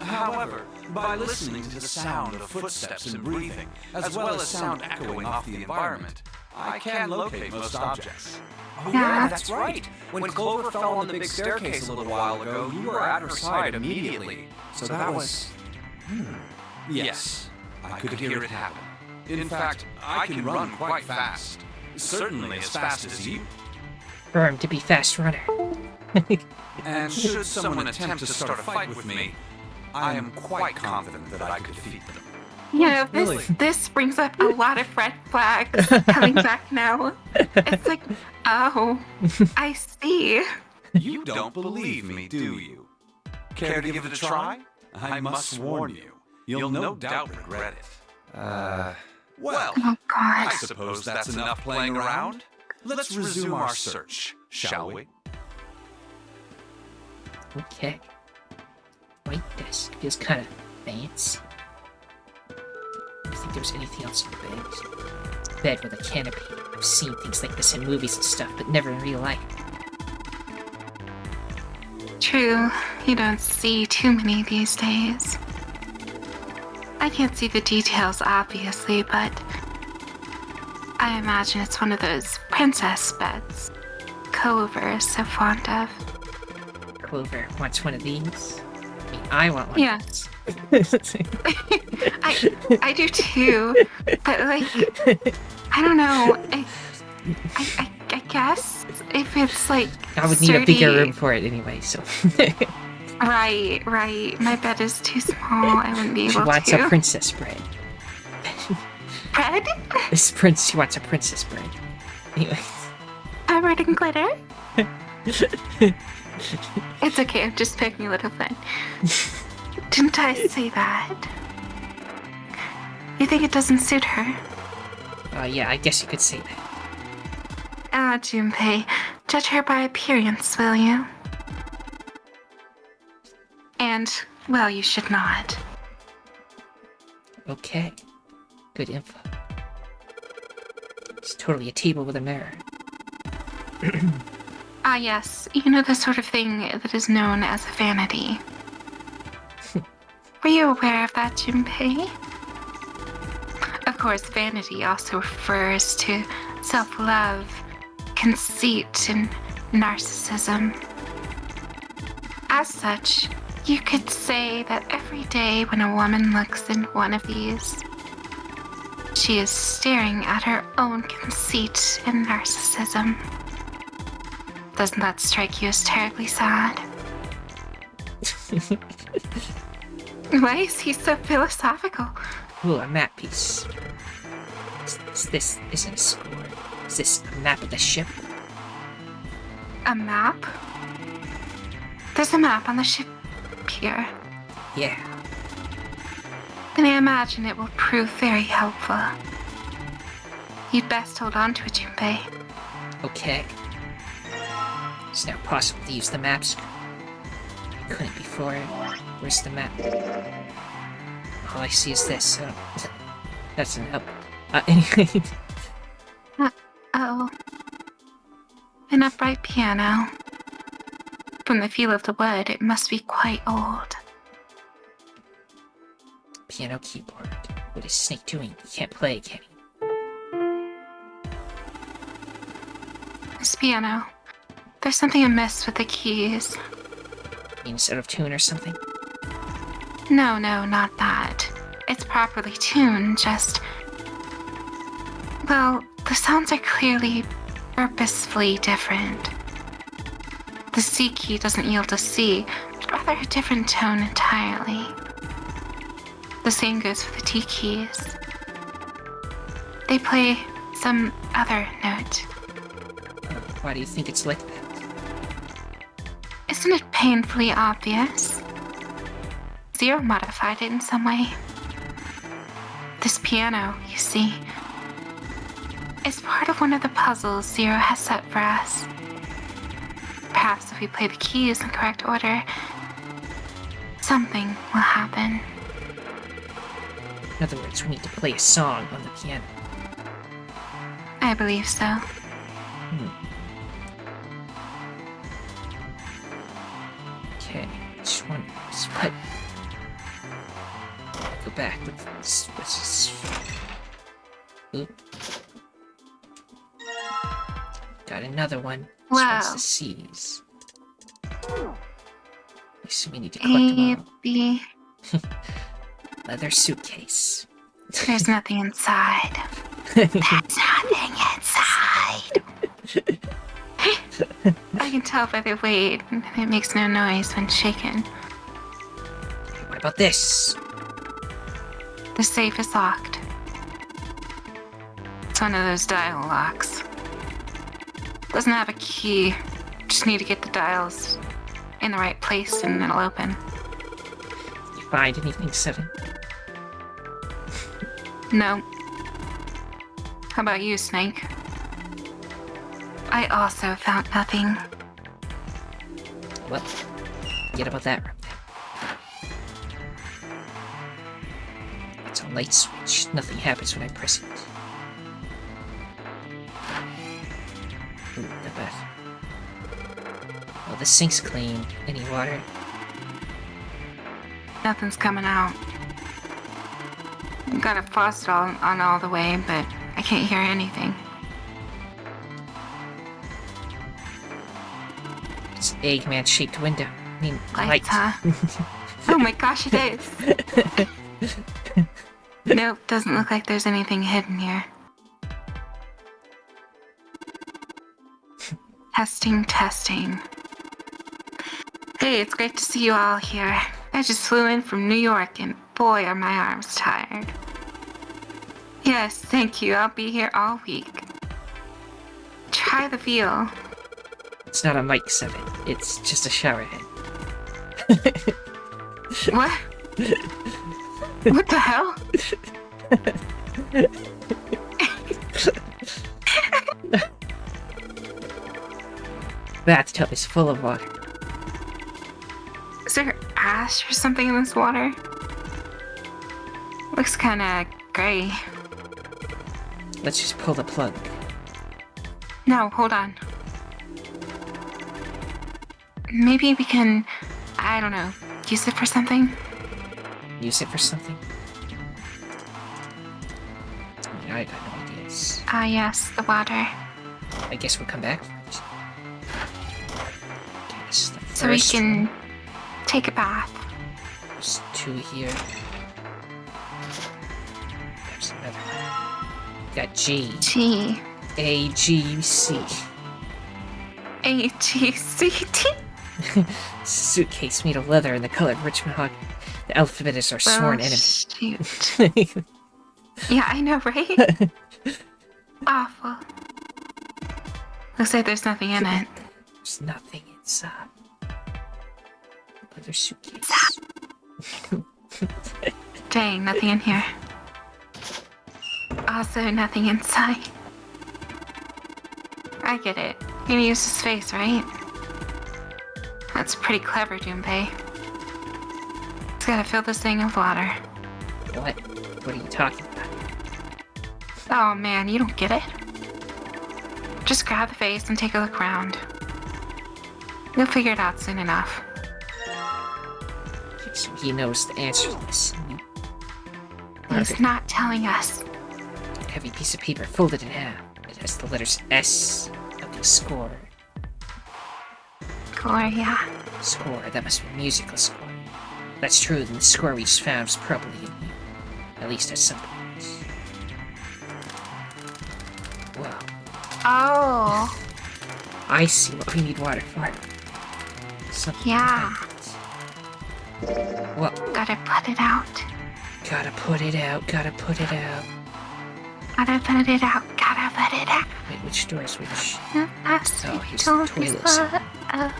However, by listening to the sound of footsteps and breathing, as well as sound echoing off the environment, I can locate most objects. Oh yeah, that's right. When Clover fell on the big staircase a little while ago, you were at her side immediately. So that was... Yes, I could hear it happen. In fact, I can run quite fast. Certainly as fast as you. Firm to be fast runner. And should someone attempt to start a fight with me, I am quite confident that I could defeat them. You know, this brings up a lot of red flags coming back now. It's like, oh, I see. You don't believe me, do you? Care to give it a try? I must warn you, you'll no doubt regret it. Well, Oh, I God. suppose that's enough playing around. Let's resume our search, shall we? Okay. White desk feels kind of fancy. think there was anything else in the bed. Bed with a canopy. I've seen things like this in movies and stuff, but never in real life. True, you don't see too many these days. I can't see the details, obviously, but I imagine it's one of those princess beds Clover is so fond of. Clover wants one of these. I mean, I want one. Yes. I do too, but like, I don't know. I guess if it's like I would need a bigger room for it anyway, so. Right. My bed is too small. I wouldn't be able to. She wants a princess bread. Bread? She wants a princess bread. Anyway. Covered in glitter? It's okay, I'm just poking a little fun. Didn't I say that? You think it doesn't suit her? Yeah, I guess you could say that. Junpei, judge her by appearance, will you? And, well, you should not. Okay. Good info. It's totally a table with a mirror. Yes, you know the sort of thing that is known as a vanity. Were you aware of that, Junpei? Of course, vanity also refers to self-love, conceit, and narcissism. As such, you could say that every day when a woman looks in one of these, she is staring at her own conceit and narcissism. Doesn't that strike you as terribly sad? Why is he so philosophical? Ooh, a map piece. This isn't a score. Is this a map of the ship? A map? There's a map on the ship here. Yeah. Then I imagine it will prove very helpful. You'd best hold on to it, Junpei. Okay. It's now possible to use the maps. I couldn't before. Where's the map? All I see is this. So that doesn't help. Anyway. Oh. An upright piano. From the feel of the wood, it must be quite old. Piano keyboard. What is Snake doing? He can't play, can he? This piano. There's something amiss with the keys. You mean it's out of tune or something? No, not that. It's properly tuned, just... Well, the sounds are clearly purposefully different. The C key doesn't yield a C, but rather a different tone entirely. The same goes for the T keys. They play some other note. Why do you think it's like that? Isn't it painfully obvious? Zero modified it in some way. This piano, you see, is part of one of the puzzles Zero has set for us. Perhaps if we play the keys in correct order, something will happen. In other words, we need to play a song on the piano. I believe so. Okay, which one is what? Go back. What's this? Oop. Got another one. This Wow. one's the C's. So we need to collect them all. B. Leather suitcase. There's nothing inside. There's nothing inside. I can tell by the weight. It makes no noise when shaken. What about this? The safe is locked. It's one of those dial locks. Doesn't have a key. Just need to get the dials in the right place and it'll open. Did you find anything, Seven? No. How about you, Snake? I also found nothing. Well, forget about that room then. That's all a light switch. Nothing happens when I press it. Ooh, not bad. Oh, the sink's clean. Any water? Nothing's coming out. Got a faucet on all the way, but I can't hear anything. It's an Eggman-shaped window. I mean, light. Lights, huh? Oh my gosh, it is! Nope, doesn't look like there's anything hidden here. Testing, testing. Hey, it's great to see you all here. I just flew in from New York and boy are my arms tired. Yes, thank you. I'll be here all week. Try the feel. It's not a mic 7. It's just a shower head. What? What the hell? Bathtub is full of water. Is there ash or something in this water? Looks kinda gray. Let's just pull the plug. No, hold on. Maybe we can, I don't know, use it for something? Use it for something? I got no ideas. Ah, yes, the water. I guess we'll come back for it. Okay, this is the So we first can one. take a bath. There's 2 here. There's another one. Got G. G. A, G, C. A, G, C, T. Suitcase made of leather and the color of rich mahogany. The alphabet is our sworn enemy. Shoot. Yeah, I know, right? Awful. Looks like there's nothing in it. There's nothing inside. Leather suitcase. Dang, nothing in here. Also, nothing inside. I get it. You're gonna use his face, right? That's pretty clever, Junpei. Just gotta fill this thing with water. What? What are you talking about? Oh man, you don't get it? Just grab the face and take a look around. You'll figure it out soon enough. So he knows the answer to this. He's not telling us. A heavy piece of paper folded in half. It has the letters S of the score. Gloria. Score, that must be a musical score. That's true, then the score we just found was probably in you. At least at some point. Wow. Oh. I see what we need water for. Something Yeah. Well, Gotta put it out. gotta put it out, gotta put it out. Gotta put it out. Gotta put it out. Wait, which door is which? That's Oh, here's the toilet.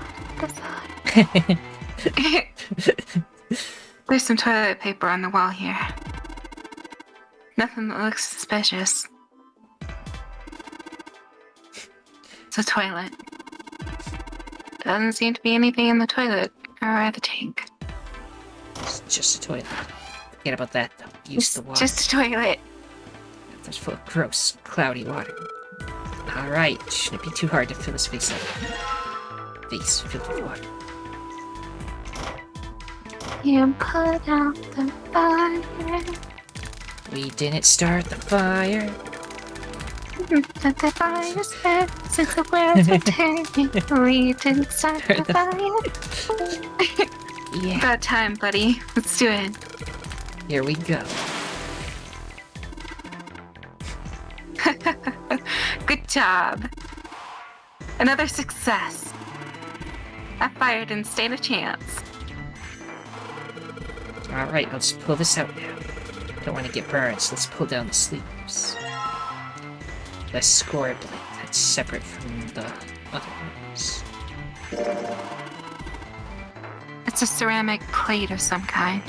There's some toilet paper on the wall here. Nothing that looks suspicious. It's a toilet. Doesn't seem to be anything in the toilet or the tank. It's just a toilet. Forget about that, though. Use It's the water. just a toilet. That's full of gross, cloudy water. Alright, shouldn't be too hard to fill his face up. Face filled with water. You put out the fire. We didn't start the fire. Let the fire spread since the world's were turning. We didn't start the fire. Yeah, About time, buddy. Let's do it. here we go. Good job. Another success. That fire didn't stand a chance. Alright, I'll just pull this out now. Don't want to get burned, so let's pull down the sleeves. The score plate that's separate from the other ones. It's a ceramic plate of some kind.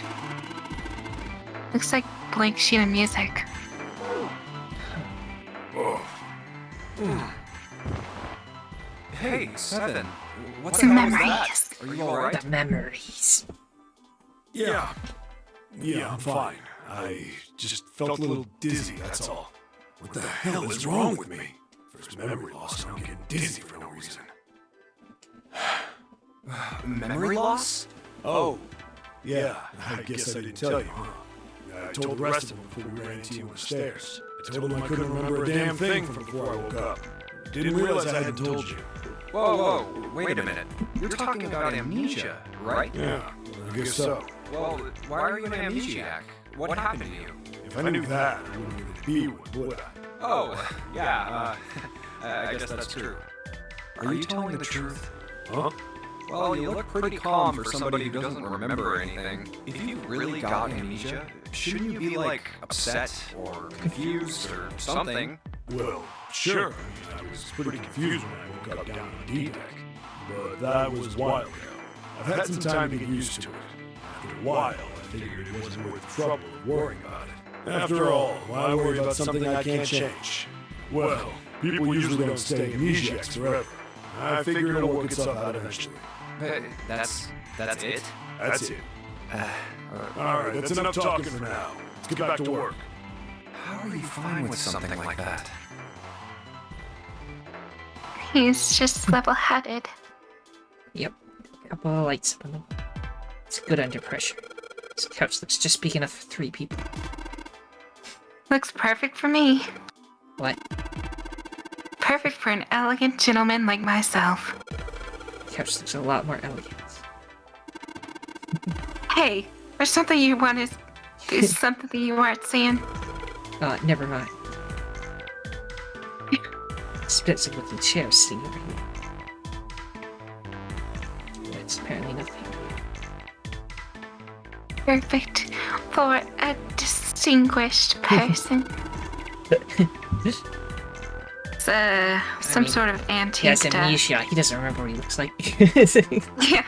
Looks like a blank sheet of music. Hey, Seven. What the Some hell is memories. that? Are you alright? The memories. Yeah, I'm fine. I just felt a little dizzy, that's all. What the hell is wrong with me? First memory loss, and I'm getting dizzy for no reason. Memory loss? Oh, yeah, I guess I didn't tell you, huh? I told the rest of them before we ran into you on the stairs. I told them I couldn't remember a damn thing from before I woke up. Didn't realize I hadn't told you. Whoa, wait a minute. You're talking about amnesia, right? Yeah, I guess so. Well, why are you an amnesiac? What happened to you? If I knew that, I wouldn't really be one, would I? Oh, yeah, I guess that's true. Are you telling the truth? Huh? Well, you look pretty calm for somebody who doesn't remember anything. If you really got amnesia, shouldn't you be, like, upset or confused or something? Well, sure. I was pretty confused when I woke up down on the deck. But that was a while ago. I've had some time to get used to it. After a while, I figured it wasn't worth the trouble of worrying about it. After all, why worry about something I can't change? Well, people usually don't stay amnesiacs forever. I figure it'll work itself out eventually. That's it? That's it. Alright, that's enough talking for now. Let's get back to work. How are you fine with something like that? He's just level-headed. Yep. Couple of lights up on them. It's good under pressure. This couch looks just big enough for 3 people. Looks perfect for me. What? Perfect for an elegant gentleman like myself. The couch looks a lot more elegant. Hey, there's something you want to... There's something that you aren't saying. Never mind. Expensive looking chair sitting over here. That's apparently nothing. Perfect for a distinguished person. It's some sort of antique He has stuff. amnesia. He doesn't remember what he looks like. Yeah.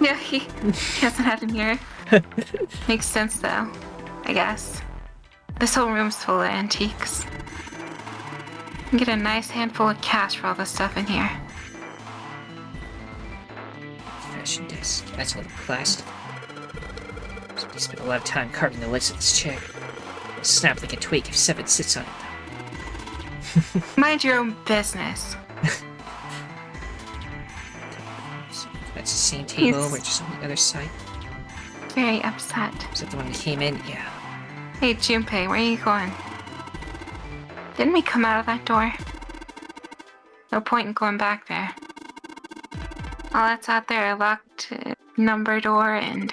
Yeah, he hasn't had a mirror. Makes sense though, I guess. This whole room's full of antiques. You can get a nice handful of cash for all the stuff in here. Fashion desk. That's another plastic. Somebody spent a lot of time carving the legs of this chair. It'll snap like a twig if Seven sits on it, though. Mind your own business. That's the same table over, just on the other side. Very upset. Is that the one that came in? Yeah. Hey, Junpei, where are you going? Didn't we come out of that door? No point in going back there. All that's out there, a locked number door and...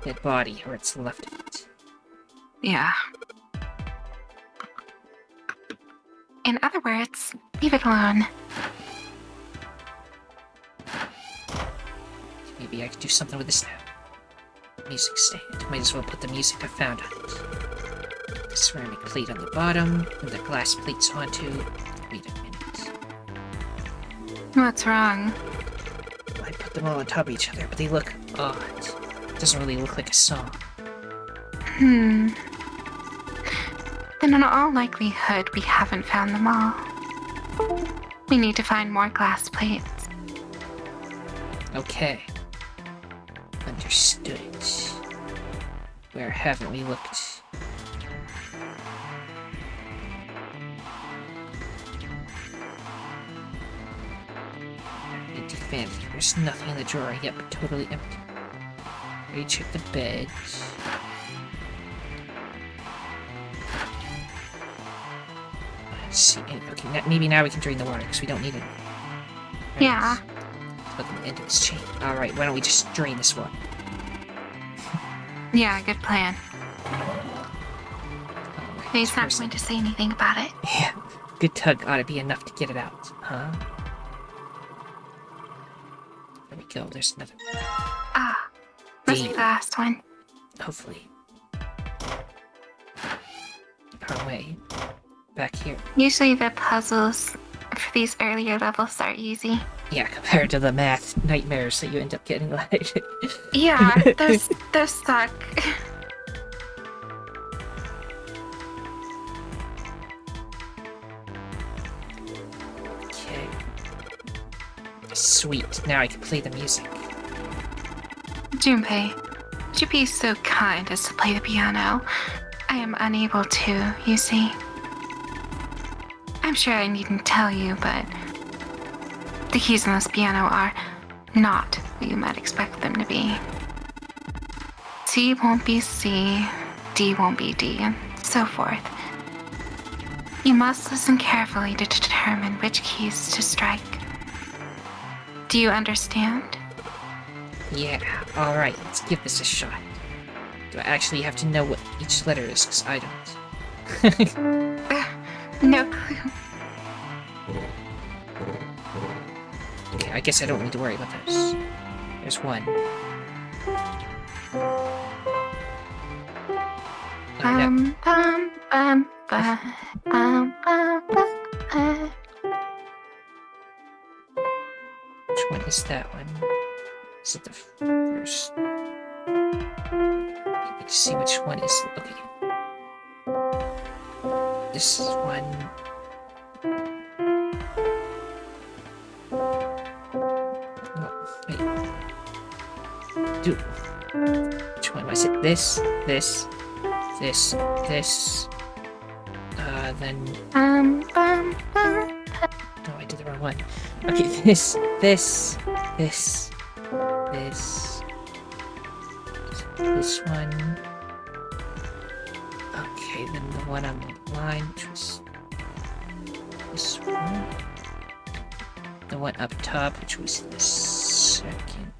Dead body, or it's left of it. yeah. In other words, leave it alone. Maybe I could do something with this now. Music stand. Might as well put the music I found on it. The ceramic plate on the bottom, and the glass plates onto... Wait a minute. What's wrong? I put them all on top of each other, but they look odd. It doesn't really look like a song. Then in all likelihood, we haven't found them all. We need to find more glass plates. Okay. Understood. Where haven't we looked? Empty vanity. There's nothing in the drawer. Yep, totally empty. Ready to check the bed. Let's see. Okay, maybe now we can drain the water because we don't need it. Right. Yeah. Put them into this chain. Alright, why don't we just drain this one? Yeah, good plan. Alright, He's not where's going to say anything about it. Yeah, good tug ought to be enough to get it out, huh? There we go, there's another. Ah, must be the last one. Hopefully. Our way. Back here. Usually the puzzles for these earlier levels are easy. Yeah, compared to the math nightmares that you end up getting like. Yeah, those suck. Okay. Sweet, now I can play the music. Junpei, Would you be so kind as to play the piano? I am unable to, you see. I'm sure I needn't tell you, but the keys on this piano are not what you might expect them to be. C won't be C, D won't be D, and so forth. You must listen carefully to determine which keys to strike. Do you understand? Yeah, alright, let's give this a shot. Do I actually have to know what each letter is? Because I don't. No clue. Okay, I guess I don't need to worry about this. There's one. Bum, bum, bum, bum, bum, bum, bum. Which one is that one? Is it the first? Let me see which one is. Okay. This is one. Oh, wait. Dude. Which one was it? This. Then. Bum, bum. No, I did the wrong one. Okay, this one. Okay, then the one on the line, which was this one. The one up top, which was the second.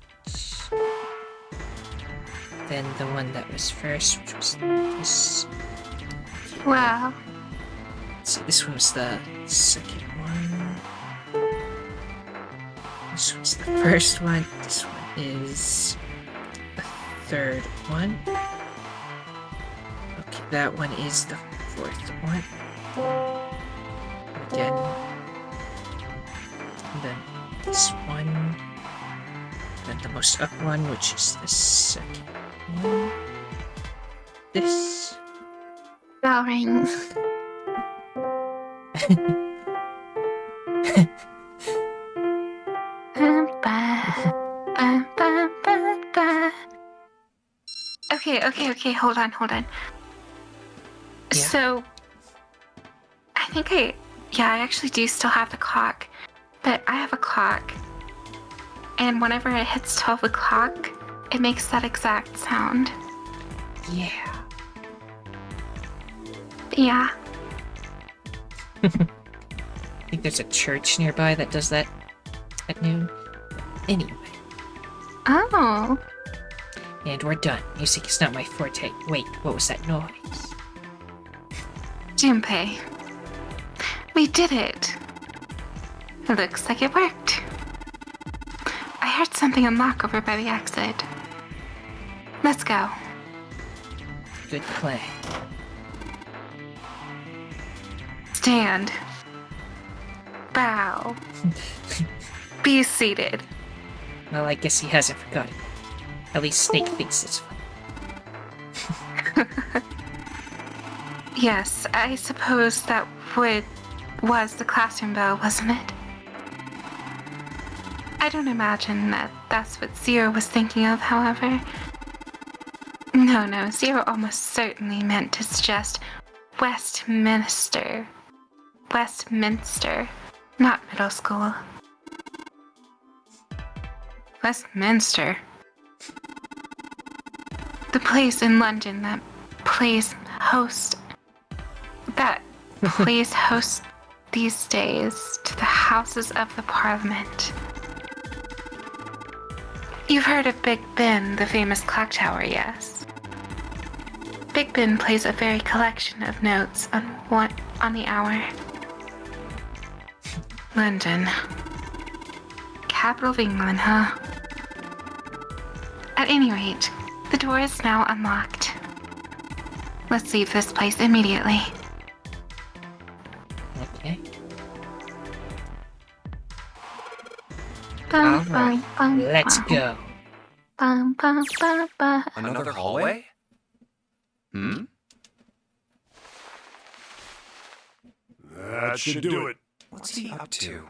Then the one that was first, which was this. Wow. So this one was the second one. This one's the first one. This one is the third one. Okay, that one is the fourth one. Again. And then this one. Then the most up one, which is the second one. This. Bell rings. Okay, hold on. Yeah. So, I actually do still have the clock, but I have a clock, and whenever it hits 12 o'clock, it makes that exact sound. Yeah. Yeah. I think there's a church nearby that does that at noon. Anyway. Oh. And we're done. Music is not my forte. Wait, what was that noise? Junpei. We did it. It looks like it worked. I heard something unlock over by the exit. Let's go. Good play. Stand. Bow. Be seated. Well, I guess he hasn't forgotten. At least Snake thinks it's fun. Yes, I suppose that was the classroom bell, wasn't it? I don't imagine that that's what Zero was thinking of, however. No, Zero almost certainly meant to suggest Westminster. Westminster, not middle school. Westminster. The place in London that plays host these days to the Houses of the Parliament. You've heard of Big Ben, the famous clock tower, yes? Big Ben plays a very collection of notes on the hour. London. Capital of England, huh? At any rate, the door is now unlocked. Let's leave this place immediately. Okay. Bum, Alright, bum, bum, let's bum. go. Bum, bum, bum, bum. Another hallway? That should do it. What's he up to?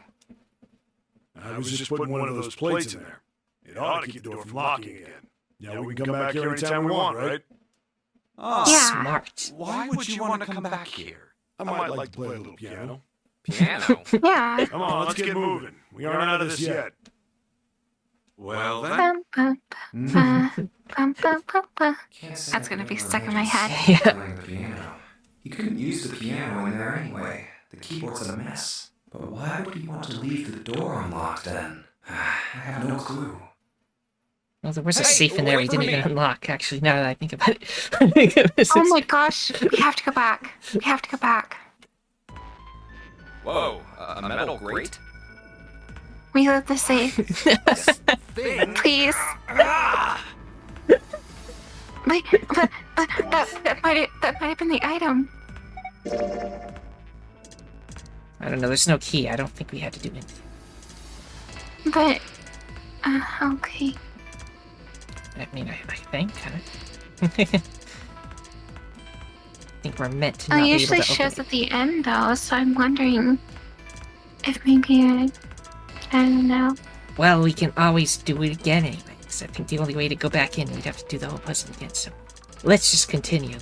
I was just putting one of those plates in there. It ought to keep the door from locking again. Yeah, we can come back here anytime we want, right? Oh, Yeah. Smart. why would you want to come back here? I might like to play a little piano. Piano? Yeah. Come on, let's get moving. We aren't out of this yet. Well then. Bum, bum, bum, bum, bum, bum, bum. Can't say That's I've gonna be never stuck in my imagined head. Spookie playing the piano. He couldn't use the piano in there anyway. The keyboard's a mess. But why would he want to leave the door unlocked then? I have no clue. Well, there was a Hey, safe in there we wait for didn't even me. unlock, actually, now that I think about it. Oh my gosh. We have to go back. We have to go back. Whoa, a metal grate? Reload the safe. Please. Wait, but that might have been the item. I don't know, there's no key. I don't think we had to do anything. But okay. I mean, I think. I think we're meant to Oh, not it be able usually to open shows it. at the end though, so I'm wondering if maybe I don't know. Well, we can always do it again anyway, because I think the only way to go back in, we'd have to do the whole puzzle again, so let's just continue.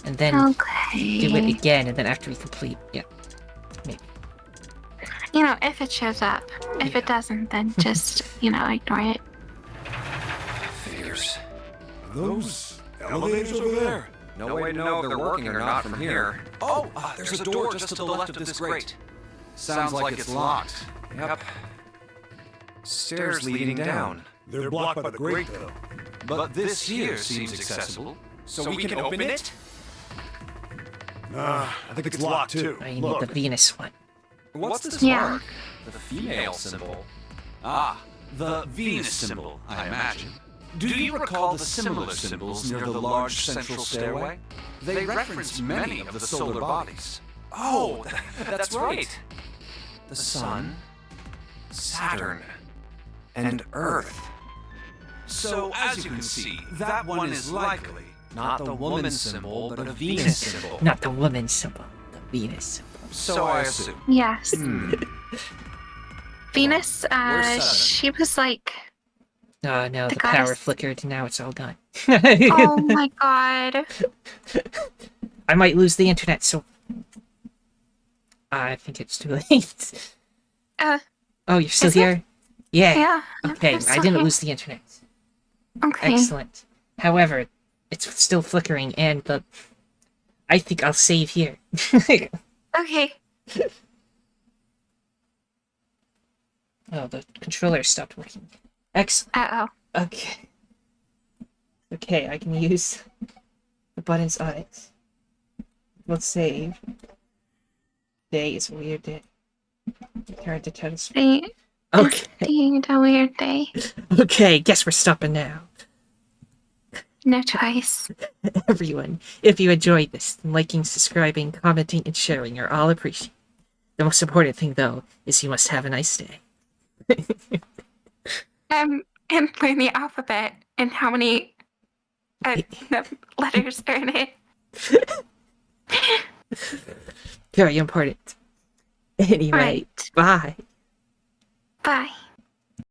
And then Okay. do it again, and then after we complete, yeah, maybe. You know, if it shows up. If it doesn't, then just, ignore it. Figures. Are those elevators over there? No way to know if they're working or not from here. Oh, there's a door just to the left of this grate. Sounds like it's locked. Yep. Stairs leading down. They're blocked by the grate, though. But this here seems accessible. So we can open it? Nah, I think it's locked, too. Oh, you need Look. the Venus one. What's this Yeah. mark? The female symbol. Ah, the Venus symbol, I imagine. Do you recall the similar symbols near the large central stairway? They reference many of the solar bodies. Oh, that's right. The Sun, Saturn, and Earth. So, as you can see, that one is likely. Not the woman symbol, but a Venus symbol. Not the woman symbol, the Venus symbol. So I assume. Yes. Venus, Where's Saturn? she was like, Oh no, The the power goddess- flickered, now it's all gone. oh my god. I might lose the internet, so... I think it's too late. Oh, you're still is it? here? Yeah. Yeah. Okay, I'm I still didn't here. lose the internet. Okay. Excellent. However, it's still flickering, and the... I think I'll save here. Okay. Oh, the controller stopped working. Excellent. Uh-oh. Okay. Okay, I can use the buttons on it. We'll save. Today is a weird day. Return to tennis. It's Okay. being a weird day. Okay, guess we're stopping now. No choice. Everyone, if you enjoyed this, then liking, subscribing, commenting, and sharing are all appreciated. The most important thing, though, is you must have a nice day. And learn the alphabet and how many letters are in it. Very important. Anyway, Right. bye. Bye.